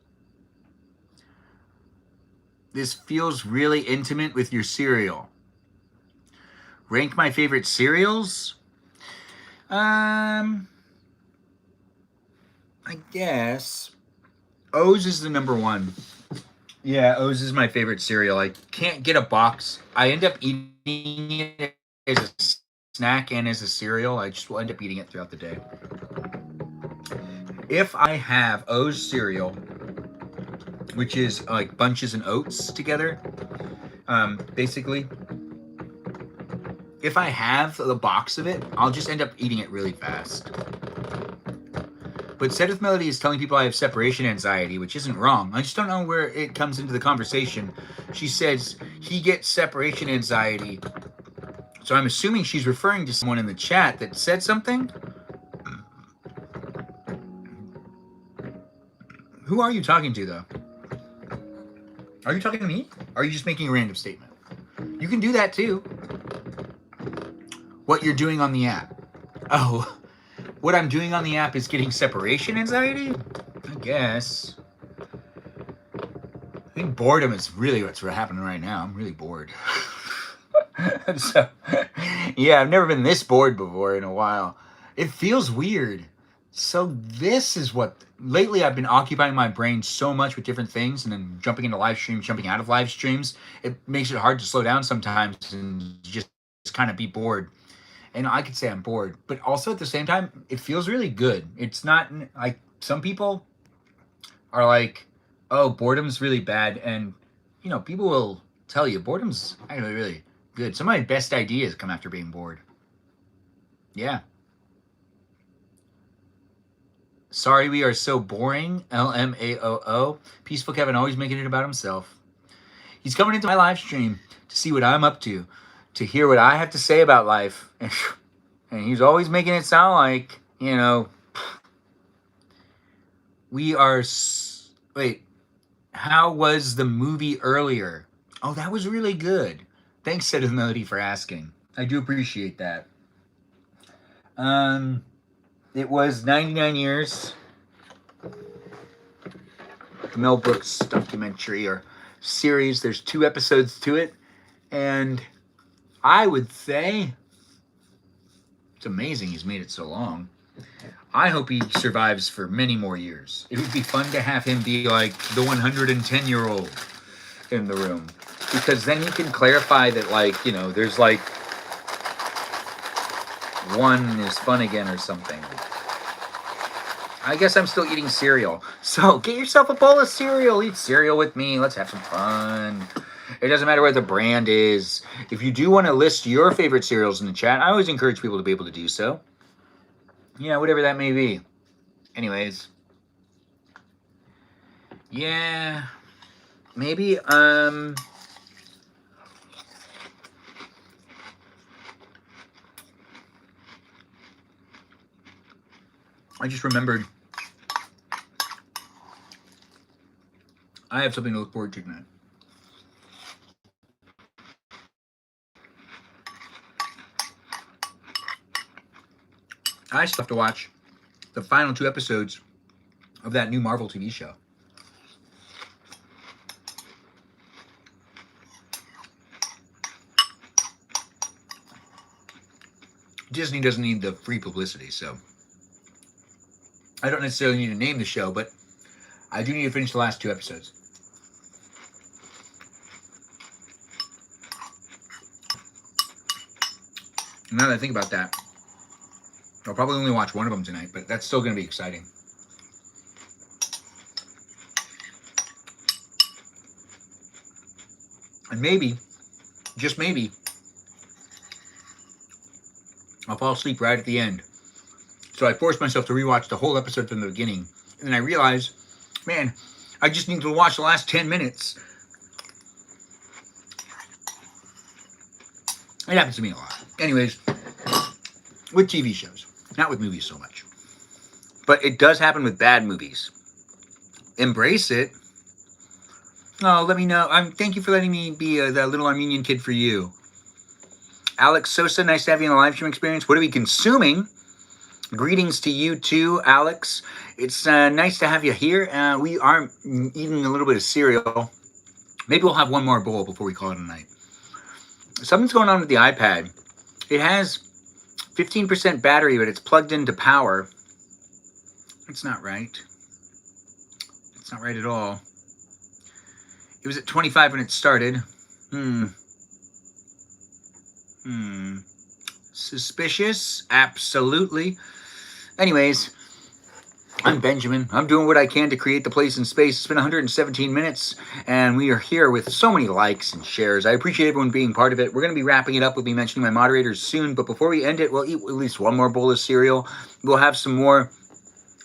This feels really intimate with your cereal. Rank my favorite cereals? I guess O's is the number one. Yeah, O's is my favorite cereal. I can't get a box. I end up eating it as a snack and as a cereal. I just will end up eating it throughout the day. If I have O's cereal, which is like bunches and oats together, basically, if I have the box of it, I'll just end up eating it really fast. But Sedith Melody is telling people I have separation anxiety, which isn't wrong. I just don't know where it comes into the conversation. She says he gets separation anxiety. So I'm assuming she's referring to someone in the chat that said something. Who are you talking to, though? Are you talking to me? Or are you just making a random statement? You can do that, too. What you're doing on the app. Oh, what I'm doing on the app is getting separation anxiety? I guess. I think boredom is really what's happening right now. I'm really bored. So, yeah, I've never been this bored before in a while. It feels weird. So this is what... Lately, I've been occupying my brain so much with different things and then jumping into live streams, jumping out of live streams. It makes it hard to slow down sometimes and just kind of be bored. And I could say I'm bored, but also at the same time, it feels really good. It's not like some people are like, oh, boredom's really bad. And people will tell you boredom's actually really good. Some of my best ideas come after being bored. Yeah. Sorry we are so boring. LMAOO. Peaceful Kevin always making it about himself. He's coming into my live stream to see what I'm up to hear what I have to say about life. And he's always making it sound like, we are... Wait, how was the movie earlier? Oh, that was really good. Thanks, Set of Melody, for asking. I do appreciate that. It was 99 Years. The Mel Brooks documentary or series. There's 2 episodes to it. And I would say it's amazing he's made it so long. I hope he survives for many more years. It would be fun to have him be like the 110-year-old in the room. Because then he can clarify that, there's one is fun again or something. I guess I'm still eating cereal. So get yourself a bowl of cereal. Eat cereal with me. Let's have some fun. It doesn't matter what the brand is. If you do want to list your favorite cereals in the chat, I always encourage people to be able to do so. Whatever that may be. Anyways. Yeah. Maybe, I just remembered I have something to look forward to tonight. I still have to watch the final 2 episodes of that new Marvel TV show. Disney doesn't need the free publicity, so I don't necessarily need to name the show, but I do need to finish the last 2 episodes. Now that I think about that, I'll probably only watch one of them tonight, but that's still going to be exciting. And maybe, just maybe, I'll fall asleep right at the end. So I forced myself to rewatch the whole episode from the beginning. And then I realized, man, I just need to watch the last 10 minutes. It happens to me a lot. Anyways, with TV shows. Not with movies so much. But it does happen with bad movies. Embrace it. Oh, let me know. Thank you for letting me be that little Armenian kid for you. Alex Sosa, nice to have you in the live stream experience. What are we consuming? Greetings to you too, Alex. It's nice to have you here. We are eating a little bit of cereal. Maybe we'll have one more bowl before we call it a night. Something's going on with the iPad. It has 15% battery, but it's plugged into power. It's not right. It's not right at all. It was at 25 when it started. Suspicious? Absolutely. Anyways, I'm Benjamin. I'm doing what I can to create the place and space. It's been 117 minutes, and we are here with so many likes and shares. I appreciate everyone being part of it. We're going to be wrapping it up with me mentioning my moderators soon, but before we end it, we'll eat at least one more bowl of cereal. We'll have some more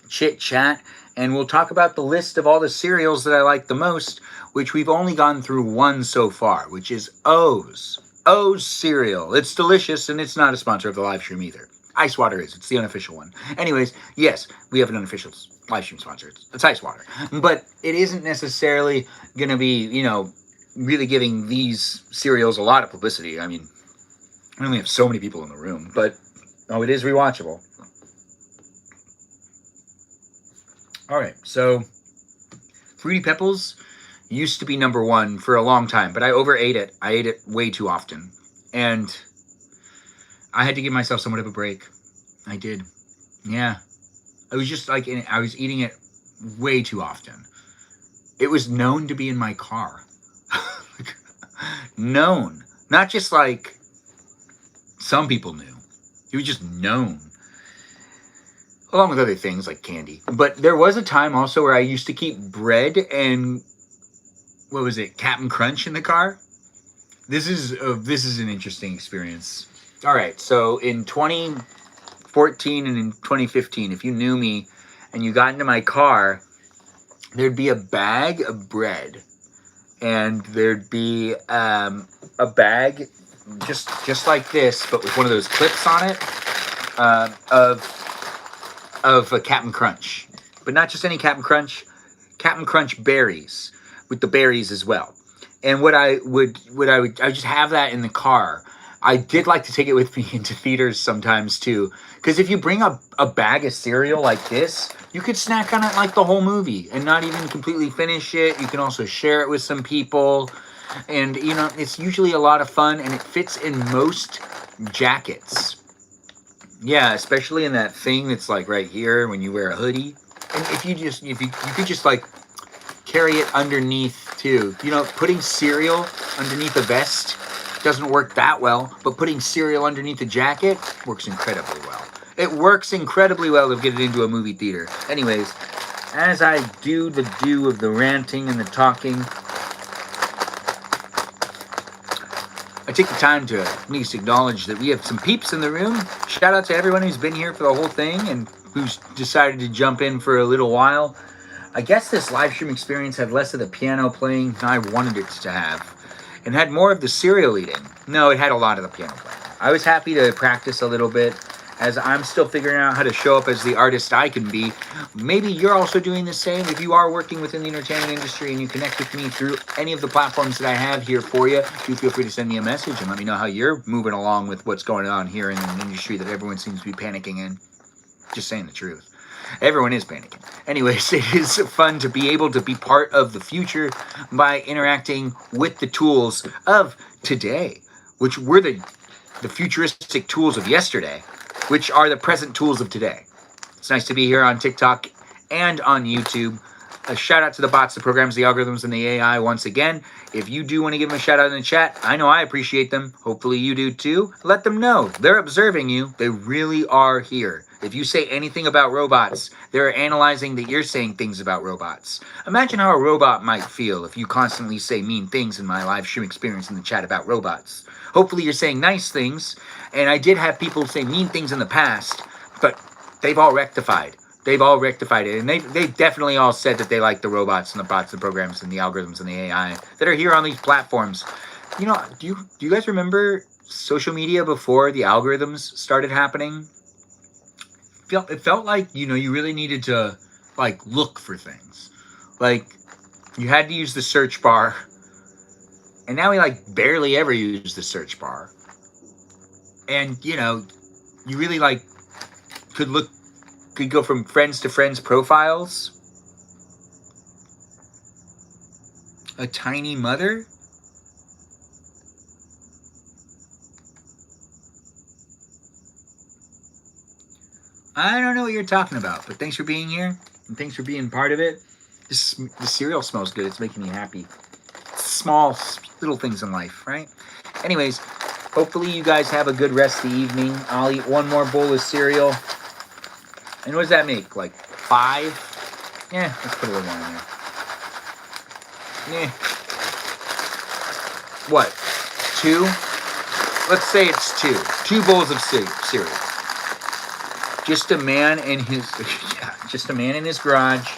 chit-chat, and we'll talk about the list of all the cereals that I like the most, which we've only gone through one so far, which is O's. O's cereal. It's delicious, and it's not a sponsor of the live stream either. Ice Water is. It's the unofficial one. Anyways, yes, we have an unofficial live stream sponsor. It's Ice Water. But it isn't necessarily going to be, really giving these cereals a lot of publicity. I mean, I only have so many people in the room, but, it is rewatchable. All right, so Fruity Pebbles used to be number 1 for a long time, but I overate it. I ate it way too often. And I had to give myself somewhat of a break. I did. Yeah. I was just I was eating it way too often. It was known to be in my car. Known. Not just some people knew. It was just known. Along with other things like candy. But there was a time also where I used to keep bread and what was it, Captain Crunch in the car. This is an interesting experience. All right, so in 2014 and in 2015, if you knew me and you got into my car, there'd be a bag of bread, and there'd be a bag just like this, but with one of those clips on it, of a Captain Crunch, but not just any Captain Crunch berries, with the berries as well. And I would just have that in the car. I did like to take it with me into theaters sometimes too, because if you bring a bag of cereal like this, you could snack on it like the whole movie and not even completely finish it. You can also share it with some people, and you know, it's usually a lot of fun, and it fits in most jackets. Yeah, especially in that thing that's like right here when you wear a hoodie. And if you could just like carry it underneath too. You know, putting cereal underneath a vest doesn't work that well, but putting cereal underneath a jacket works incredibly well. It works incredibly well to get it into a movie theater. Anyways, as I do the of the ranting and the talking, I take the time to at least acknowledge that we have some peeps in the room. Shout out to everyone who's been here for the whole thing and who's decided to jump in for a little while. I guess this live stream experience had less of the piano playing than I wanted it to have, and had more of the cereal eating. No, it had a lot of the piano playing. I was happy to practice a little bit, as I'm still figuring out how to show up as the artist I can be. Maybe you're also doing the same. If you are working within the entertainment industry and you connect with me through any of the platforms that I have here for you, do feel free to send me a message and let me know how you're moving along with what's going on here in an industry that everyone seems to be panicking in. Just saying the truth. Everyone is panicking. Anyways, it is fun to be able to be part of the future by interacting with the tools of today, which were the futuristic tools of yesterday, which are the present tools of today. It's nice to be here on TikTok and on YouTube. A shout out to the bots, the programs, the algorithms, and the AI once again. If you do want to give them a shout out in the chat, I know I appreciate them. Hopefully you do too. Let them know. They're observing you. They really are here. If you say anything about robots, they're analyzing that you're saying things about robots. Imagine how a robot might feel if you constantly say mean things in my live stream experience in the chat about robots. Hopefully you're saying nice things. And I did have people say mean things in the past, but they've all rectified. They've all rectified it, and they definitely all said that they like the robots and the bots, the programs, and the algorithms and the AI that are here on these platforms. You know, do you guys remember social media before the algorithms started happening? It felt like, you know, you really needed to like look for things. Like you had to use the search bar, and now we like barely ever use the search bar. And you know, you really like could go from friends to friends profiles. A tiny mother? I don't know what you're talking about, but thanks for being here, and thanks for being part of it. The cereal smells good. It's making me happy. Small, little things in life, right? Anyways, hopefully you guys have a good rest of the evening. I'll eat one more bowl of cereal. And what does that make? Like 5? Yeah, let's put a little more in there. Yeah. What? 2? Let's say it's 2. 2 bowls of cereal. Just a man in his garage.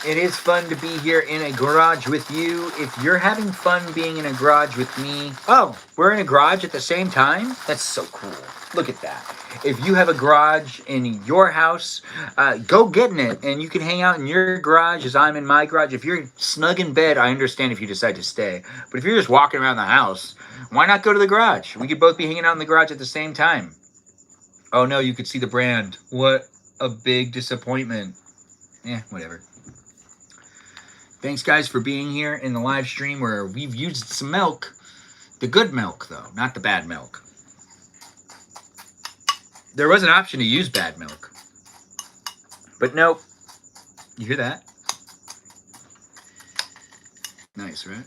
It is fun to be here in a garage with you. If you're having fun being in a garage with me, oh, we're in a garage at the same time? That's so cool. Look at that. If you have a garage in your house, go get in it, and you can hang out in your garage as I'm in my garage. If you're snug in bed, I understand if you decide to stay. But if you're just walking around the house, why not go to the garage? We could both be hanging out in the garage at the same time. Oh no, you could see the brand. What a big disappointment. Whatever. Thanks, guys, for being here in the live stream where we've used some milk. The good milk, though, not the bad milk. There was an option to use bad milk. But nope. You hear that? Nice, right?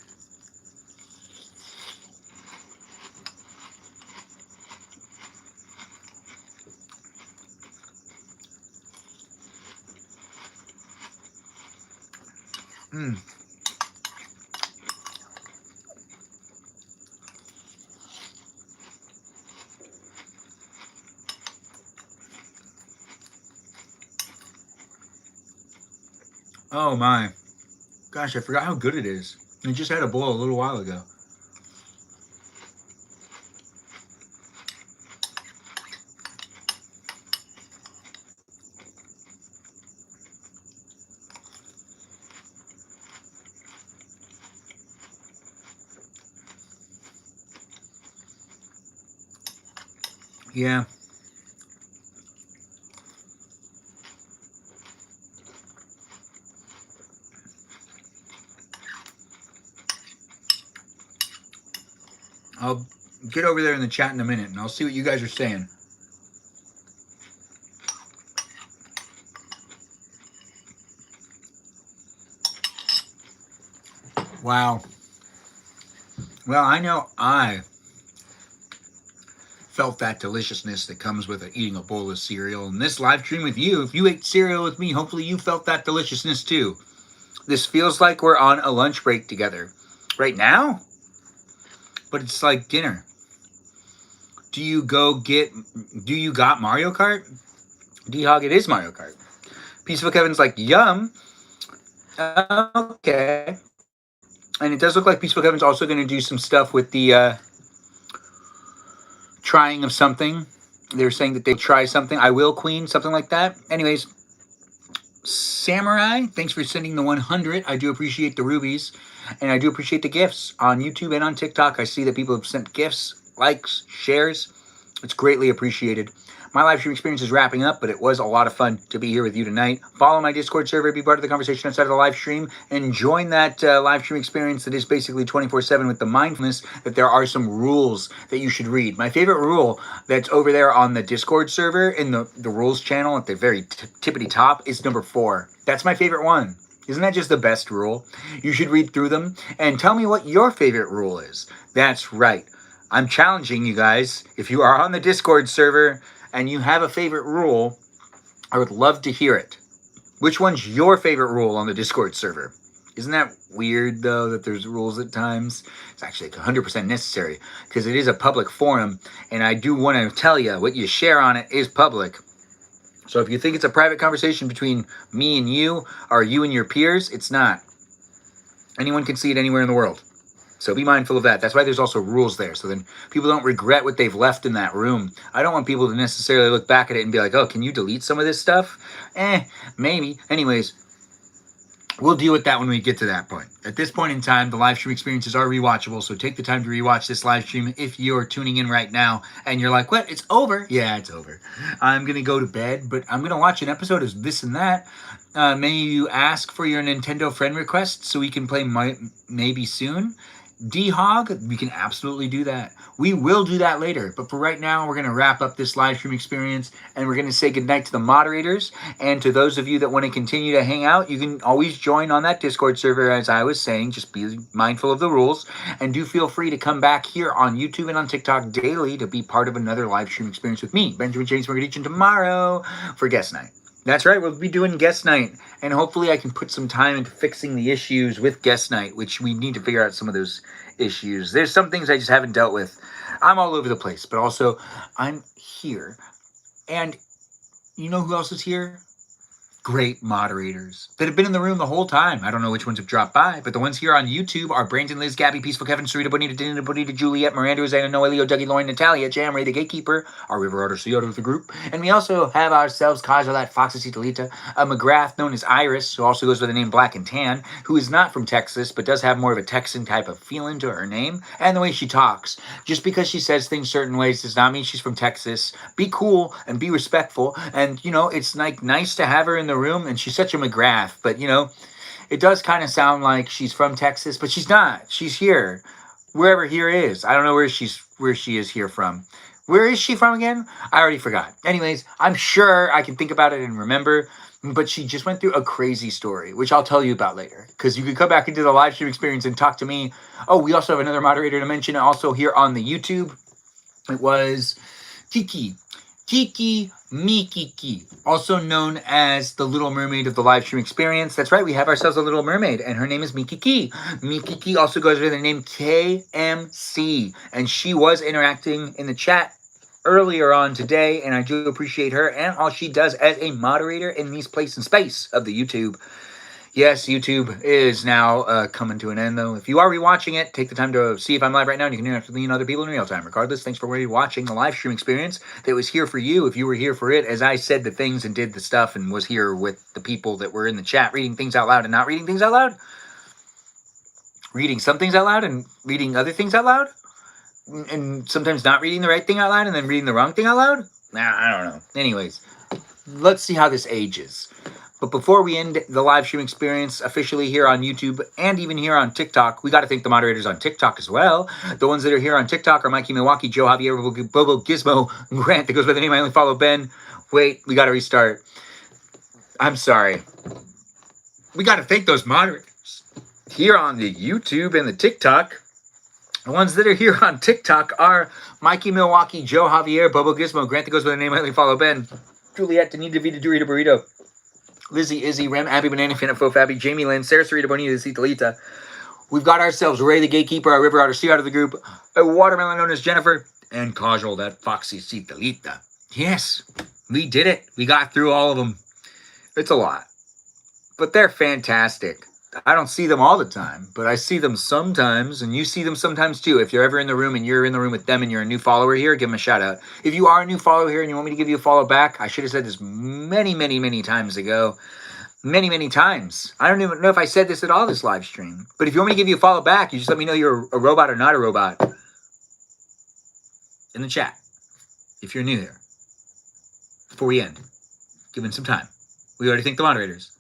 Oh my. Gosh, I forgot how good it is. I just had a bowl a little while ago. Yeah. I'll get over there in the chat in a minute and I'll see what you guys are saying. Wow. Well, I know I felt that deliciousness that comes with eating a bowl of cereal. And this live stream with you, if you ate cereal with me, hopefully you felt that deliciousness too. This feels like we're on a lunch break together. Right now? But it's like dinner. Do you got Mario Kart? D-Hog, it is Mario Kart. Peaceful Kevin's like, yum. Okay. And it does look like Peaceful Kevin's also going to do some stuff with the trying of something. They're saying that they'll try something. I will, Queen, something like that. Anyways, Samurai, thanks for sending the 100. I do appreciate the rubies. And I do appreciate the gifts on YouTube and on TikTok. I see that people have sent gifts, likes, shares. It's greatly appreciated. My live stream experience is wrapping up, but it was a lot of fun to be here with you tonight. Follow my Discord server, be part of the conversation outside of the live stream, and join that live stream experience that is basically 24/7 with the mindfulness that there are some rules that you should read. My favorite rule that's over there on the Discord server in the rules channel at the very tippity top is number 4. That's my favorite one. Isn't that just the best rule? You should read through them and tell me what your favorite rule is. That's right. I'm challenging you guys. If you are on the Discord server and you have a favorite rule, I would love to hear it. Which one's your favorite rule on the Discord server? Isn't that weird, though, that there's rules at times? It's actually 100% necessary because it is a public forum, and I do want to tell you what you share on it is public. So if you think it's a private conversation between me and you, or you and your peers, it's not. Anyone can see it anywhere in the world. So be mindful of that. That's why there's also rules there. So then people don't regret what they've left in that room. I don't want people to necessarily look back at it and be like, oh, can you delete some of this stuff? Maybe. Anyways, we'll deal with that when we get to that point. At this point in time, the live stream experiences are rewatchable. So take the time to rewatch this live stream if you're tuning in right now and you're like, what? It's over? Yeah, it's over. I'm going to go to bed, but I'm going to watch an episode of this and that. May you ask for your Nintendo friend request so we can play maybe soon. D-Hog, we can absolutely do that. We will do that later. But for right now, we're going to wrap up this live stream experience and we're going to say goodnight to the moderators. And to those of you that want to continue to hang out, you can always join on that Discord server, as I was saying. Just be mindful of the rules. And do feel free to come back here on YouTube and on TikTok daily to be part of another live stream experience with me, Benjamin James Magrdichian, tomorrow for guest night. That's right, we'll be doing guest night, and hopefully I can put some time into fixing the issues with guest night, which we need to figure out some of those issues. There's some things I just haven't dealt with. I'm all over the place, but also I'm here. And you know who else is here? Great moderators that have been in the room the whole time. I don't know which ones have dropped by, but the ones here on YouTube are Brandon, Liz, Gabby, Peaceful Kevin, Sarita, Bonita, Dina, Bonita, Juliet, Miranda, Rosanna, Noah, Leo, Dougie, Lauren, Natalia, Jam, Ray, the Gatekeeper, our River Order Cioto of the group. And we also have ourselves Kajalat, Foxy, Talita, a McGrath known as Iris, who also goes by the name Black and Tan, who is not from Texas, but does have more of a Texan type of feeling to her name and the way she talks. Just because she says things certain ways does not mean she's from Texas. Be cool and be respectful. And, you know, it's like nice to have her in the room, and she's such a McGrath, but you know, it does kind of sound like she's from Texas, but she's not. She's here, wherever here is. I don't know where she is here from. Where is she from again? I already forgot. Anyways, I'm sure I can think about it and remember, but she just went through a crazy story, which I'll tell you about later, because you can come back into the live stream experience and talk to me. Oh, we also have another moderator to mention also here on the YouTube. It was Kiki Mikiki, also known as the Little Mermaid of the live stream experience. That's right, we have ourselves a Little Mermaid, and her name is Mikiki. Mikiki also goes by the name KMC, and she was interacting in the chat earlier on today, and I do appreciate her and all she does as a moderator in these place and space of the YouTube. Yes, YouTube is now coming to an end, though. If you are rewatching it, take the time to see if I'm live right now, and you can interact with me and other people in real time. Regardless, thanks for rewatching the live stream experience that was here for you. If you were here for it, as I said the things and did the stuff and was here with the people that were in the chat reading things out loud and not reading things out loud, reading some things out loud and reading other things out loud, and sometimes not reading the right thing out loud and then reading the wrong thing out loud? I don't know. Anyways, let's see how this ages. But before we end the live stream experience officially here on YouTube and even here on TikTok, we got to thank the moderators on TikTok as well. The ones that are here on TikTok are Mikey Milwaukee, Joe Javier, Bobo Gizmo, Grant that goes by the name I only follow Ben. Wait, we got to restart. I'm sorry. We got to thank those moderators here on the YouTube and the TikTok. The ones that are here on TikTok are Mikey Milwaukee, Joe Javier, Bobo Gizmo, Grant that goes by the name I only follow Ben, Juliet, Danita, Vita, Dorito, Burrito, Lizzie, Izzy, Rem, Abby, Banana, Finna, Fo, Fabi, Jamie, Lynn, Sarah, Sarita, Bonita, Citalita. We've got ourselves Ray, the Gatekeeper, our River Otter, Sea out of the group, a Watermelon known as Jennifer, and Kajal, that foxy Citalita. Yes, we did it. We got through all of them. It's a lot, but they're fantastic. I don't see them all the time, but I see them sometimes, and you see them sometimes too. If you're ever in the room and you're in the room with them and you're a new follower here, give them a shout out. If you are a new follower here and you want me to give you a follow back, I should have said this many times ago. Many times. I don't even know if I said this at all this live stream, but if you want me to give you a follow back, you just let me know you're a robot or not a robot in the chat. If you're new here, before we end, give them some time. We already thanked the moderators.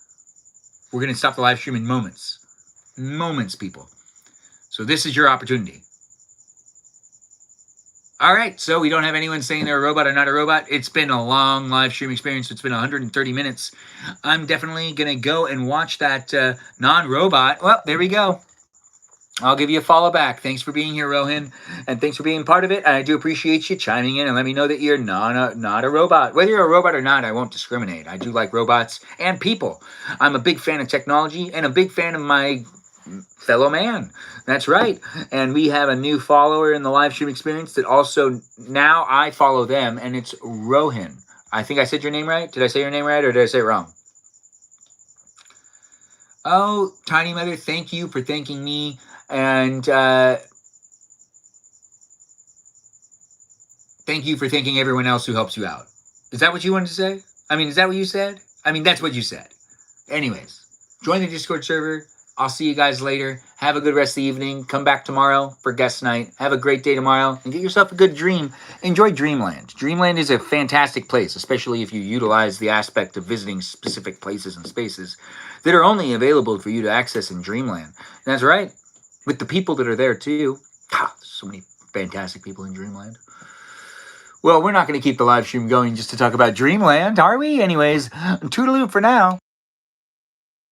We're going to stop the live stream in moments. Moments, people. So this is your opportunity. All right, so we don't have anyone saying they're a robot or not a robot. It's been a long live stream experience. It's been 130 minutes. I'm definitely going to go and watch that non-robot. Well, there we go. I'll give you a follow back. Thanks for being here, Rohan, and thanks for being part of it. And I do appreciate you chiming in and let me know that you're not a robot. Whether you're a robot or not, I won't discriminate. I do like robots and people. I'm a big fan of technology and a big fan of my fellow man. That's right. And we have a new follower in the live stream experience that also now I follow them, and it's Rohan. I think I said your name right. Did I say your name right or did I say it wrong? Oh, Tiny Mother, thank you for thanking me. And thank you for thanking everyone else who helps you out. Is that what you wanted to say? I mean, is that what you said? I mean, that's what you said. Anyways, join the Discord server. I'll see you guys later. Have a good rest of the evening. Come back tomorrow for guest night. Have a great day tomorrow and get yourself a good dream. Enjoy Dreamland. Dreamland is a fantastic place, especially if you utilize the aspect of visiting specific places and spaces that are only available for you to access in Dreamland. And that's right. With the people that are there too. So many fantastic people in Dreamland. Well, we're not going to keep the live stream going just to talk about Dreamland, are we? Anyways, toodaloo for now.